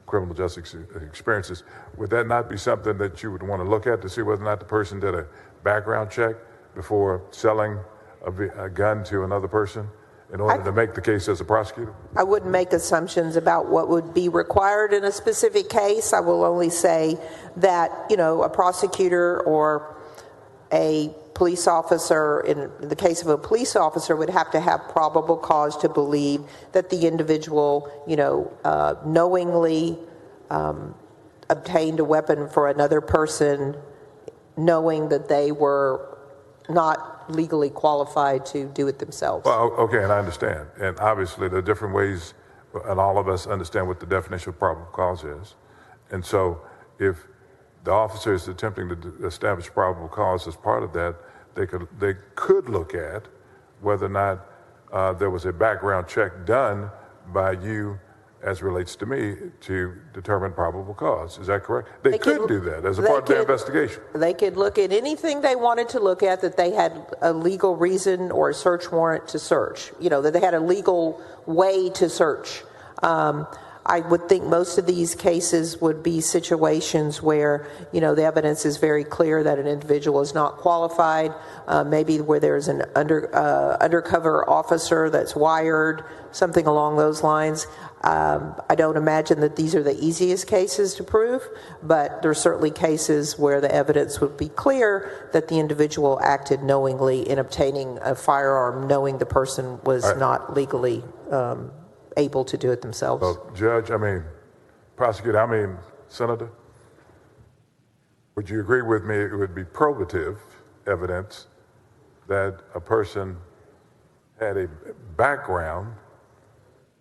criminal justice experiences, would that not be something that you would want to look at to see whether or not the person did a background check before selling a gun to another person in order to make the case as a prosecutor?
I wouldn't make assumptions about what would be required in a specific case. I will only say that, a prosecutor or a police officer, in the case of a police officer, would have to have probable cause to believe that the individual, knowingly obtained a weapon for another person, knowing that they were not legally qualified to do it themselves.
Well, okay, and I understand. And obviously there are different ways, and all of us understand what the definition of probable cause is. And so if the officer is attempting to establish probable cause as part of that, they could look at whether or not there was a background check done by you as relates to me to determine probable cause. Is that correct? They could do that as a part of their investigation.
They could look at anything they wanted to look at that they had a legal reason or a search warrant to search, that they had a legal way to search. I would think most of these cases would be situations where, the evidence is very clear that an individual is not qualified, maybe where there's an undercover officer that's wired, something along those lines. I don't imagine that these are the easiest cases to prove, but there are certainly cases where the evidence would be clear that the individual acted knowingly in obtaining a firearm, knowing the person was not legally able to do it themselves.
So, Judge, prosecutor, Senator, would you agree with me it would be probative evidence that a person had a background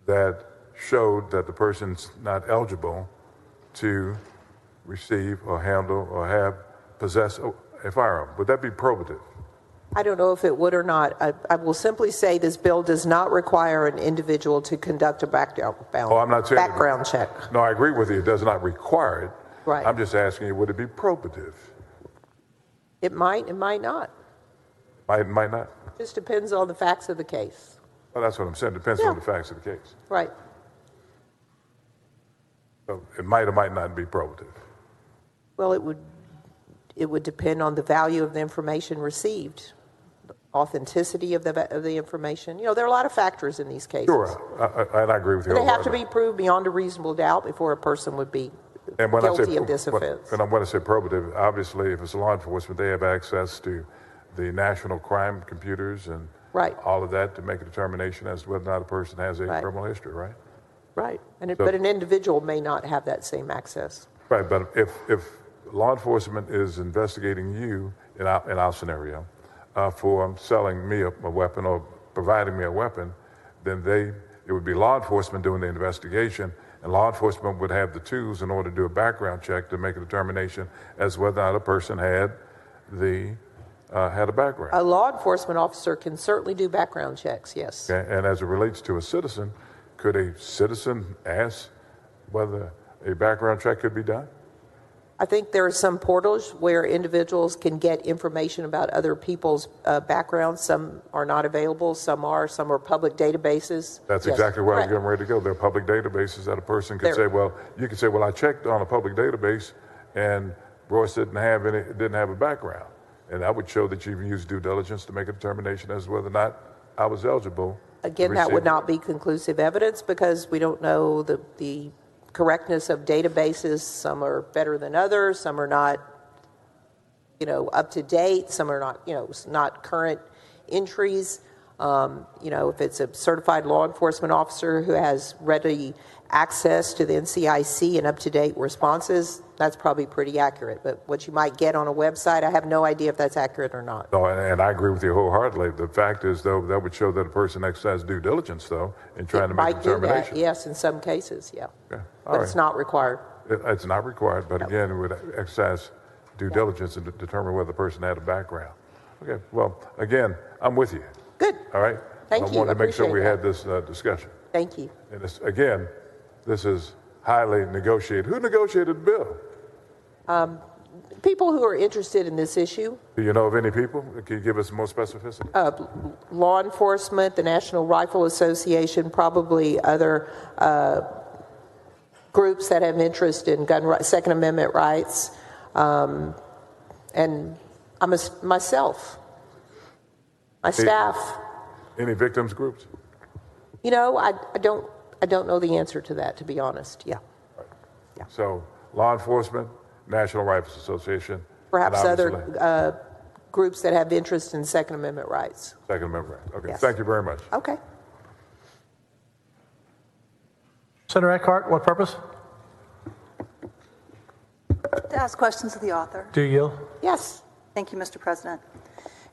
that showed that the person's not eligible to receive or handle or possess a firearm? Would that be probative?
I don't know if it would or not. I will simply say this bill does not require an individual to conduct a background check.
No, I agree with you. It does not require it.
Right.
I'm just asking you, would it be probative?
It might not.
Might not?
Just depends on the facts of the case.
Well, that's what I'm saying. Depends on the facts of the case.
Right.
So it might or might not be probative.
Well, it would depend on the value of the information received, the authenticity of the information. There are a lot of factors in these cases.
Sure, and I agree with you.
They have to be proved beyond a reasonable doubt before a person would be guilty of this offense.
And when I say probative, obviously, if it's law enforcement, they have access to the national crime computers and
Right.
all of that to make a determination as to whether or not a person has a criminal history, right?
Right.
So-
But an individual may not have that same access.
Right, but if law enforcement is investigating you in our scenario for selling me a weapon or providing me a weapon, then it would be law enforcement doing the investigation, and law enforcement would have the tools in order to do a background check to make a determination as whether or not a person had a background.
A law enforcement officer can certainly do background checks, yes.
Okay? And as it relates to a citizen, could a citizen ask whether a background check could be done?
I think there are some portals where individuals can get information about other people's backgrounds. Some are not available, some are public databases.
That's
Yes,
exactly where I was
correct.
getting ready to go. There are public databases that a person could say, well, you could say, well, I checked on a public database and Royce didn't have a background. And that would show that you've used due diligence to make a determination as to whether or not I was eligible.
Again, that would not be conclusive evidence because we don't know the correctness of databases. Some are better than others. Some are not, up to date. Some are not, not current entries. If it's a certified law enforcement officer who has ready access to the NCIC and up-to-date responses, that's probably pretty accurate. But what you might get on a website, I have no idea if that's accurate or not.
No, and I agree with you wholeheartedly. The fact is, though, that would show that a person exercised due diligence, though, in trying to make a
Might do
determination.
that, yes, in some cases, yeah.
Yeah.
But it's not required.
It's not required, but again, it would exercise due diligence and determine whether the person had a background. Okay, well, again, I'm with you.
Good.
All right?
Thank you.
I wanted to make sure we
Appreciate
had this discussion.
Thank you.
And this is highly negotiated. Who negotiated the bill?
People who are interested in this issue,
Do you know of any people? Can you give us more specificity?
law enforcement, the National Rifle Association, probably other groups that have interest in Second Amendment rights, and myself, my staff.
Any victims groups?
I don't know the answer to that, to be honest. Yeah.
So law enforcement, National Rifle Association.
Perhaps
and
other
obviously
groups that have interest in Second Amendment rights.
Second Amendment rights. Okay,
Yes.
thank you very much.
Okay.
Senator Eckhart, what purpose?
To ask questions of the author.
Do you yield?
Yes.
Thank you, Mr. President.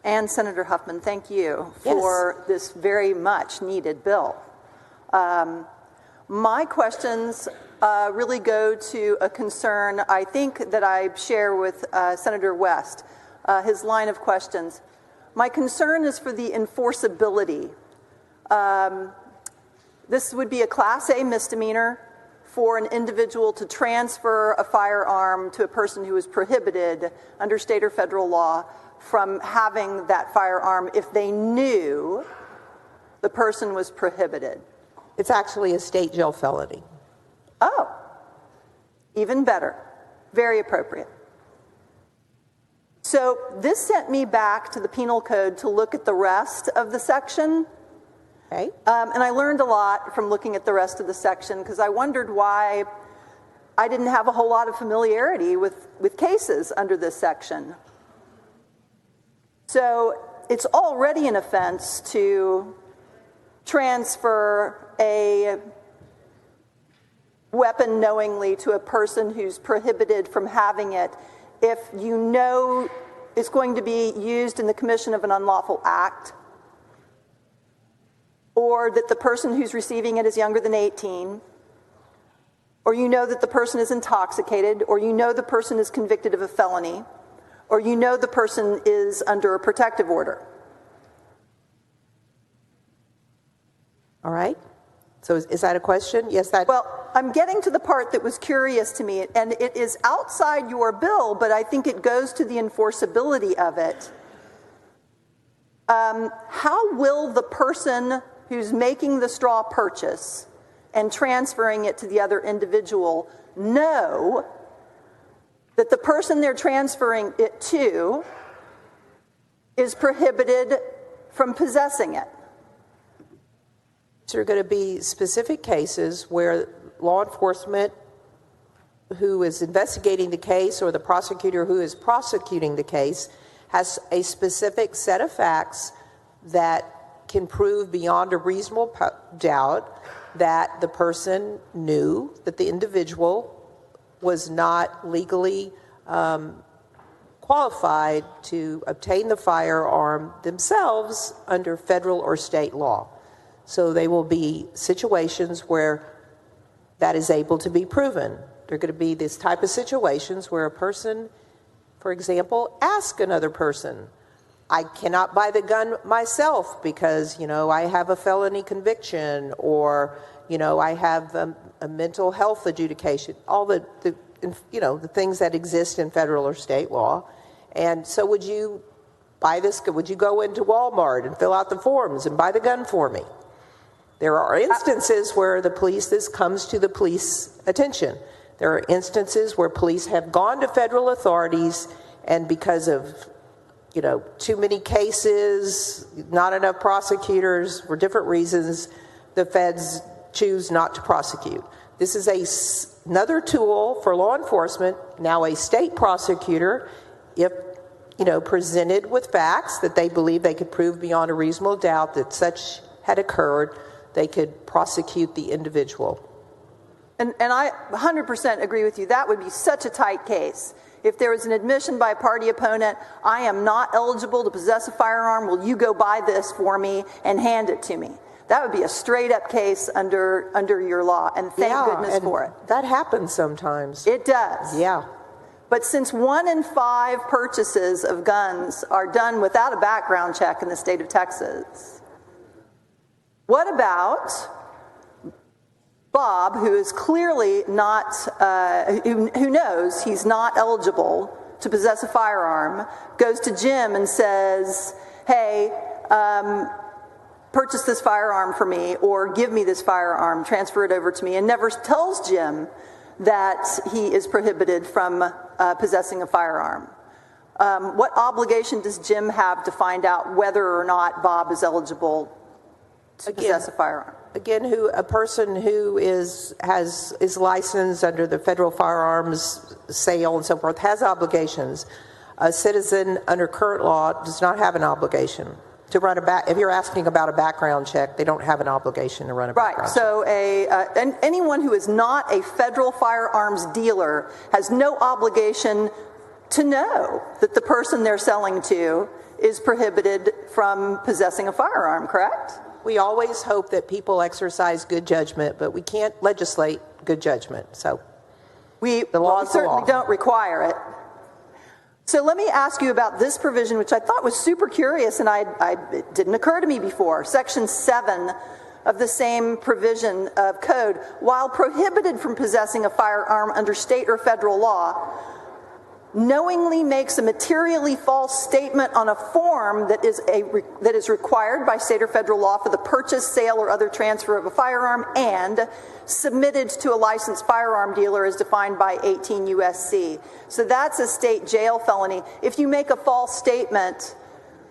And Senator Huffman, thank you for this very much needed bill. My questions really go to a concern I think that I share with Senator West, his line of questions. My concern is for the enforceability. This would be a Class A misdemeanor for an individual to transfer a firearm to a person who is prohibited under state or federal law from having that firearm if they knew the person was prohibited.
It's actually a state jail felony.
Oh, even better. Very appropriate. So this sent me back to the penal code to look at the rest of the section.
Okay.
And I learned a lot from looking at the rest of the section because I wondered why I didn't have a whole lot of familiarity with cases under this section. So it's already an offense to transfer a weapon knowingly to a person who's prohibited from having it if you know it's going to be used in the commission of an unlawful act, or that the person who's receiving it is younger than 18, or you know that the person is intoxicated, or you know the person is convicted of a felony, or you know the person is under a protective order.
All right. So is that a question? Yes, that.
Well, I'm getting to the part that was curious to me, and it is outside your bill, but I think it goes to the enforceability of it. How will the person who's making the straw purchase and transferring it to the other individual know that the person they're transferring it to is prohibited from possessing it?
There are going to be specific cases where law enforcement who is investigating the case or the prosecutor who is prosecuting the case has a specific set of facts that can prove beyond a reasonable doubt that the person knew that the individual was not legally qualified to obtain the firearm themselves under federal or state law. So they will be situations where that is able to be proven. There are going to be this type of situations where a person, for example, asks another person, I cannot buy the gun myself because, I have a felony conviction, or, I have a mental health adjudication, all the things that exist in federal or state law. And so would you buy this? Would you go into Walmart and fill out the forms and buy the gun for me? There are instances where this comes to the police attention. There are instances where police have gone to federal authorities, and because of too many cases, not enough prosecutors, for different reasons, the feds choose not to prosecute. This is another tool for law enforcement. Now a state prosecutor, if presented with facts that they believe they could prove beyond a reasonable doubt that such had occurred, they could prosecute the individual.
And I 100% agree with you. That would be such a tight case. If there was an admission by a party opponent, I am not eligible to possess a firearm, will you go buy this for me and hand it to me? That would be a straight up case under your law, and thank goodness for it.
That happens sometimes.
It does.
Yeah.
But since 1 in 5 purchases of guns are done without a background check in the state of Texas, what about Bob, who is clearly not, who knows he's not eligible to possess a firearm, goes to Jim and says, hey, purchase this firearm for me, or give me this firearm, transfer it over to me, and never tells Jim that he is prohibited from possessing a firearm. What obligation does Jim have to find out whether or not Bob is eligible to possess a firearm?
Again, a person who is licensed under the federal firearms sale and so forth has obligations. A citizen under current law does not have an obligation to run if you're asking about a background check, they don't have an obligation to run a background check.
Right, so anyone who is not a federal firearms dealer has no obligation to know that the person they're selling to is prohibited from possessing a firearm, correct?
We always hope that people exercise good judgment, but we can't legislate good judgment. So
we certainly don't require it. So let me ask you about this provision, which I thought was super curious, and it didn't occur to me before. Section 7 of the same provision of code, while prohibited from possessing a firearm under state or federal law, knowingly makes a materially false statement on a form that is required by state or federal law for the purchase, sale, or other transfer of a firearm, and submitted to a licensed firearm dealer as defined by 18 U.S.C. So that's a state jail felony. If you make a false statement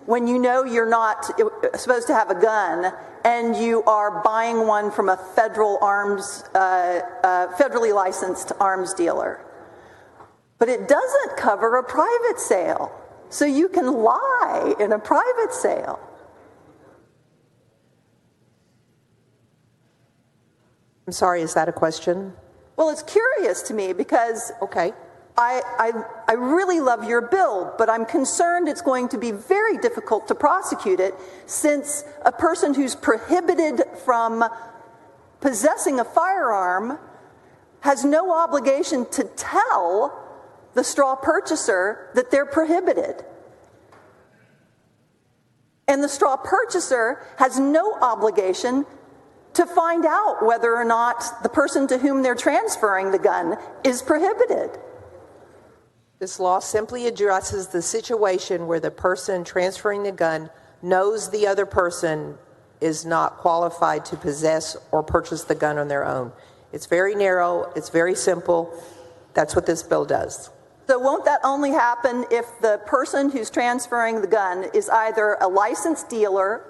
when you know you're not supposed to have a gun and you are buying one from a federally licensed arms dealer. But it doesn't cover a private sale. So you can lie in a private sale.
I'm sorry, is that a question?
Well, it's curious to me because I really love your bill, but I'm concerned it's going to be very difficult to prosecute it, since a person who's prohibited from possessing a firearm has no obligation to tell the straw purchaser that they're prohibited. And the straw purchaser has no obligation to find out whether or not the person to whom they're transferring the gun is prohibited.
This law simply addresses the situation where the person transferring the gun knows the other person is not qualified to possess or purchase the gun on their own. It's very narrow, it's very simple. That's what this bill does.
So won't that only happen if the person who's transferring the gun is either a licensed dealer,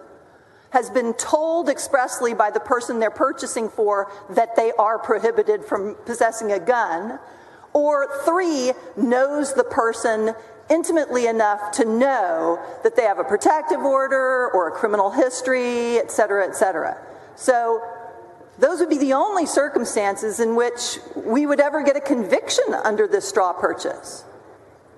has been told expressly by the person they're purchasing for that they are prohibited from possessing a gun, or 3, knows the person intimately enough to know that they have a protective order or a criminal history, et cetera, et cetera. So those would be the only circumstances in which we would ever get a conviction under this straw purchase.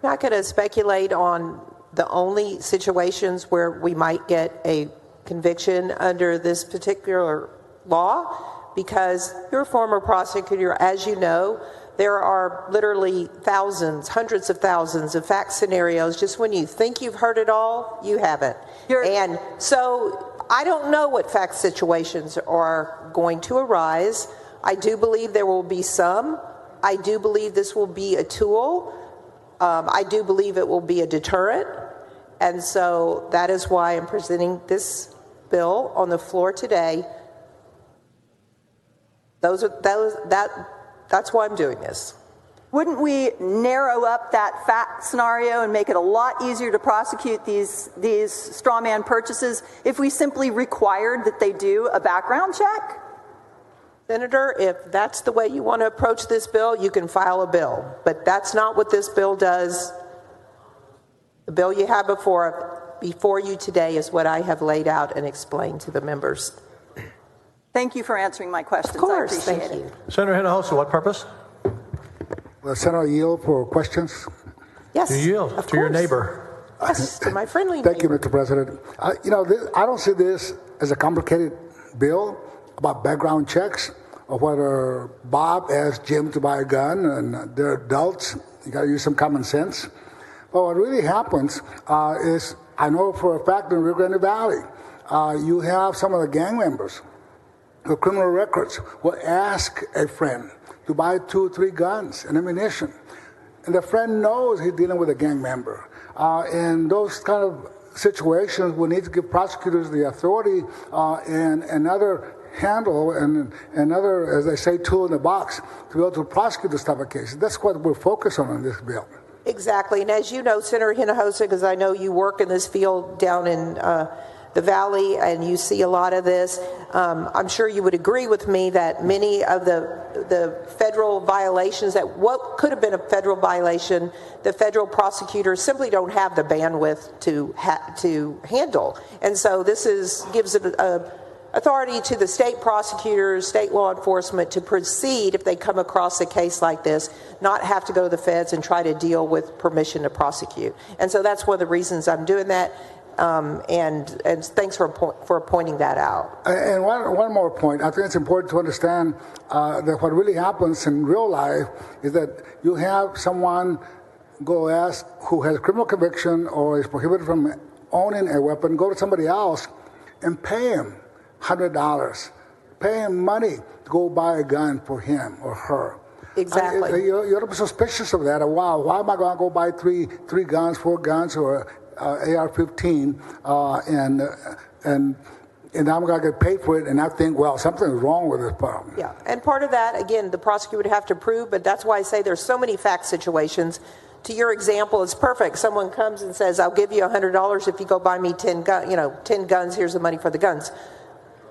I'm not going to speculate on the only situations where we might get a conviction under this particular law, because you're a former prosecutor, as you know. There are literally thousands, hundreds of thousands of fact scenarios. Just when you think you've heard it all, you haven't. And so I don't know what fact situations are going to arise. I do believe there will be some. I do believe this will be a tool. I do believe it will be a deterrent. And so that is why I'm presenting this bill on the floor today. That's why I'm doing this.
Wouldn't we narrow up that fact scenario and make it a lot easier to prosecute these straw man purchases if we simply required that they do a background check?
Senator, if that's the way you want to approach this bill, you can file a bill. But that's not what this bill does. The bill you have before you today is what I have laid out and explained to the members.
Thank you for answering my questions.
Of course,
I appreciate it.
Senator Hinojosa, what purpose?
Well, Senator, yield for questions.
Yes,
you yield
of
to your
course.
neighbor.
Yes, to my friendly
Thank
neighbor.
you, Mr. President. I don't see this as a complicated bill about background checks or whether Bob asked Jim to buy a gun and they're adults. You got to use some common sense. But what really happens is, I know for a fact in Rio Grande Valley, you have some of the gang members with criminal records will ask a friend to buy 2 or 3 guns and ammunition. And the friend knows he's dealing with a gang member. And those kind of situations will need to give prosecutors the authority and another handle and another, as they say, tool in the box to be able to prosecute this type of cases. That's what we're focused on in this bill.
Exactly. And as you know, Senator Hinojosa, because I know you work in this field down in the Valley and you see a lot of this, I'm sure you would agree with me that many of the federal violations, that what could have been a federal violation, the federal prosecutors simply don't have the bandwidth to handle. And so this gives it authority to the state prosecutors, state law enforcement to proceed if they come across a case like this, not have to go to the feds and try to deal with permission to prosecute. And so that's one of the reasons I'm doing that. And thanks for pointing that out.
And one more point. I think it's important to understand that what really happens in real life is that you have someone go ask who has a criminal conviction or is prohibited from owning a weapon, go to somebody else and pay him $100, pay him money to go buy a gun for him or her.
Exactly.
You ought to be suspicious of that. Wow, why am I going to go buy three guns, 4 guns, or AR-15, and I'm going to get paid for it, and I think, well, something's wrong with this problem.
Yeah, and part of that, again, the prosecutor would have to prove, but that's why I say there's so many fact situations. To your example, it's perfect. Someone comes and says, I'll give you $100 if you go buy me 10 guns, here's the money for the guns.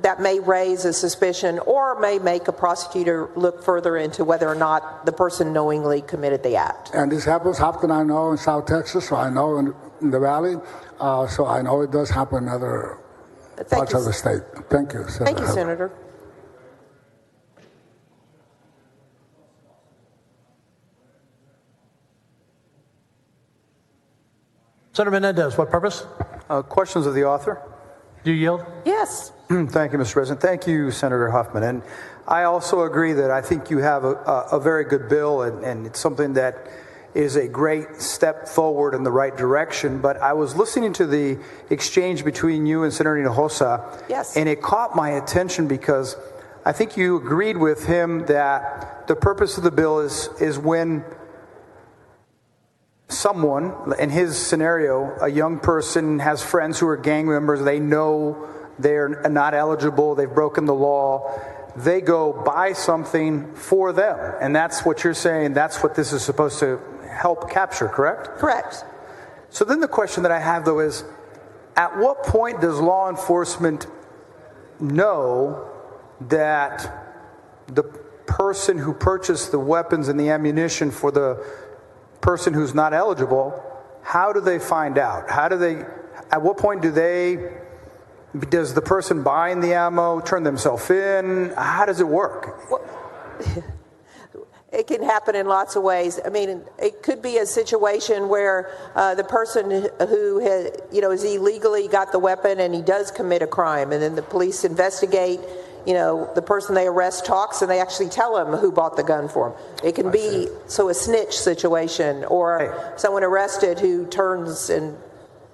That may raise a suspicion or may make a prosecutor look further into whether or not the person knowingly committed the act.
And this happens often, I know, in South Texas, so I know in the Valley, so I know it does happen in other parts of the state. Thank you, Senator.
Thank you, Senator.
Senator Menendez, what purpose?
Questions of the author?
Do you yield?
Yes.
Thank you, Mr. President. Thank you, Senator Huffman. And I also agree that I think you have a very good bill, and it's something that is a great step forward in the right direction. But I was listening to the exchange between you and Senator Hinojosa,
yes,
and it caught my attention because I think you agreed with him that the purpose of the bill is when someone, in his scenario, a young person has friends who are gang members, they know they're not eligible, they've broken the law, they go buy something for them. And that's what you're saying, that's what this is supposed to help capture, correct?
Correct.
So then the question that I have, though, is at what point does law enforcement know that the person who purchased the weapons and the ammunition for the person who's not eligible how do they find out? At what point does the person buying the ammo turn themselves in? How does it work?
Well, it can happen in lots of ways. I mean, it could be a situation where the person who is illegally got the weapon and he does commit a crime, and then the police investigate. The person they arrest talks, and they actually tell him who bought the gun for him. It can be a snitch situation, or someone arrested who turns and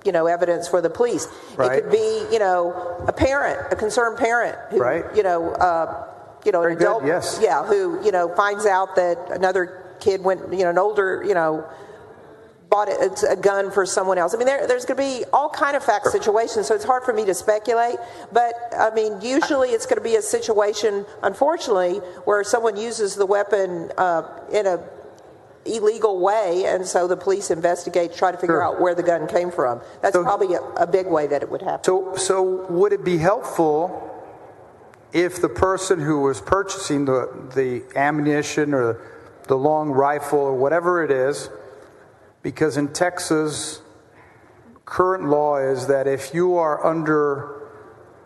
evidence for the police. Right. It could be a parent, a concerned parent who an adult,
yes.
who finds out that another kid went, an older, bought a gun for someone else. I mean, there's going to be all kind of fact situations, so it's hard for me to speculate. But I mean, usually it's going to be a situation, unfortunately, where someone uses the weapon in a illegal way, and so the police investigate, try to figure out where the gun came from. That's probably a big way that it would happen.
So would it be helpful if the person who was purchasing the ammunition or the long rifle or whatever it is, because in Texas, current law is that if you are under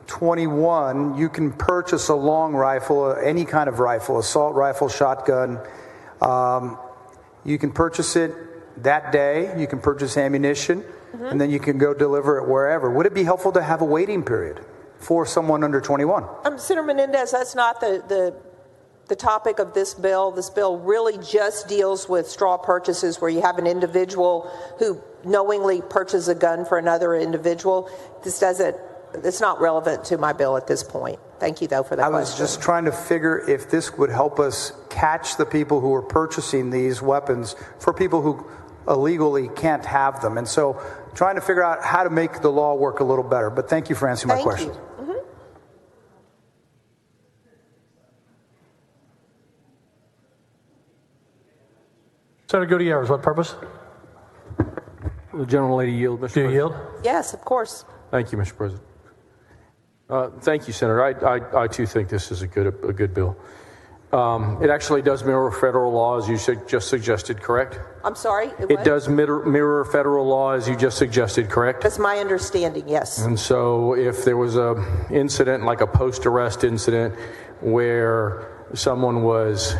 21, you can purchase a long rifle, any kind of rifle, assault rifle, shotgun. You can purchase it that day. You can purchase ammunition, and then you can go deliver it wherever. Would it be helpful to have a waiting period for someone under 21?
Senator Menendez, that's not the topic of this bill. This bill really just deals with straw purchases where you have an individual who knowingly purchases a gun for another individual. It's not relevant to my bill at this point. Thank you, though, for that question.
I was just trying to figure if this would help us catch the people who are purchasing these weapons for people who illegally can't have them. And so trying to figure out how to make the law work a little better. But thank you for answering my question.
Senator Gutierrez, what purpose?
The gentlelady yield, Mr. President.
Do you yield?
Yes, of course.
Thank you, Mr. President. Thank you, Senator. I too think this is a good bill. It actually does mirror federal law, as you just suggested, correct?
I'm sorry?
It does mirror federal law, as you just suggested, correct?
That's my understanding, yes.
And so if there was a incident, like a post-arrest incident, where someone was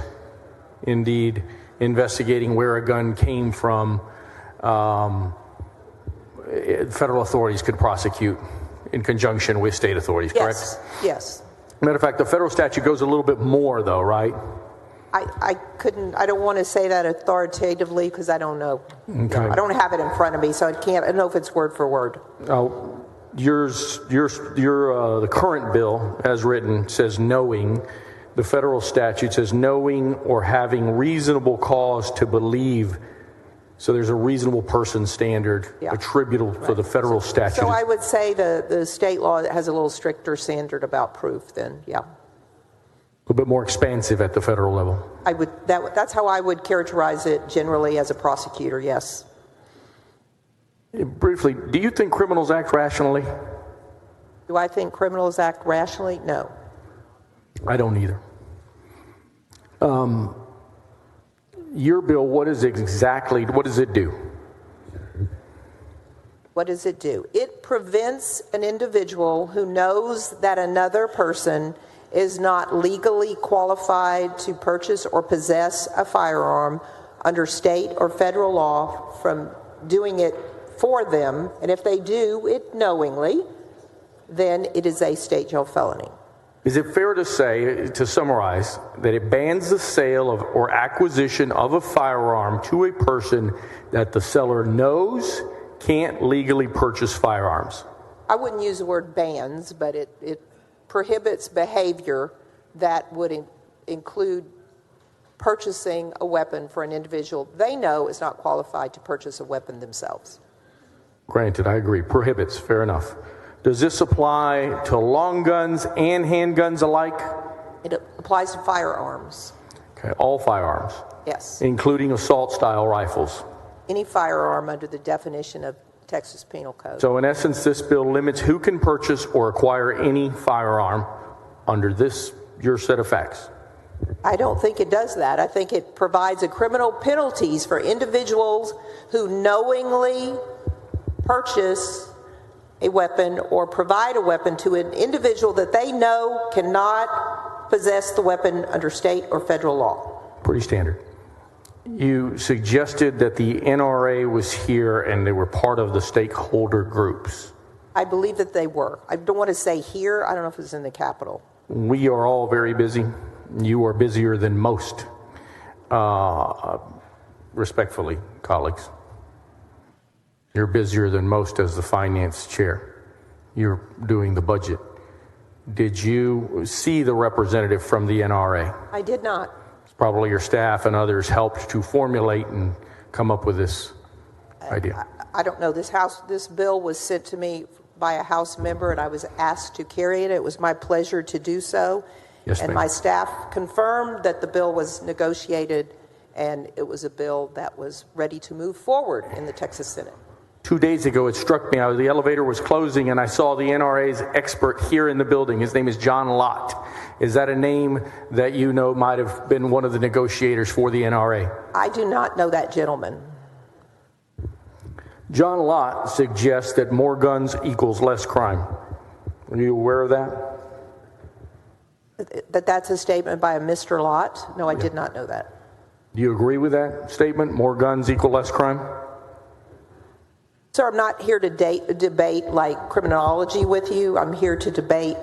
indeed investigating where a gun came from, federal authorities could prosecute in conjunction with state authorities, correct?
Yes.
Matter of fact, the federal statute goes a little bit more, though, right?
I don't want to say that authoritatively because I don't know.
Okay.
I don't have it in front of me, so I don't know if it's word for word.
The current bill, as written, says knowing. The federal statute says knowing or having reasonable cause to believe. So there's a reasonable person standard attributable for the federal statute.
So I would say the state law has a little stricter standard about proof than,
A little bit more expansive at the federal level.
That's how I would characterize it generally as a prosecutor, yes.
Briefly, do you think criminals act rationally?
Do I think criminals act rationally? No.
I don't either. Your bill, what does it do?
What does it do? It prevents an individual who knows that another person is not legally qualified to purchase or possess a firearm under state or federal law from doing it for them. And if they do it knowingly, then it is a state jail felony.
Is it fair to say, to summarize, that it bans the sale or acquisition of a firearm to a person that the seller knows can't legally purchase firearms?
I wouldn't use the word bans, but it prohibits behavior that would include purchasing a weapon for an individual they know is not qualified to purchase a weapon themselves.
Granted, I agree. Prohibits, fair enough. Does this apply to long guns and handguns alike?
It applies to firearms.
Okay, all firearms?
Yes.
Including assault-style rifles?
Any firearm under the definition of Texas Penal Code.
So in essence, this bill limits who can purchase or acquire any firearm under your set of facts?
I don't think it does that. I think it provides a criminal penalties for individuals who knowingly purchase a weapon or provide a weapon to an individual that they know cannot possess the weapon under state or federal law.
Pretty standard. You suggested that the NRA was here and they were part of the stakeholder groups.
I believe that they were. I don't want to say here. I don't know if it was in the Capitol.
We are all very busy. You are busier than most, respectfully, colleagues. You're busier than most as the finance chair. You're doing the budget. Did you see the representative from the NRA?
I did not.
Probably your staff and others helped to formulate and come up with this idea.
I don't know. This bill was sent to me by a House member, and I was asked to carry it. It was my pleasure to do so.
Yes,
and
ma'am.
my staff confirmed that the bill was negotiated, and it was a bill that was ready to move forward in the Texas Senate.
2 days ago, it struck me. The elevator was closing, and I saw the NRA's expert here in the building. His name is John Lott. Is that a name that you know might have been one of the negotiators for the NRA?
I do not know that gentleman.
John Lott suggests that more guns equals less crime. Are you aware of that?
That's a statement by a Mr. Lott? No, I did not know that.
Do you agree with that statement? More guns equal less crime?
Sir, I'm not here to debate like criminology with you. I'm here to debate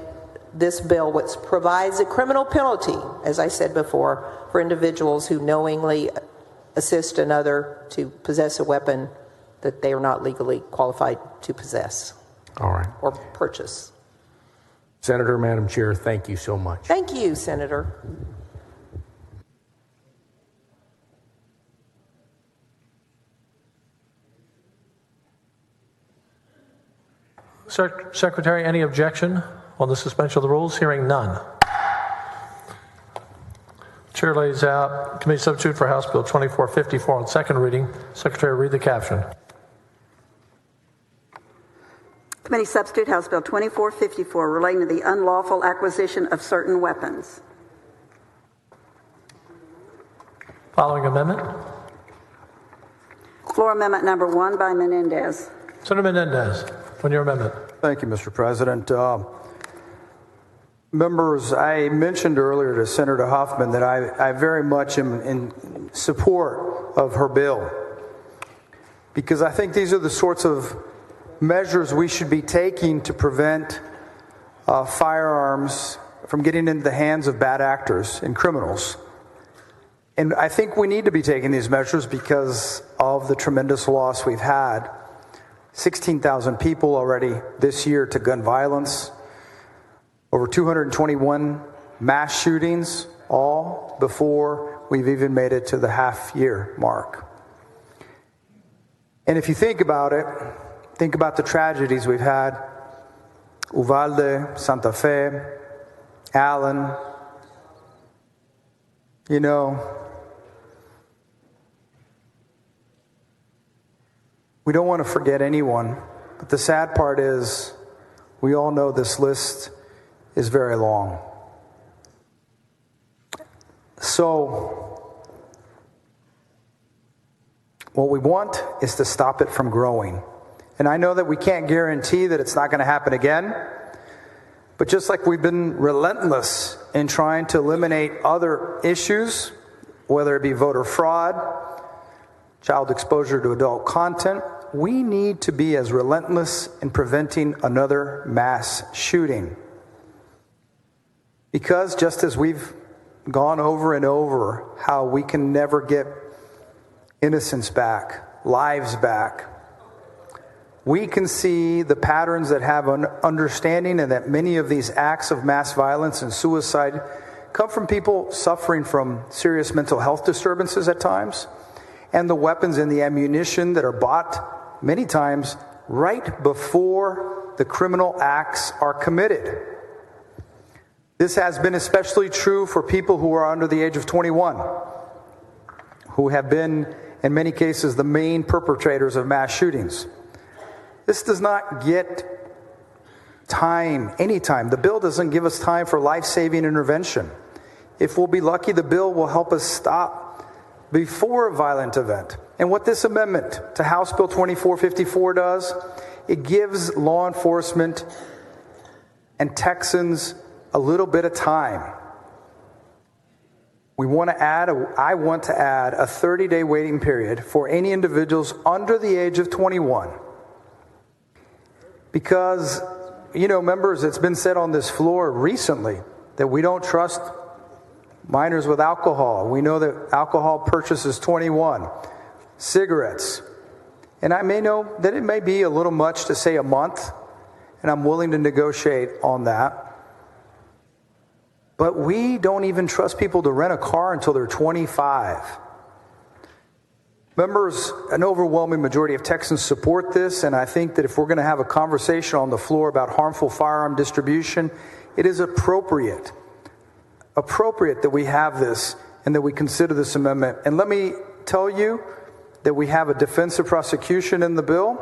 this bill, which provides a criminal penalty, as I said before, for individuals who knowingly assist another to possess a weapon that they are not legally qualified to possess.
All right.
Or purchase.
Senator, Madam Chair, thank you so much.
Thank you, Senator.
Secretary, any objection on the suspension of the rules? Hearing none. Chair lays out committee substitute for House Bill 2454 on second reading. Secretary, read the caption.
Committee substitute House Bill 2454 relating to the unlawful acquisition of certain weapons.
Following amendment.
Floor amendment number 1 by Menendez.
Senator Menendez, on your amendment.
Thank you, Mr. President. Members, I mentioned earlier to Senator Huffman that I very much am in support of her bill, because I think these are the sorts of measures we should be taking to prevent firearms from getting into the hands of bad actors and criminals. And I think we need to be taking these measures because of the tremendous loss we've had. 16,000 people already this year to gun violence. Over 221 mass shootings, all before we've even made it to the half-year mark. And if you think about it, think about the tragedies we've had. Uvalde, Santa Fe, Allen. You know, we don't want to forget anyone, but the sad part is we all know this list is very long. So, what we want is to stop it from growing. And I know that we can't guarantee that it's not going to happen again, but just like we've been relentless in trying to eliminate other issues, whether it be voter fraud, child exposure to adult content, we need to be as relentless in preventing another mass shooting. Because just as we've gone over and over how we can never get innocence back, lives back, we can see the patterns that have an understanding and that many of these acts of mass violence and suicide come from people suffering from serious mental health disturbances at times, and the weapons and the ammunition that are bought many times right before the criminal acts are committed. This has been especially true for people who are under the age of 21, who have been, in many cases, the main perpetrators of mass shootings. This does not get any time. The bill doesn't give us time for life-saving intervention. If we'll be lucky, the bill will help us stop before a violent event. And what this amendment to House Bill 2454 does, it gives law enforcement and Texans a little bit of time. I want to add a 30-day waiting period for any individuals under the age of 21. Because, members, it's been said on this floor recently that we don't trust minors with alcohol. We know that alcohol purchase is 21. Cigarettes. And I may know that it may be a little much to say a month, and I'm willing to negotiate on that. But we don't even trust people to rent a car until they're 25. Members, an overwhelming majority of Texans support this, and I think that if we're going to have a conversation on the floor about harmful firearm distribution, it is appropriate that we have this and that we consider this amendment. And let me tell you that we have a defensive prosecution in the bill.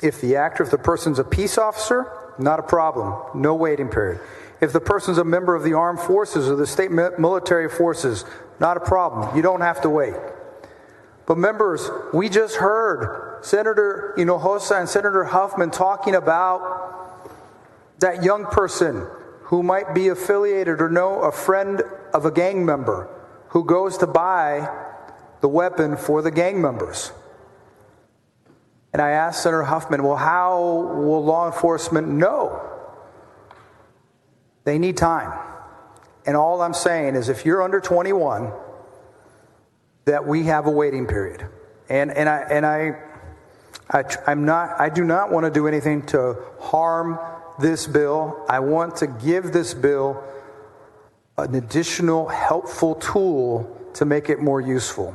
If the person's a peace officer, not a problem, no waiting period. If the person's a member of the armed forces or the state military forces, not a problem. You don't have to wait. But members, we just heard Senator Hinojosa and Senator Huffman talking about that young person who might be affiliated or know a friend of a gang member who goes to buy the weapon for the gang members. And I asked Senator Huffman, well, how will law enforcement know? They need time. And all I'm saying is if you're under 21, that we have a waiting period. And I do not want to do anything to harm this bill. I want to give this bill an additional helpful tool to make it more useful.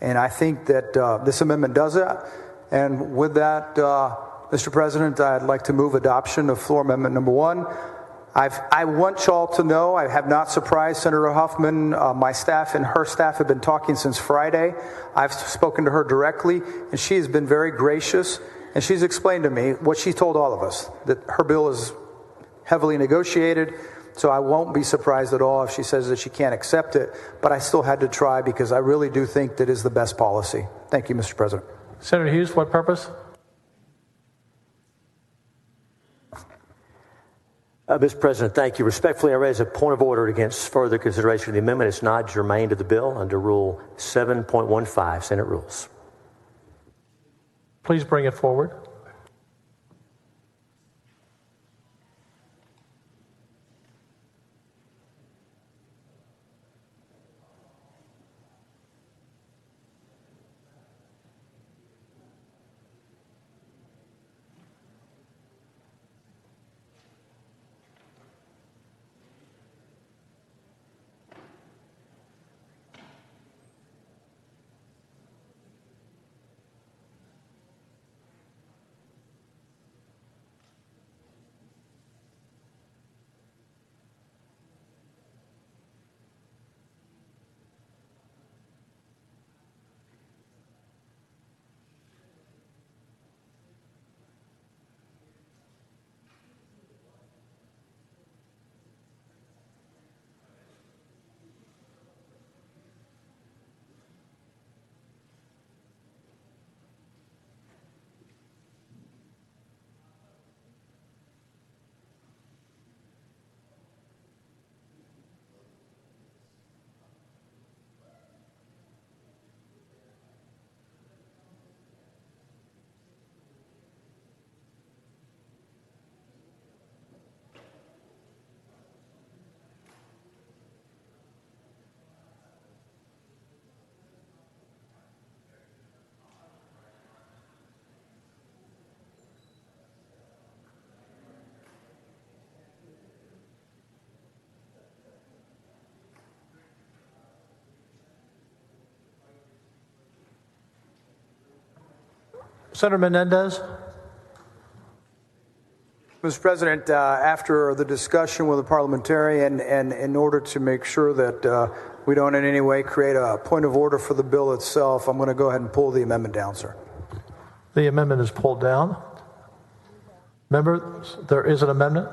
And I think that this amendment does that. And with that, Mr. President, I'd like to move adoption of floor amendment number 1. I want y'all to know I have not surprised Senator Huffman. My staff and her staff have been talking since Friday. I've spoken to her directly, and she has been very gracious. And she's explained to me what she told all of us, that her bill is heavily negotiated. So I won't be surprised at all if she says that she can't accept it. But I still had to try because I really do think that is the best policy. Thank you, Mr. President.
Senator Hughes, what purpose?
Mr. President, thank you. Respectfully, I raise a point of order against further consideration of the amendment. It's not germane to the bill under Rule 7.15, Senate Rules.
Please bring it forward. Senator Menendez.
Mr. President, after the discussion with the parliamentarian and in order to make sure that we don't in any way create a point of order for the bill itself, I'm going to go ahead and pull the amendment down, sir.
The amendment is pulled down. Members, there is an amendment.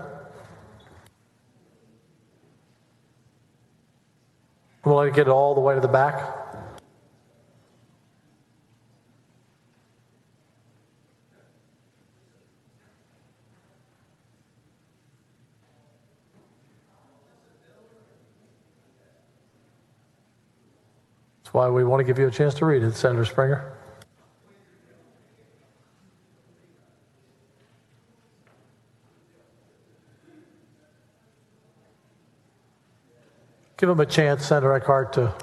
want to get it all the way to the back? That's why we want to give you a chance to read it, Senator Springer. Give him a chance, Senator Eckhart, to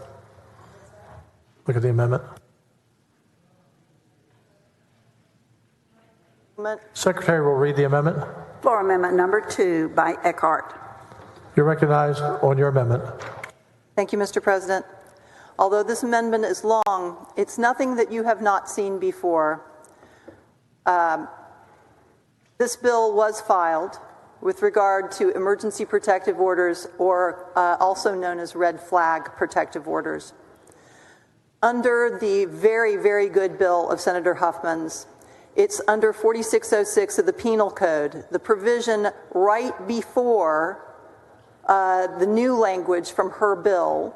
look at the amendment. Secretary will read the amendment.
Floor Amendment number 2 by Eckhart.
You're recognized on your amendment.
Thank you, Mr. President. Although this amendment is long, it's nothing that you have not seen before. This bill was filed with regard to emergency protective orders, or also known as red flag protective orders. Under the very, very good bill of Senator Huffman's, it's under 4606 of the Penal Code, the provision right before the new language from her bill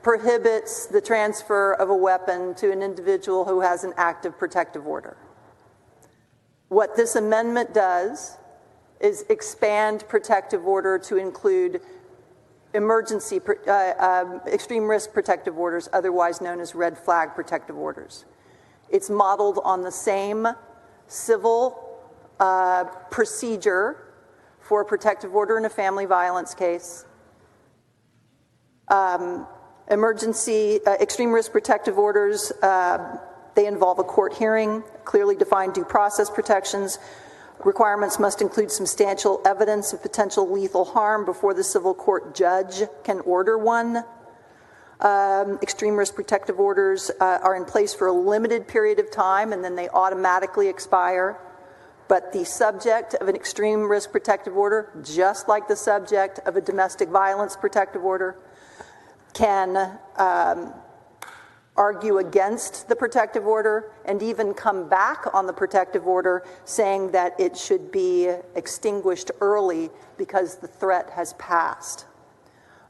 prohibits the transfer of a weapon to an individual who has an active protective order. What this amendment does is expand protective order to include emergency, extreme risk protective orders, otherwise known as red flag protective orders. It's modeled on the same civil procedure for a protective order in a family violence case. Extreme risk protective orders, they involve a court hearing, clearly defined due process protections. Requirements must include substantial evidence of potential lethal harm before the civil court judge can order one. Extreme risk protective orders are in place for a limited period of time and then they automatically expire. But the subject of an extreme risk protective order, just like the subject of a domestic violence protective order, can argue against the protective order and even come back on the protective order saying that it should be extinguished early because the threat has passed,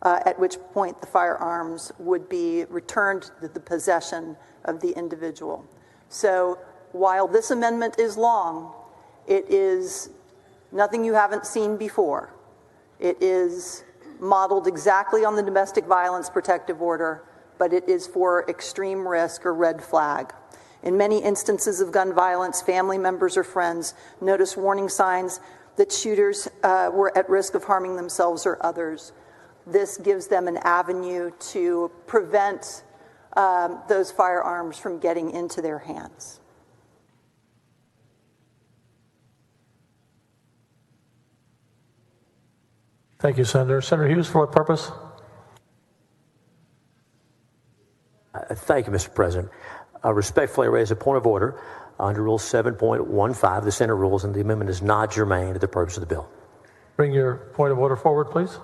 at which point the firearms would be returned to the possession of the individual. So while this amendment is long, it is nothing you haven't seen before. It is modeled exactly on the domestic violence protective order, but it is for extreme risk or red flag. In many instances of gun violence, family members or friends notice warning signs that shooters were at risk of harming themselves or others. This gives them an avenue to prevent those firearms from getting into their hands.
Thank you, Senator. Senator Hughes, for what purpose?
Thank you, Mr. President. I respectfully raise a point of order under Rule 7.15, the Senate rules, and the amendment is not germane to the purpose of the bill.
Bring your point of order forward, please.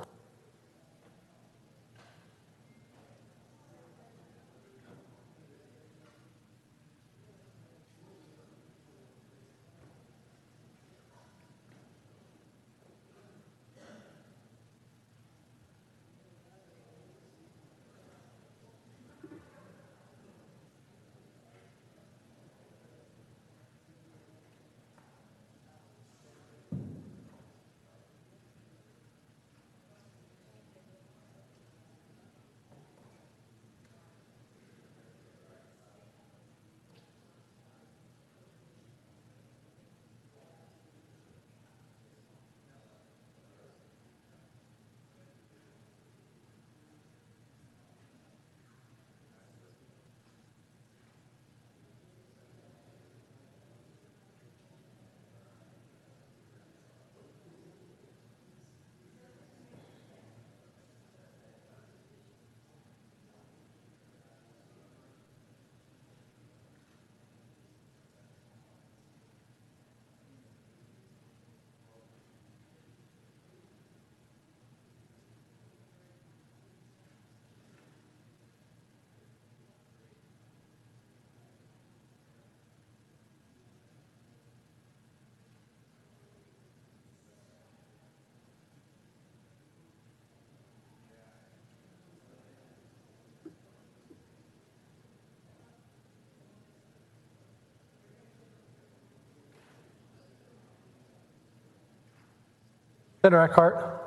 Senator Eckhart.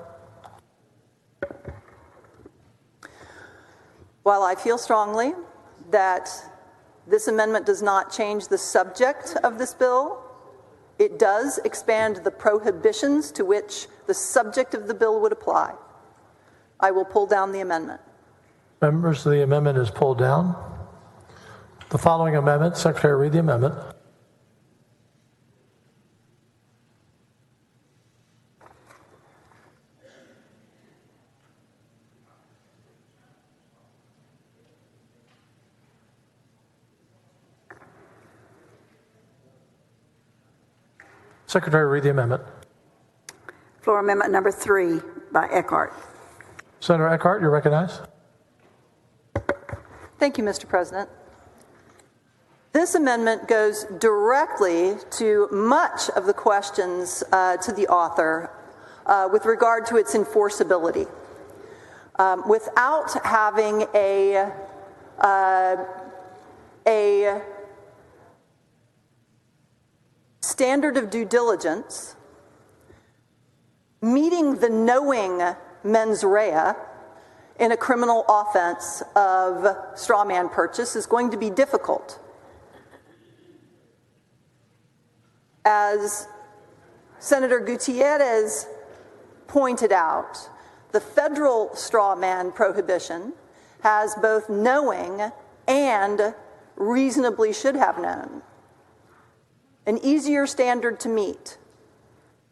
While I feel strongly that this amendment does not change the subject of this bill, it does expand the prohibitions to which the subject of the bill would apply. I will pull down the amendment.
Members, the amendment is pulled down. The following amendment, Secretary, read the amendment. Secretary, read the amendment.
Floor Amendment number 3 by Eckhart.
Senator Eckhart, you're recognized.
Thank you, Mr. President. This amendment goes directly to much of the questions to the author with regard to its enforceability. Without having a standard of due diligence, meeting the knowing mens rea in a criminal offense of straw man purchase is going to be difficult. As Senator Gutierrez pointed out, the federal straw man prohibition has both knowing and reasonably should have known. An easier standard to meet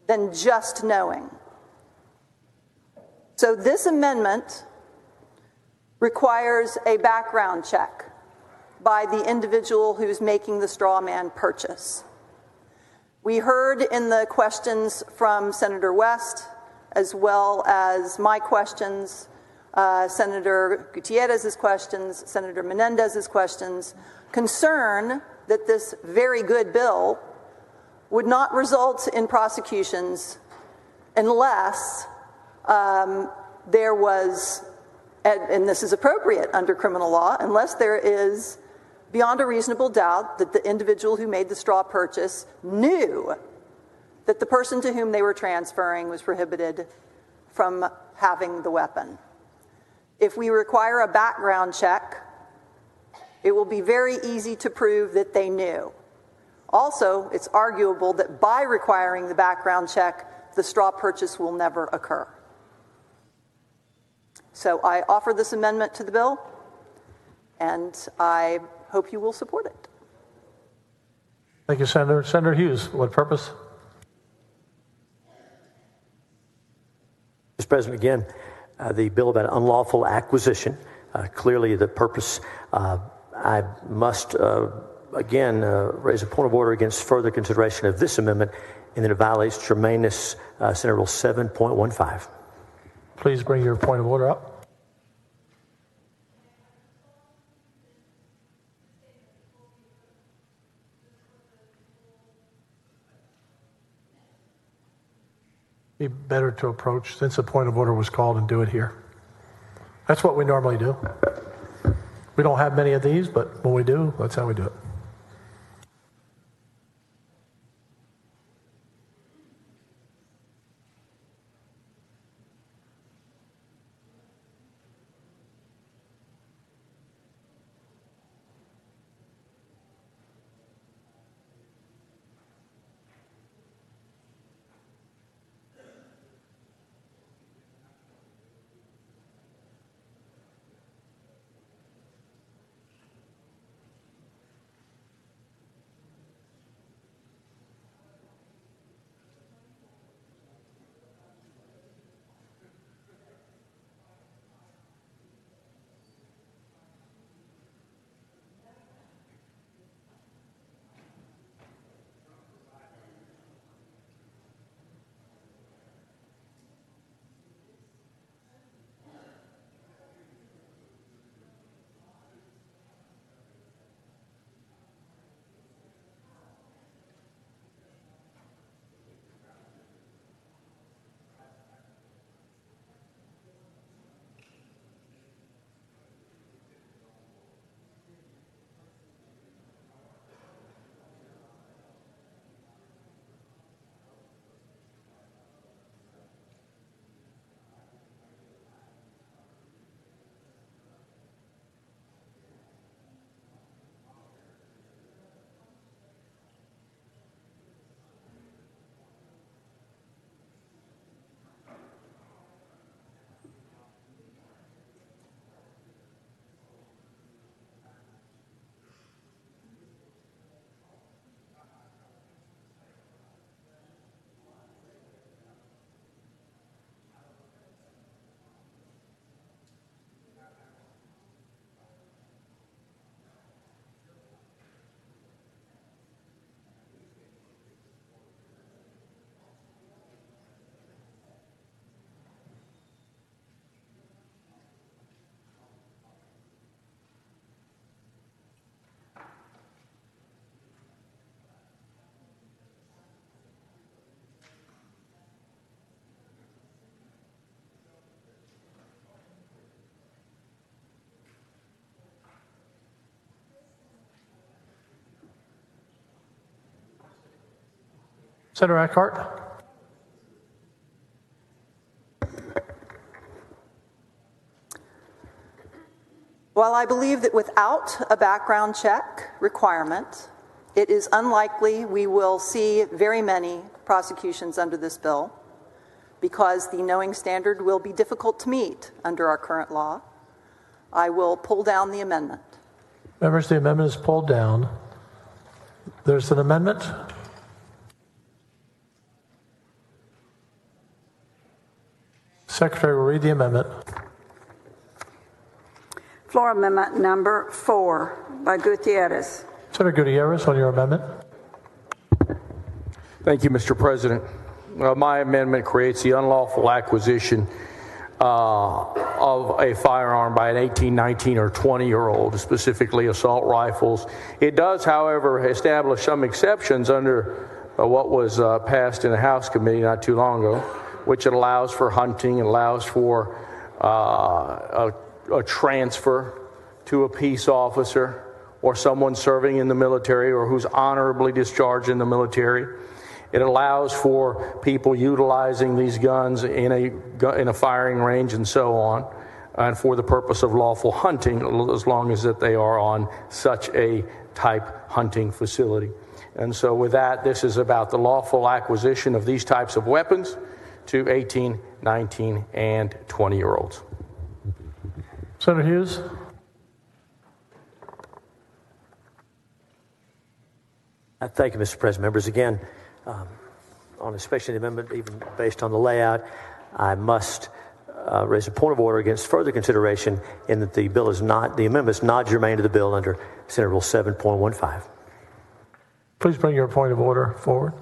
than just knowing. So this amendment requires a background check by the individual who's making the straw man purchase. We heard in the questions from Senator West, as well as my questions, Senator Gutierrez's questions, Senator Menendez's questions, concern that this very good bill would not result in prosecutions unless there was, and this is appropriate under criminal law, unless there is beyond a reasonable doubt that the individual who made the straw purchase knew that the person to whom they were transferring was prohibited from having the weapon. If we require a background check, it will be very easy to prove that they knew. Also, it's arguable that by requiring the background check, the straw purchase will never occur. So I offer this amendment to the bill, and I hope you will support it.
Thank you, Senator. Senator Hughes, what purpose?
Mr. President, again, the bill about unlawful acquisition, clearly the purpose, I must again raise a point of order against further consideration of this amendment, and that it violates germaneness, Senate Rule 7.15.
Please bring your point of order up. Be better to approach, since a point of order was called, and do it here. That's what we normally do. We don't have many of these, but when we do, that's how we do it. Senator Eckhart.
While I believe that without a background check requirement, it is unlikely we will see very many prosecutions under this bill because the knowing standard will be difficult to meet under our current law, I will pull down the amendment.
Members, the amendment is pulled down. There's an amendment. Secretary will read the amendment.
Floor Amendment number 4 by Gutierrez.
Senator Gutierrez on your amendment.
Thank you, Mr. President. My amendment creates the unlawful acquisition of a firearm by an 18, 19, or 20-year-old, specifically assault rifles. It does, however, establish some exceptions under what was passed in the House committee not too long ago, which it allows for hunting, it allows for a transfer to a peace officer or someone serving in the military or who's honorably discharged in the military. It allows for people utilizing these guns in a firing range and so on, and for the purpose of lawful hunting, as long as that they are on such a type hunting facility. And so with that, this is about the lawful acquisition of these types of weapons to 18, 19, and 20-year-olds.
Senator Hughes.
Thank you, Mr. President. Members, again, on especially the amendment, even based on the layout, I must raise a point of order against further consideration in that the amendment is not germane to the bill under Senate Rule 7.15.
Please bring your point of order forward.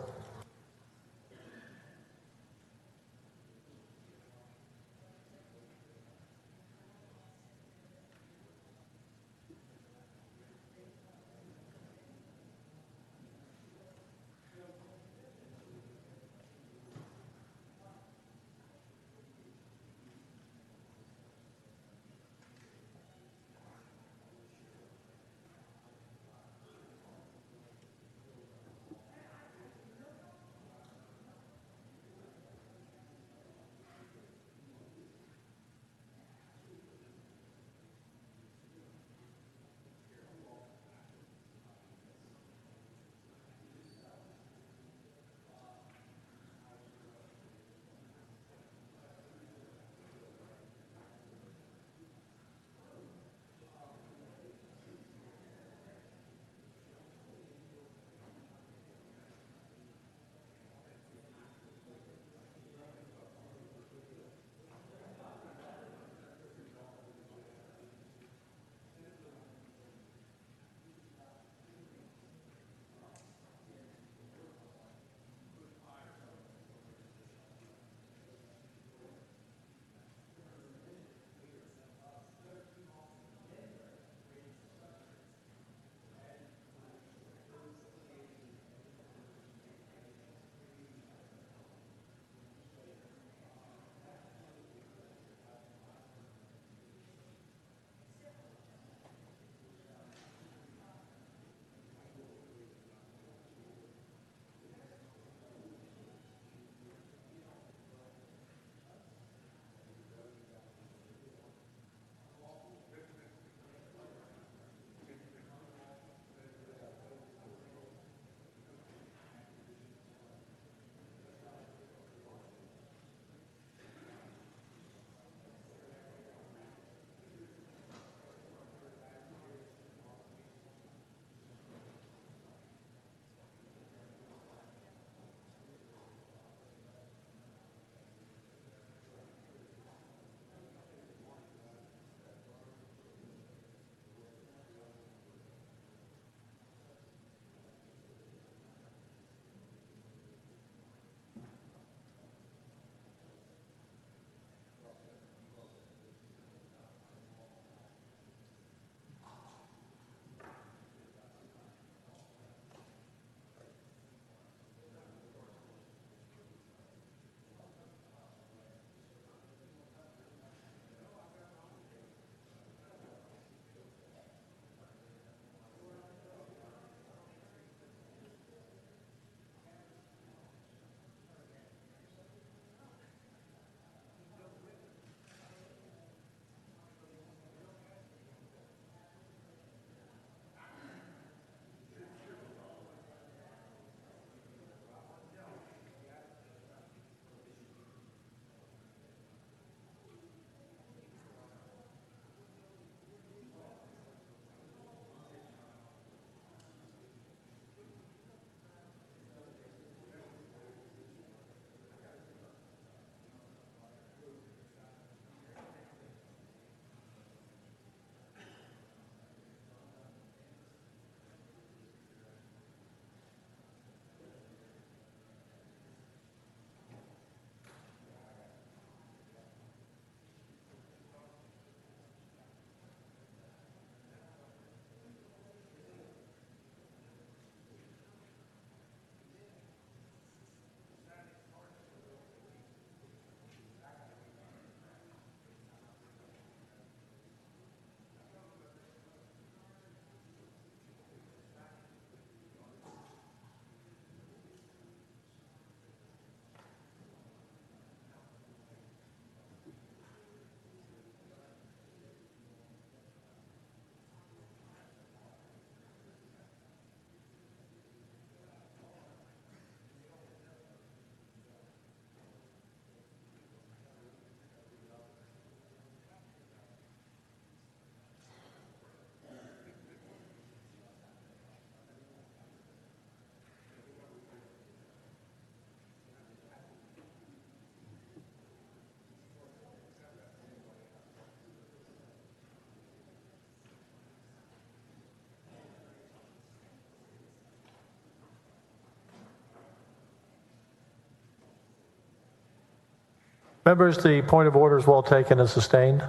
Members, the point of order is well taken and sustained.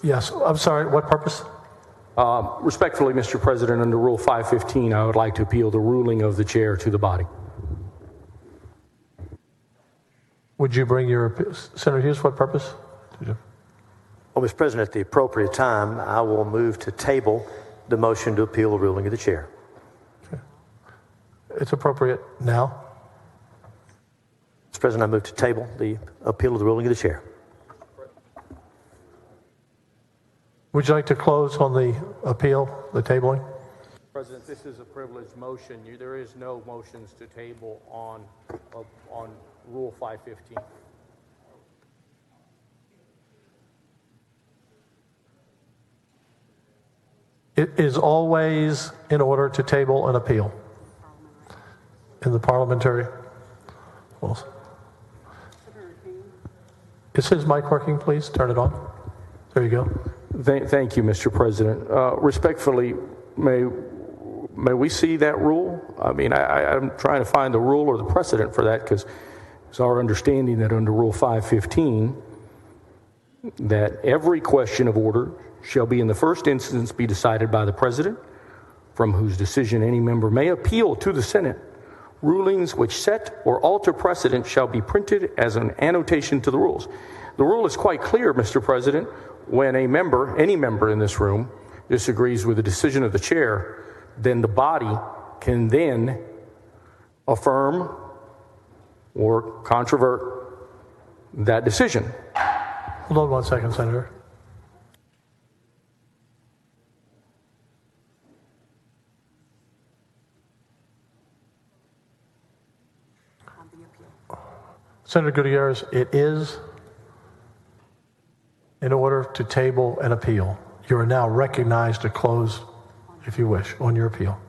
Yes, I'm sorry, what purpose?
Respectfully, Mr. President, under Rule 515, I would like to appeal the ruling of the chair to the body.
Would you bring your, Senator Hughes, what purpose?
Well, Mr. President, at the appropriate time, I will move to table the motion to appeal the ruling of the chair.
Okay. It's appropriate now.
Mr. President, I move to table the appeal of the ruling of the chair.
Would you like to close on the appeal, the tabling?
President, this is a privileged motion. There is no motions to table on Rule 515.
It is always in order to table an appeal in the parliamentary rules. Is his mic working, please? Turn it on. There you go.
Thank you, Mr. President. Respectfully, may we see that rule? I mean, I'm trying to find the rule or the precedent for that, because it's our understanding that under Rule 515, that every question of order shall be in the first instance be decided by the President, from whose decision any member may appeal to the Senate. Rulings which set or alter precedent shall be printed as an annotation to the rules. The rule is quite clear, Mr. President. When a member, any member in this room, disagrees with the decision of the chair, then the body can then affirm or controvert that decision.
Hold on 1 second, Senator. Senator Gutierrez, it is in order to table an appeal. You are now recognized to close, if you wish, on your appeal.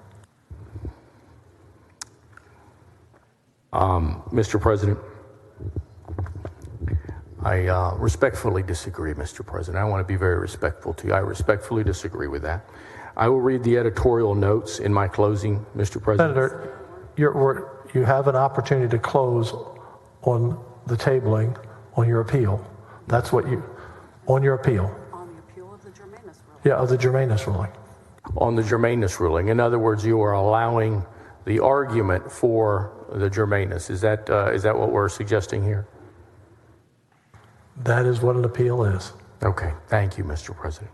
Mr. President, I respectfully disagree, Mr. President. I want to be very respectful to you. I respectfully disagree with that. I will read the editorial notes in my closing, Mr. President.
Senator, you have an opportunity to close on the tabling on your appeal. That's what you, on your appeal.
On the appeal of the germaneness ruling.
Yeah, of the germaneness ruling.
On the germaneness ruling. In other words, you are allowing the argument for the germaneness. Is that what we're suggesting here?
That is what an appeal is.
Okay. Thank you, Mr. President.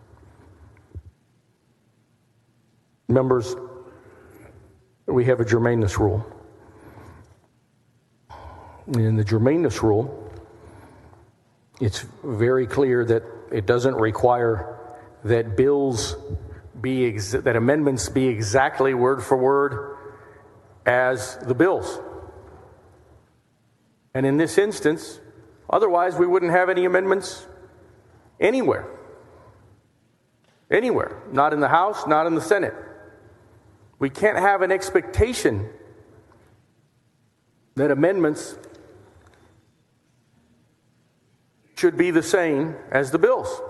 Members, we have a germaneness rule. In the germaneness rule, it's very clear that it doesn't require that bills be that amendments be exactly word for word as the bills. And in this instance, otherwise we wouldn't have any amendments anywhere. Anywhere. Not in the House, not in the Senate. We can't have an expectation that amendments should be the same as the bills.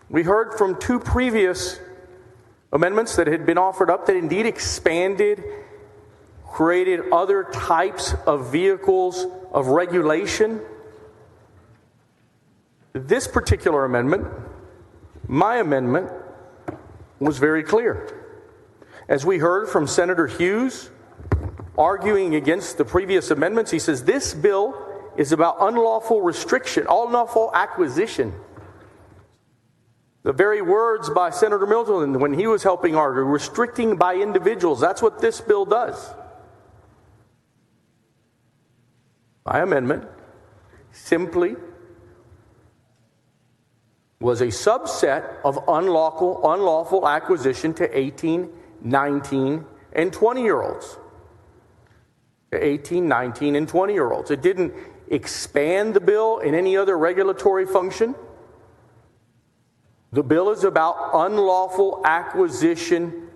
We heard from two previous amendments that had been offered up that indeed expanded, created other types of vehicles of regulation. This particular amendment, my amendment, was very clear. As we heard from Senator Hughes arguing against the previous amendments, he says this bill is about unlawful restriction, unlawful acquisition. The very words by Senator Milton when he was helping argue, restricting by individuals. That's what this bill does. My amendment simply was a subset of unlawful acquisition to 18, 19, and 20-year-olds. 18, 19, and 20-year-olds. It didn't expand the bill in any other regulatory function. The bill is about unlawful acquisition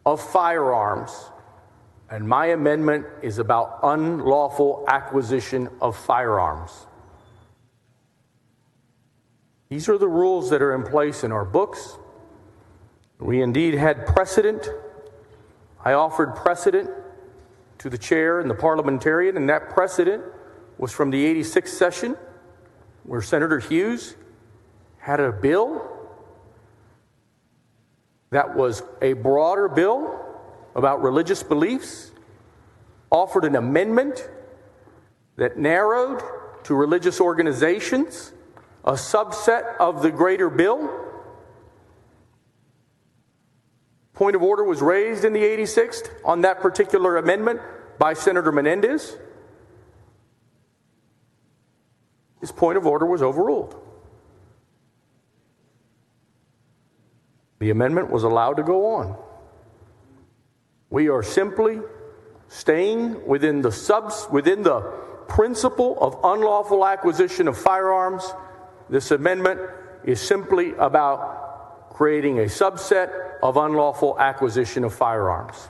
of firearms, and my amendment is about unlawful acquisition of firearms. These are the rules that are in place in our books. We indeed had precedent. I offered precedent to the chair and the parliamentarian, and that precedent was from the 86th session, where Senator Hughes had a bill that was a broader bill about religious beliefs, offered an amendment that narrowed to religious organizations, a subset of the greater bill. Point of order was raised in the 86th on that particular amendment by Senator Menendez. His point of order was overruled. The amendment was allowed to go on. We are simply staying within the principle of unlawful acquisition of firearms. This amendment is simply about creating a subset of unlawful acquisition of firearms.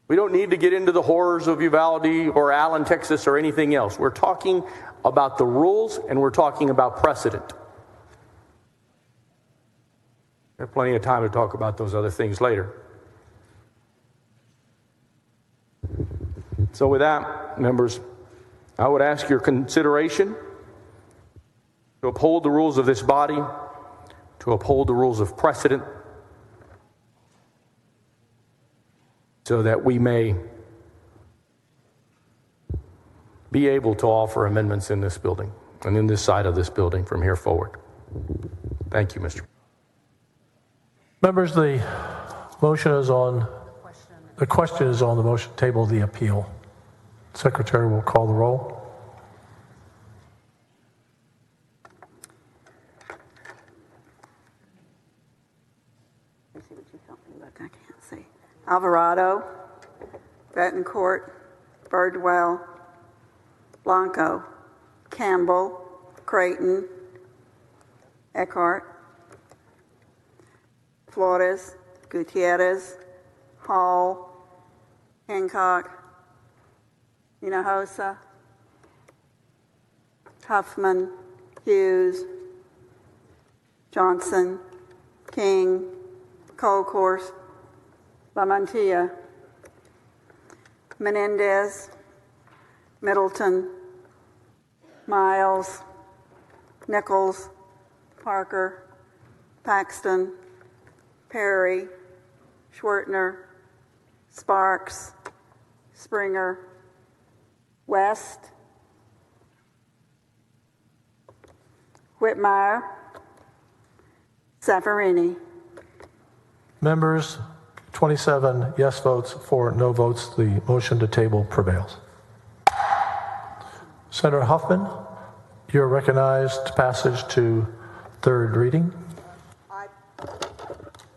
We don't need to get into the horrors of Uvalde or Allen, Texas, or anything else. We're talking about the rules, and we're talking about precedent. We have plenty of time to talk about those other things later. So with that, members, I would ask your consideration to uphold the rules of this body, to uphold the rules of precedent, so that we may be able to offer amendments in this building and in this side of this building from here forward. Thank you, Mr.
Members, the motion is on. The question is on the motion to table the appeal. Secretary will call the roll.
Let's see what you help me look. I can't see. Alvarado, Betancourt, Birdwell, Blanco, Campbell, Creighton, Eckhart, Flores, Gutierrez, Hall, Hancock, Hinojosa, Huffman, Hughes, Johnson, King, Colcourse, Lamantia, Menendez, Middleton, Miles, Nichols, Parker, Paxton, Perry, Schwertner, Sparks, Springer, West, Whitmire, Zaffarini.
Members, 27 yes votes, 4 no votes. The motion to table prevails. Senator Huffman, you're recognized. Passage to third reading.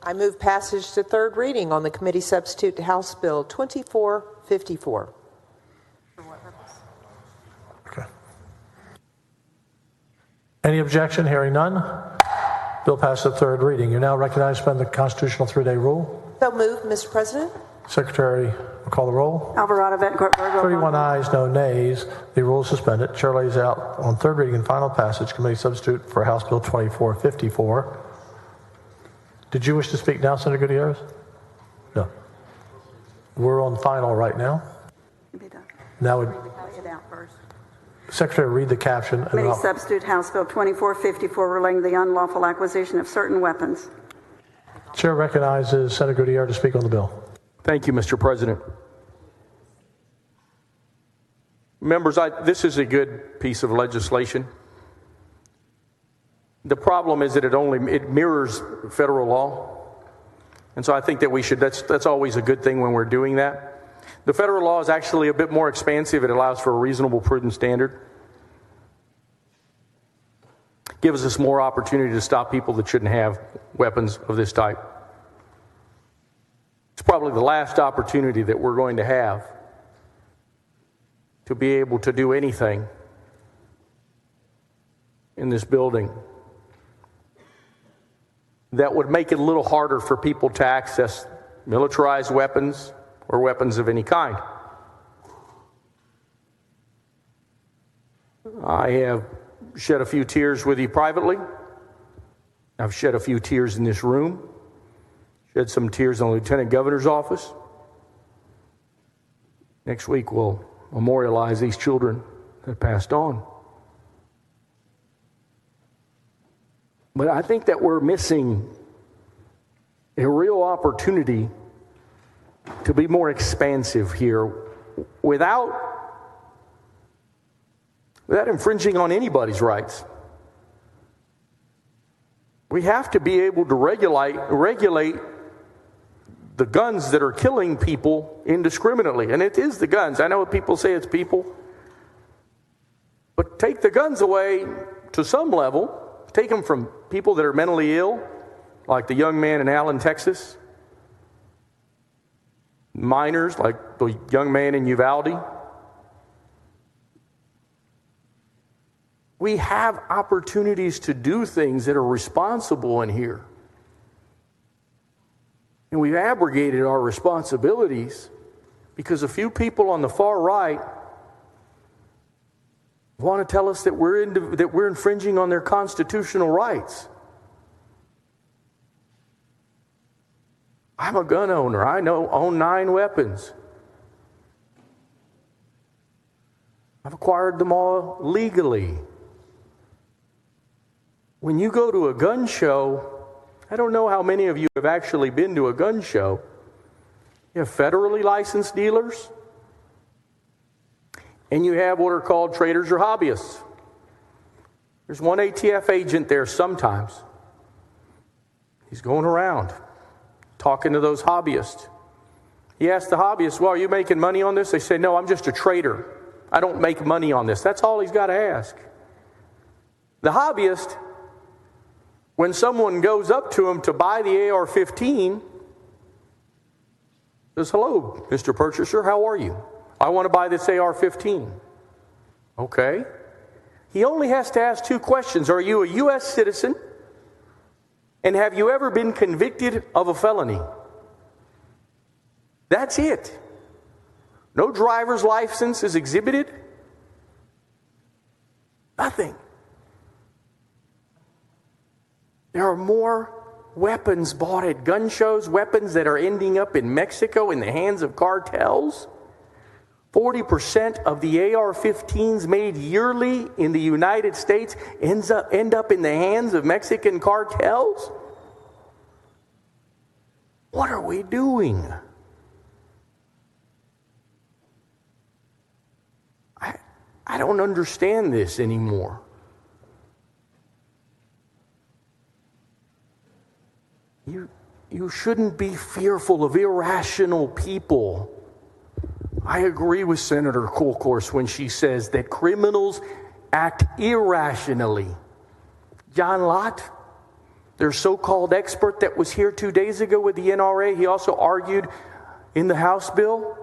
I move passage to third reading on the committee substitute to House Bill 2454.
Okay. Any objection? Hearing none. Bill passed the third reading. You're now recognized to suspend the constitutional 3-day rule.
So moved, Mr. President.
Secretary will call the roll.
Alvarado, Betancourt, Birdwell,
31 ayes, no nays. The rule is suspended. Chair lays out on third reading and final passage committee substitute for House Bill 2454. Did you wish to speak now, Senator Gutierrez? No. We're on final right now. Now, Secretary, read the caption.
Committee substitute House Bill 2454 relating to the unlawful acquisition of certain weapons.
Chair recognizes Senator Gutierrez to speak on the bill.
Thank you, Mr. President. Members, this is a good piece of legislation. The problem is that it mirrors federal law. And so I think that we should, that's always a good thing when we're doing that. The federal law is actually a bit more expansive. It allows for a reasonable, prudent standard. Gives us more opportunity to stop people that shouldn't have weapons of this type. It's probably the last opportunity that we're going to have to be able to do anything in this building that would make it a little harder for people to access militarized weapons or weapons of any kind. I have shed a few tears with you privately. I've shed a few tears in this room, Shed some tears on the Lieutenant Governor's office. Next week, we'll memorialize these children that passed on. But I think that we're missing a real opportunity to be more expansive here without infringing on anybody's rights. We have to be able to regulate the guns that are killing people indiscriminately. And it is the guns. I know people say it's people. But take the guns away to some level. Take them from people that are mentally ill, like the young man in Allen, Texas. Minors, like the young man in Uvalde. We have opportunities to do things that are responsible in here. And we've abrogated our responsibilities because a few people on the far right want to tell us that we're infringing on their constitutional rights. I'm a gun owner. I own 9 weapons. I've acquired them all legally. When you go to a gun show, I don't know how many of you have actually been to a gun show. You have federally licensed dealers, and you have what are called traders or hobbyists. There's one ATF agent there sometimes. He's going around talking to those hobbyists. He asks the hobbyists, well, are you making money on this? They say, no, I'm just a trader. I don't make money on this. That's all he's got to ask. The hobbyist, when someone goes up to him to buy the AR-15, says, hello, Mr. Purchaser, how are you? I want to buy this AR-15. Okay. He only has to ask 2 questions. Are you a U.S. citizen? And have you ever been convicted of a felony? That's it. No driver's license is exhibited. Nothing. There are more weapons bought at gun shows, weapons that are ending up in Mexico in the hands of cartels. 40% of the AR-15s made yearly in the United States end up in the hands of Mexican cartels? What are we doing? I don't understand this anymore. You shouldn't be fearful of irrational people. I agree with Senator Kolkhorst when she says that criminals act irrationally. John Lott, their so-called expert that was here 2 days ago with the NRA, he also argued in the House bill.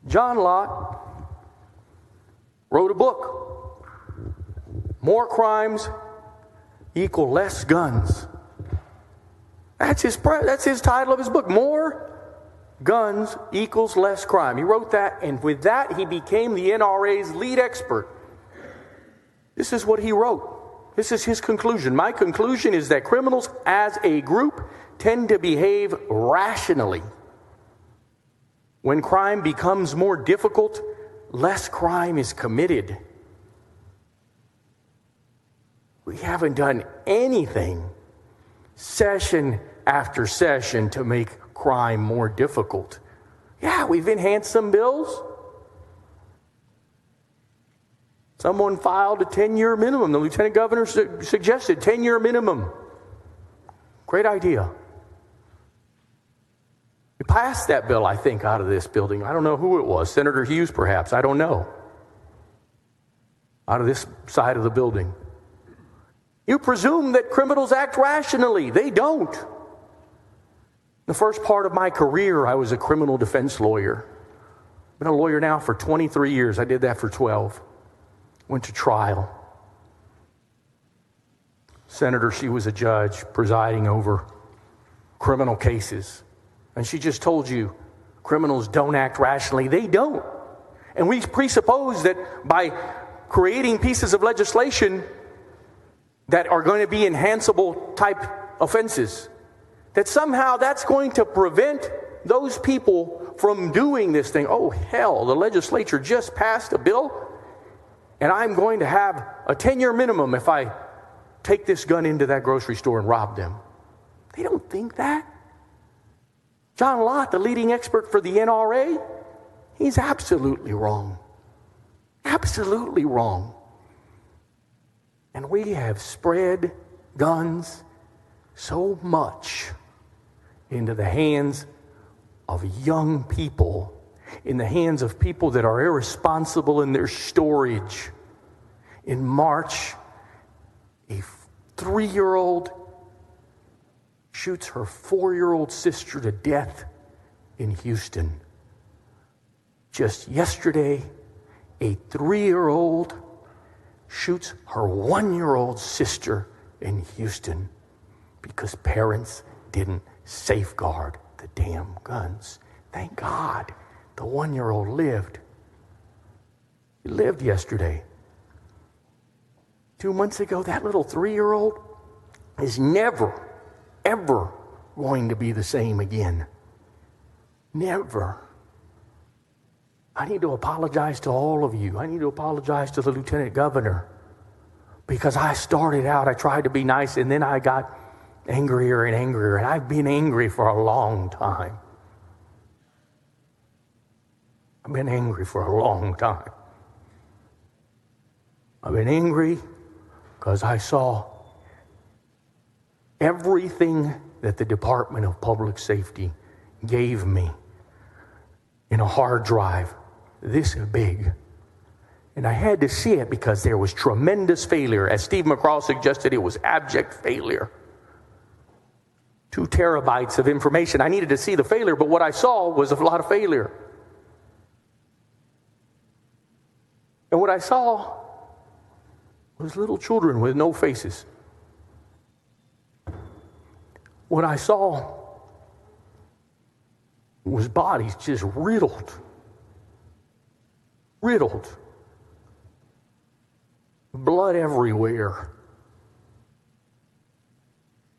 John Lott wrote a book. More crimes equal less guns. That's his title of his book. More guns equals less crime. He wrote that, and with that, he became the NRA's lead expert. This is what he wrote. This is his conclusion. My conclusion is that criminals as a group tend to behave rationally. When crime becomes more difficult, less crime is committed. We haven't done anything session after session to make crime more difficult. Yeah, we've enhanced some bills. Someone filed a 10-year minimum. The Lieutenant Governor suggested 10-year minimum. Great idea. We passed that bill, I think, out of this building. I don't know who it was. Senator Hughes, perhaps. I don't know. Out of this side of the building. You presume that criminals act rationally. They don't. The first part of my career, I was a criminal defense lawyer. I've been a lawyer now for 23 years. I did that for 12. Went to trial. Senator, she was a judge presiding over criminal cases. And she just told you criminals don't act rationally. They don't. And we presuppose that by creating pieces of legislation that are going to be enhanceable type offenses, that somehow that's going to prevent those people from doing this thing. Oh, hell, the legislature just passed a bill, and I'm going to have a 10-year minimum if I take this gun into that grocery store and rob them. They don't think that. John Lott, the leading expert for the NRA, he's absolutely wrong. Absolutely wrong. And we have spread guns so much into the hands of young people, in the hands of people that are irresponsible in their storage. In March, a 3-year-old shoots her 4-year-old sister to death in Houston. Just yesterday, a 3-year-old shoots her 1-year-old sister in Houston because parents didn't safeguard the damn guns. Thank God the 1-year-old lived. He lived yesterday. 2 months ago, that little 3-year-old is never, ever going to be the same again. Never. I need to apologize to all of you. I need to apologize to the Lieutenant Governor, because I started out, I tried to be nice, and then I got angrier and angrier, and I've been angry for a long time. I've been angry for a long time. I've been angry because I saw everything that the Department of Public Safety gave me in a hard drive this big. And I had to see it because there was tremendous failure. As Steve McCraw suggested, it was abject failure. 2 terabytes of information. I needed to see the failure, but what I saw was a lot of failure. And what I saw was little children with no faces. What I saw was bodies just riddled. Blood everywhere.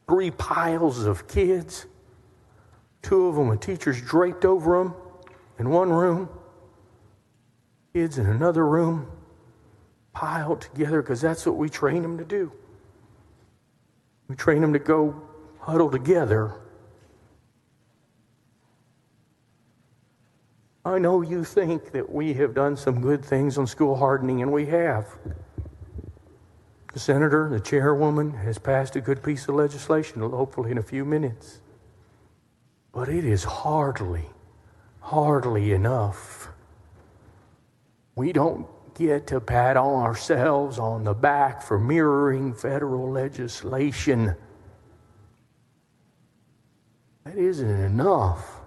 3 piles of kids. 2 of them with teachers draped over them in one room. Kids in another room, piled together, because that's what we train them to do. We train them to go huddle together. I know you think that we have done some good things on school hardening, and we have. The senator, the chairwoman, has passed a good piece of legislation, hopefully in a few minutes. But it is hardly enough. We don't get to pat on ourselves on the back for mirroring federal legislation. That isn't enough.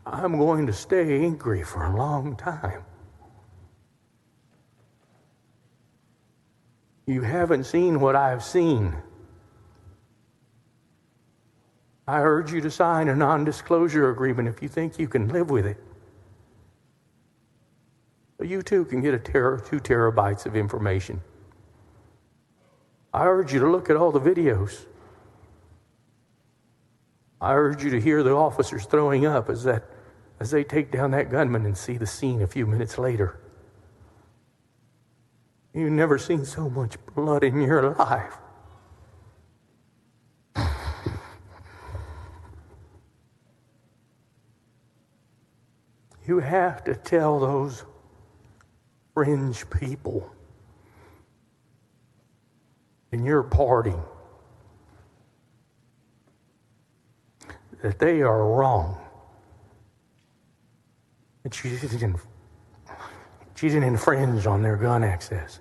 I'm going to stay angry for a long time. You haven't seen what I've seen. I urge you to sign a non-disclosure agreement if you think you can live with it. But you too can get 2 terabytes of information. I urge you to look at all the videos. I urge you to hear the officers throwing up as they take down that gunman and see the scene a few minutes later. You've never seen so much blood in your life. You have to tell those fringe people in your party that they are wrong. That she didn't infringe on their gun access.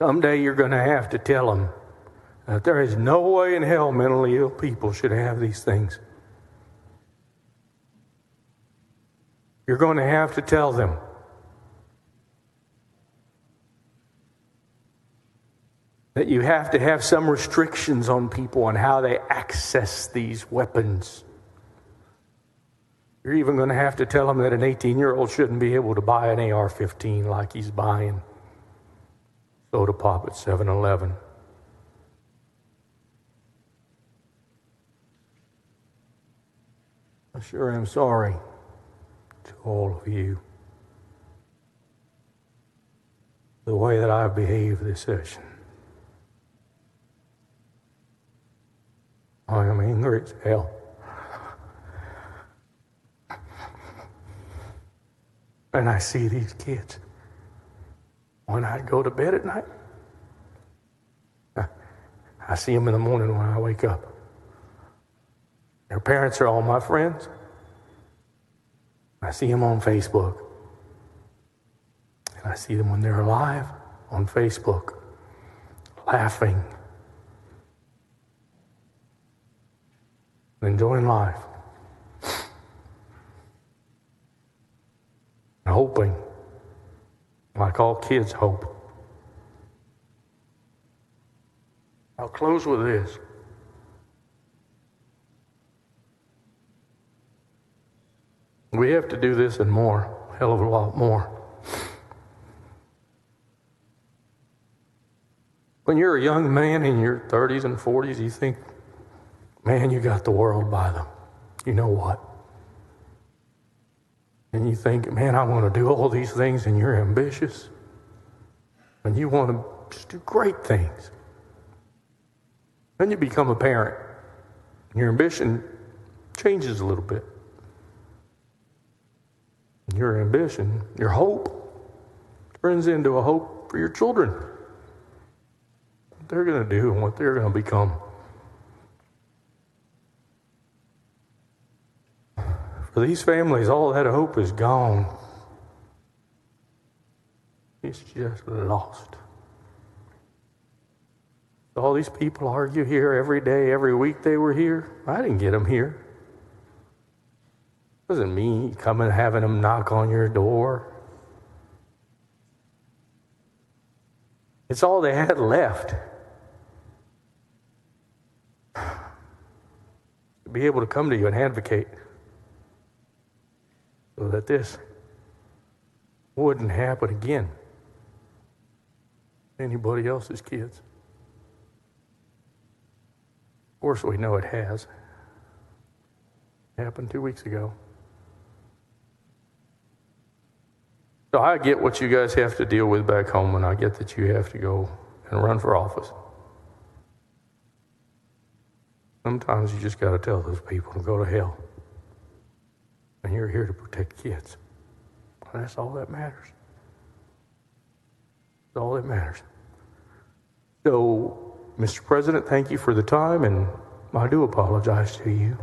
Someday you're going to have to tell them that there is no way in hell mentally ill people should have these things. You're going to have to tell them that you have to have some restrictions on people on how they access these weapons. You're even going to have to tell them that an 18-year-old shouldn't be able to buy an AR-15 like he's buying soda pop at 7-Eleven. I sure am sorry to all of you the way that I've behaved this session. I am angry as hell. And I see these kids when I go to bed at night. I see them in the morning when I wake up. Their parents are all my friends. I see them on Facebook. And I see them when they're alive on Facebook, laughing, enjoying life, and hoping, like all kids hope. I'll close with this. We have to do this and more, a hell of a lot more. When you're a young man in your 30s and 40s, you think, man, you got the world by them. You know what? And you think, man, I want to do all these things, and you're ambitious. And you want to just do great things. Then you become a parent. And your ambition changes a little bit. And your ambition, your hope, turns into a hope for your children. What they're going to do and what they're going to become. For these families, all that hope is gone. It's just lost. All these people argue here every day, every week they were here. I didn't get them here. It wasn't me coming having them knock on your door. It's all they had left. To be able to come to you and advocate so that this wouldn't happen again to anybody else's kids. Of course, we know it has. It happened 2 weeks ago. So I get what you guys have to deal with back home, and I get that you have to go and run for office. Sometimes you just got to tell those people to go to hell. And you're here to protect kids. And that's all that matters. That's all that matters. So, Mr. President, thank you for the time, and I do apologize to you.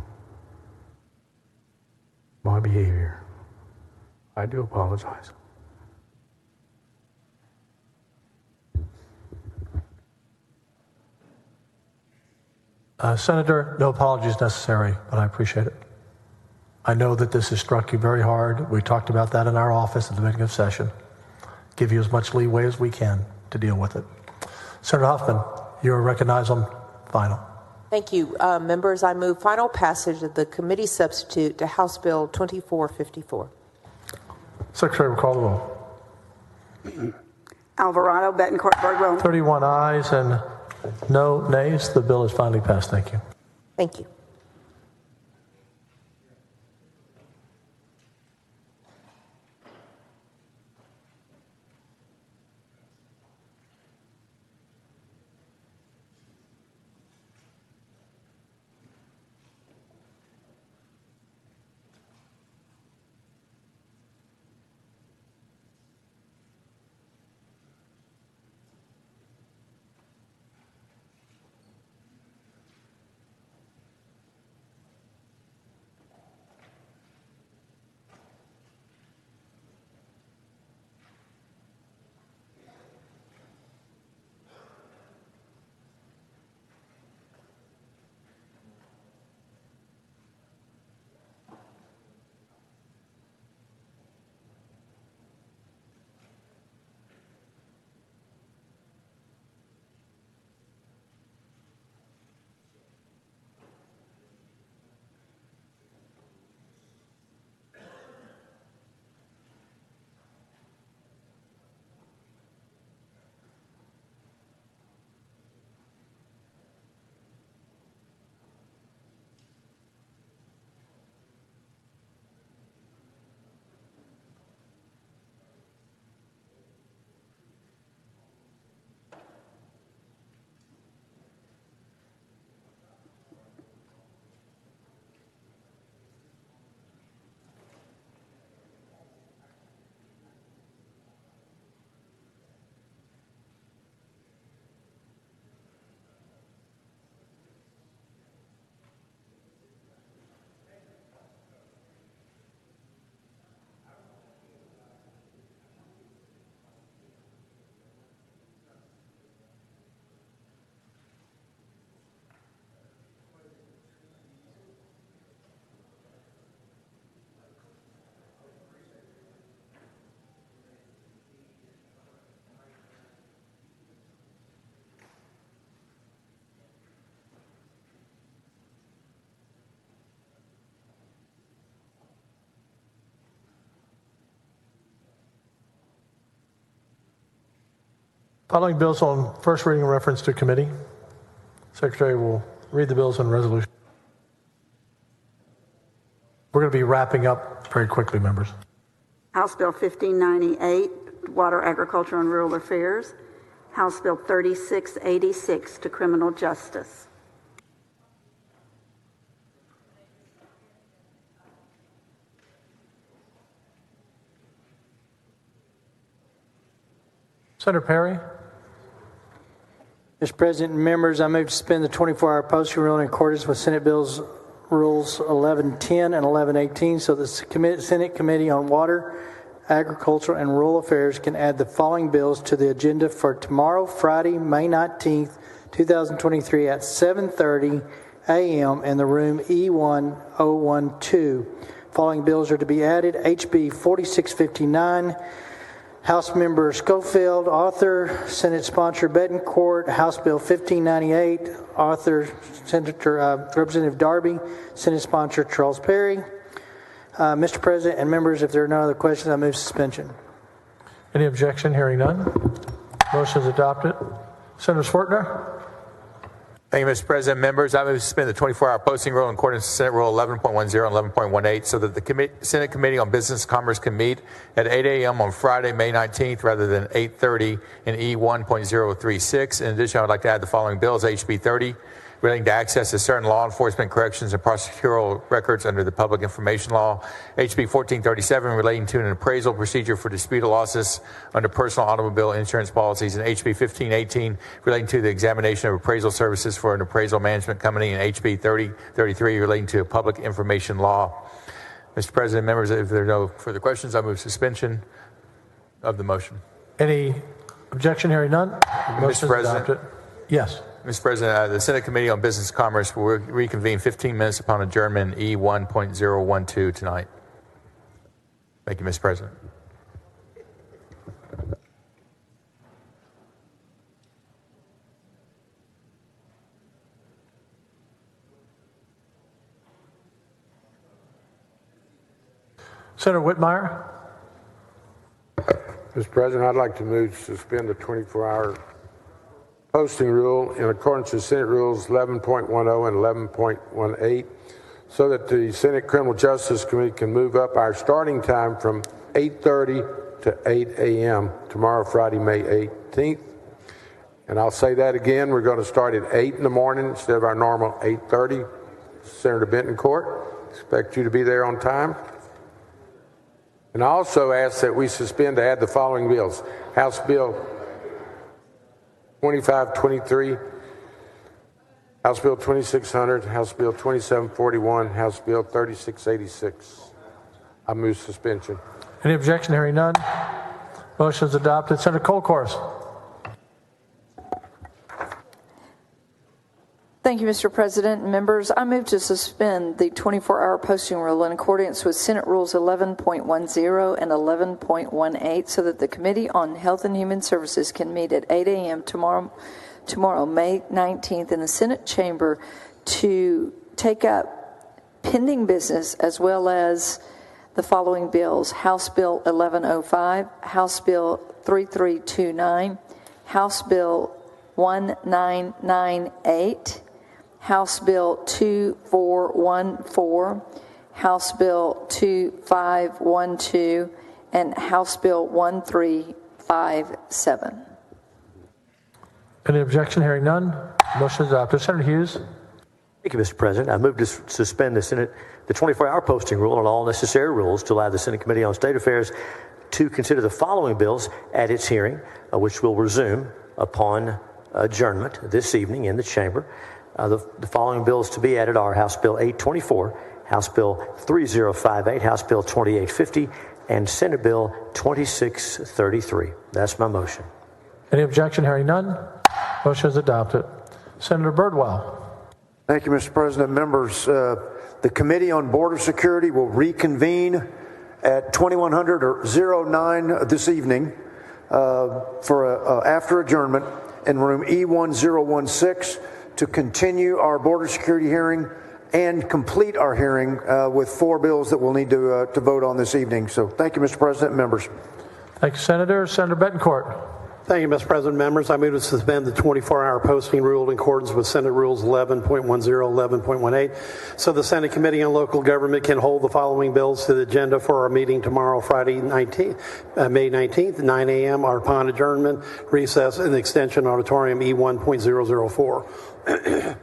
My behavior. I do apologize.
Senator, no apologies necessary, but I appreciate it. I know that this has struck you very hard. We talked about that in our office at the beginning of session. Give you as much leeway as we can to deal with it. Senator Huffman, you are recognized on final.
Thank you. Members, I move final passage of the committee substitute to House Bill 2454.
Secretary will call the roll.
Alvarado, Betancourt, Birdwell.
31 ayes and no nays. The bill is finally passed. Thank you.
Thank you.
Following bills on first reading and reference to committee. Secretary will read the bills and resolution. We're going to be wrapping up very quickly, members.
House Bill 1598, Water, Agriculture, and Rural Affairs. House Bill 3686 to Criminal Justice.
Senator Perry.
Mr. President and members, I move to suspend the 24-hour posting rule in accordance with Senate Bills Rules 1110 and 1118 so the Senate Committee on Water, Agriculture, and Rural Affairs can add the following bills to the agenda for tomorrow, Friday, May 19th, 2023 at 7:30 a.m. in the room E1012. Following bills are to be added: HB 4659, House Member Schofield, author, Senate Sponsor Betancourt; House Bill 1598, author Representative Darby, Senate Sponsor Charles Perry. Mr. President and members, if there are no other questions, I move suspension.
Any objection? Hearing none. Motion is adopted. Senator Swertner.
Thank you, Mr. President. Members, I move to suspend the 24-hour posting rule in accordance with Senate Rule 11.10 and 11.18 so that the Senate Committee on Business and Commerce can meet at 8 a.m. on Friday, May 19th, rather than 8:30 in E1.036. In addition, I would like to add the following bills: HB 30, relating to access to certain law enforcement, corrections, and procedural records under the Public Information Law; HB 1437, relating to an appraisal procedure for disputed losses under personal automobile insurance policies; and HB 1518, relating to the examination of appraisal services for an appraisal management company; and HB 3033, relating to a public information law. Mr. President, members, if there are no further questions, I move suspension of the motion.
Any objection? Hearing none. Motion
Mr. President.
adopted. Yes.
Mr. President, the Senate Committee on Business and Commerce will reconvene 15 minutes upon adjournment E1.012 tonight. Thank you, Mr. President.
Senator Whitmire.
Mr. President, I'd like to move to suspend the 24-hour posting rule in accordance with Senate Rules 11.10 and 11.18 so that the Senate Criminal Justice Committee can move up our starting time from 8:30 to 8 a.m. tomorrow, Friday, May 18th. And I'll say that again, we're going to start at 8 in the morning instead of our normal 8:30. Senator Betancourt, expect you to be there on time. And I also ask that we suspend to add the following bills: House Bill 2523, House Bill 2600, House Bill 2741, House Bill 3686. I move suspension.
Any objection? Hearing none. Motion is adopted. Senator Colcourse.
Thank you, Mr. President. Members, I move to suspend the 24-hour posting rule in accordance with Senate Rules 11.10 and 11.18 so that the Committee on Health and Human Services can meet at 8 a.m. tomorrow, May 19th, in the Senate chamber to take up pending business as well as the following bills: House Bill 1105, House Bill 3329, House Bill 1998, House Bill 2414, House Bill 2512, and House Bill 1357.
Any objection? Hearing none. Motion is adopted. Senator Hughes.
Thank you, Mr. President. I move to suspend the 24-hour posting rule and all necessary rules to allow the Senate Committee on State Affairs to consider the following bills at its hearing, which will resume upon adjournment this evening in the chamber. The following bills to be added are House Bill 824, House Bill 3058, House Bill 2850, and Senate Bill 2633. That's my motion.
Any objection? Hearing none. Motion is adopted. Senator Birdwell.
Thank you, Mr. President. Members, the Committee on Border Security will reconvene at 2100 or 09 this evening for after adjournment in room E1016 to continue our border security hearing and complete our hearing with 4 bills that we'll need to vote on this evening. So thank you, Mr. President and members.
Thank you, Senator. Senator Betancourt.
Thank you, Mr. President. Members, I move to suspend the 24-hour posting rule in accordance with Senate Rules 11.10, 11.18, so the Senate Committee on Local Government can hold the following bills to the agenda for our meeting tomorrow, Friday, May 19th, 9 a.m. or upon adjournment, recess in the Extension Auditorium E1.004.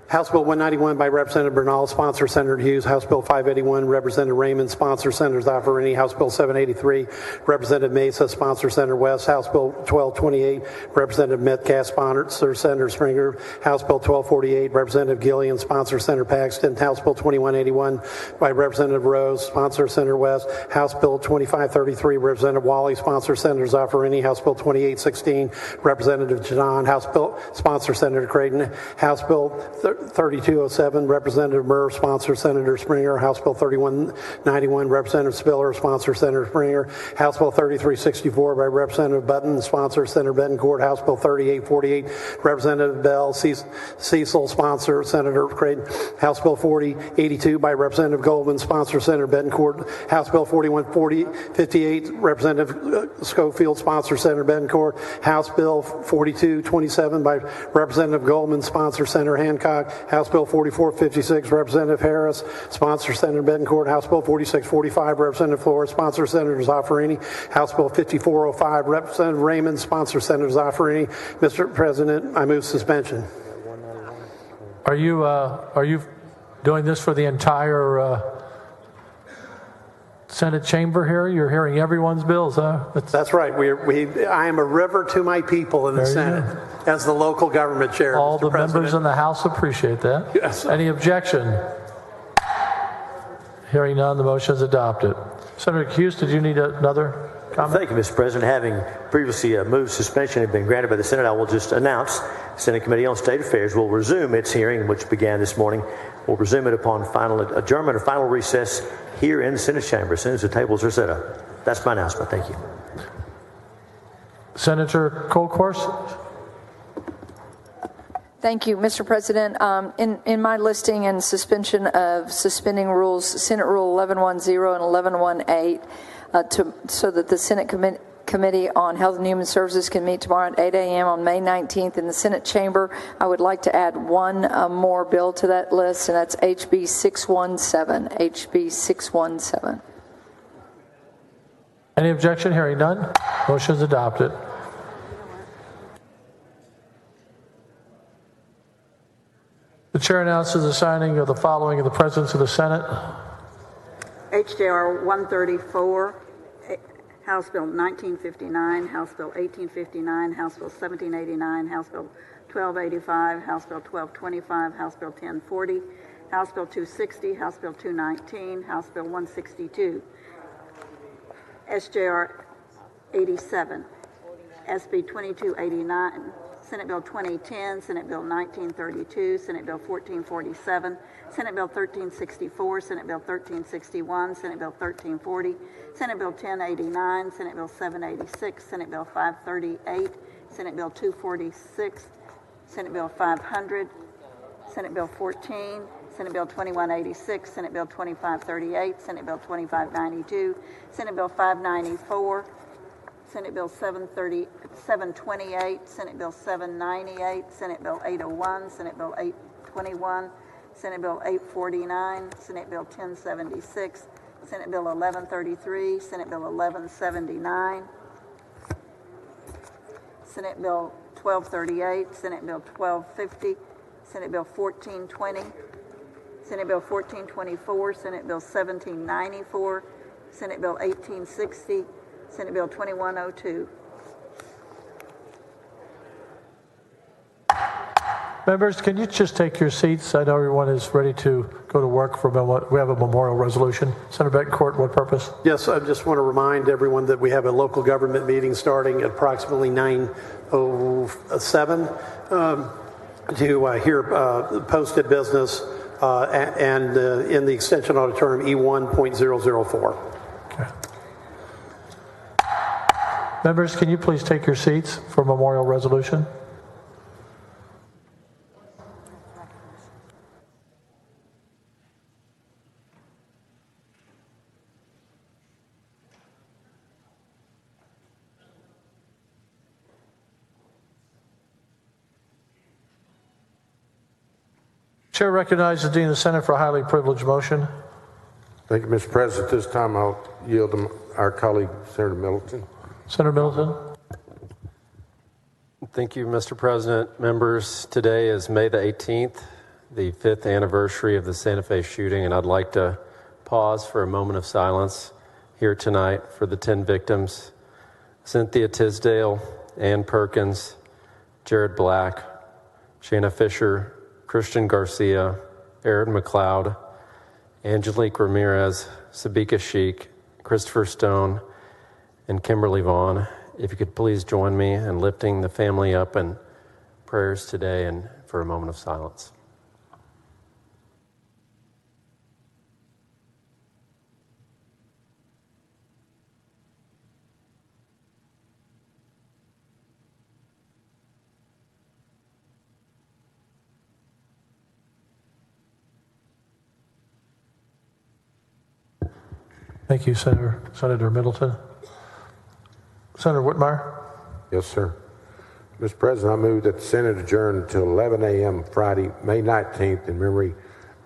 House Bill 191 by Representative Bernal, sponsor Senator Hughes. House Bill 581, Representative Raymond, sponsor Senator Zaffarini. House Bill 783, Representative Mesa, sponsor Senator West. House Bill 1228, Representative Metcalf, sponsor Senator Springer. House Bill 1248, Representative Gillian, sponsor Senator Paxton. House Bill 2181 by Representative Rose, sponsor Senator West. House Bill 2533, Representative Wally, sponsor Senator Zaffarini. House Bill 2816, Representative John. House Bill sponsor Senator Creighton. House Bill 3207, Representative Murr, sponsor Senator Springer. House Bill 3191, Representative Spiller, sponsor Senator Springer. House Bill 3364 by Representative Button, sponsor Senator Betancourt. House Bill 3848, Representative Bell, Cecil, sponsor Senator Creighton. House Bill 4082 by Representative Goldman, sponsor Senator Betancourt. House Bill 4158, Representative Schofield, sponsor Senator Betancourt. House Bill 4227 by Representative Goldman, sponsor Senator Hancock. House Bill 4456, Representative Harris, sponsor Senator Betancourt. House Bill 4645, Representative Flores, sponsor Senator Zaffarini. House Bill 5405, Representative Raymond, sponsor Senator Zaffarini. Mr. President, I move suspension.
Are you doing this for the entire Senate chamber here? You're hearing everyone's bills, huh?
That's right. I am a river to my people in the Senate as the local government chair.
All
Mr.
the
President.
members in the House appreciate that.
Yes.
Any objection? Hearing none, the motion is adopted. Senator Hughes, did you need another comment?
Thank you, Mr. President. Having previously moved suspension had been granted by the Senate, I will just announce the Senate Committee on State Affairs will resume its hearing, which began this morning. We'll resume it upon final adjournment or final recess here in the Senate chamber as soon as the tables are set up. That's my announcement. Thank you.
Senator Kolkhorst.
Thank you, Mr. President. In my listing and suspension of suspending rules, Senate Rule 1110 and 1118, so that the Senate Committee on Health and Human Services can meet tomorrow at 8 a.m. on May 19th in the Senate chamber, I would like to add one more bill to that list, and that's HB 617. HB 617.
Any objection? Hearing none, motion is adopted. The chair announces the signing of the following of the Presidents of the Senate.
HJR 134, House Bill 1959, House Bill 1859, House Bill 1789, House Bill 1285, House Bill 1225, House Bill 1040, House Bill 260, House Bill 219, House Bill 162, SJR 87, SB 2289, Senate Bill 2010, Senate Bill 1932, Senate Bill 1447, Senate Bill 1364, Senate Bill 1361, Senate Bill 1340, Senate Bill 1089, Senate Bill 786, Senate Bill 538, Senate Bill 246, Senate Bill 500, Senate Bill 14, Senate Bill 2186, Senate Bill 2538, Senate Bill 2592, Senate Bill 594, Senate Bill 728, Senate Bill 798, Senate Bill 801, Senate Bill 821, Senate Bill 849, Senate Bill 1076, Senate Bill 1133, Senate Bill 1179, Senate Bill 1238, Senate Bill 1250, Senate Bill 1420, Senate Bill 1424, Senate Bill 1794, Senate Bill 1860, Senate Bill 2102.
Members, can you just take your seats? I know everyone is ready to go to work for we have a memorial resolution. Senator Betancourt, what purpose?
Yes, I just want to remind everyone that we have a local government meeting starting at approximately 9:07 to hear posted business and in the Extension Auditorium E1.004.
Okay. Members, can you please take your seats for memorial resolution? Chair recognizes the Dean of the Senate for a highly privileged motion.
Thank you, Mr. President. This time I'll yield to our colleague, Senator Middleton.
Senator Middleton.
Thank you, Mr. President. Members, today is May the 18th, the 5th anniversary of the Santa Fe shooting, and I'd like to pause for a moment of silence here tonight for the 10 victims: Cynthia Tisdale, Ann Perkins, Jared Black, Shana Fisher, Christian Garcia, Aaron McLeod, Angelique Ramirez, Sabika Sheik, Christopher Stone, and Kimberly Vaughn. If you could please join me in lifting the family up in prayers today and for a moment of silence.
Thank you, Senator Middleton. Senator Whitmire.
Yes, sir. Mr. President, I move that the Senate adjourn until 11 a.m. Friday, May 19th, in memory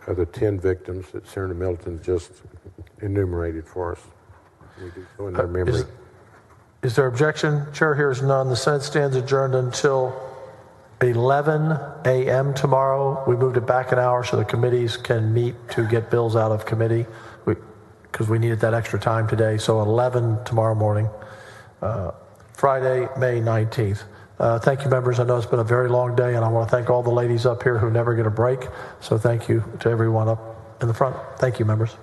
of the 10 victims that Senator Middleton just enumerated for us. We do so in their memory.
Is there objection? Chair hears none. The Senate stands adjourned until 11 a.m. tomorrow. We moved it back an hour so the committees can meet to get bills out of committee because we needed that extra time today. So 11 tomorrow morning. Friday, May 19th. Thank you, members. I know it's been a very long day, and I want to thank all the ladies up here who never get a break. So thank you to everyone up in the front. Thank you, members.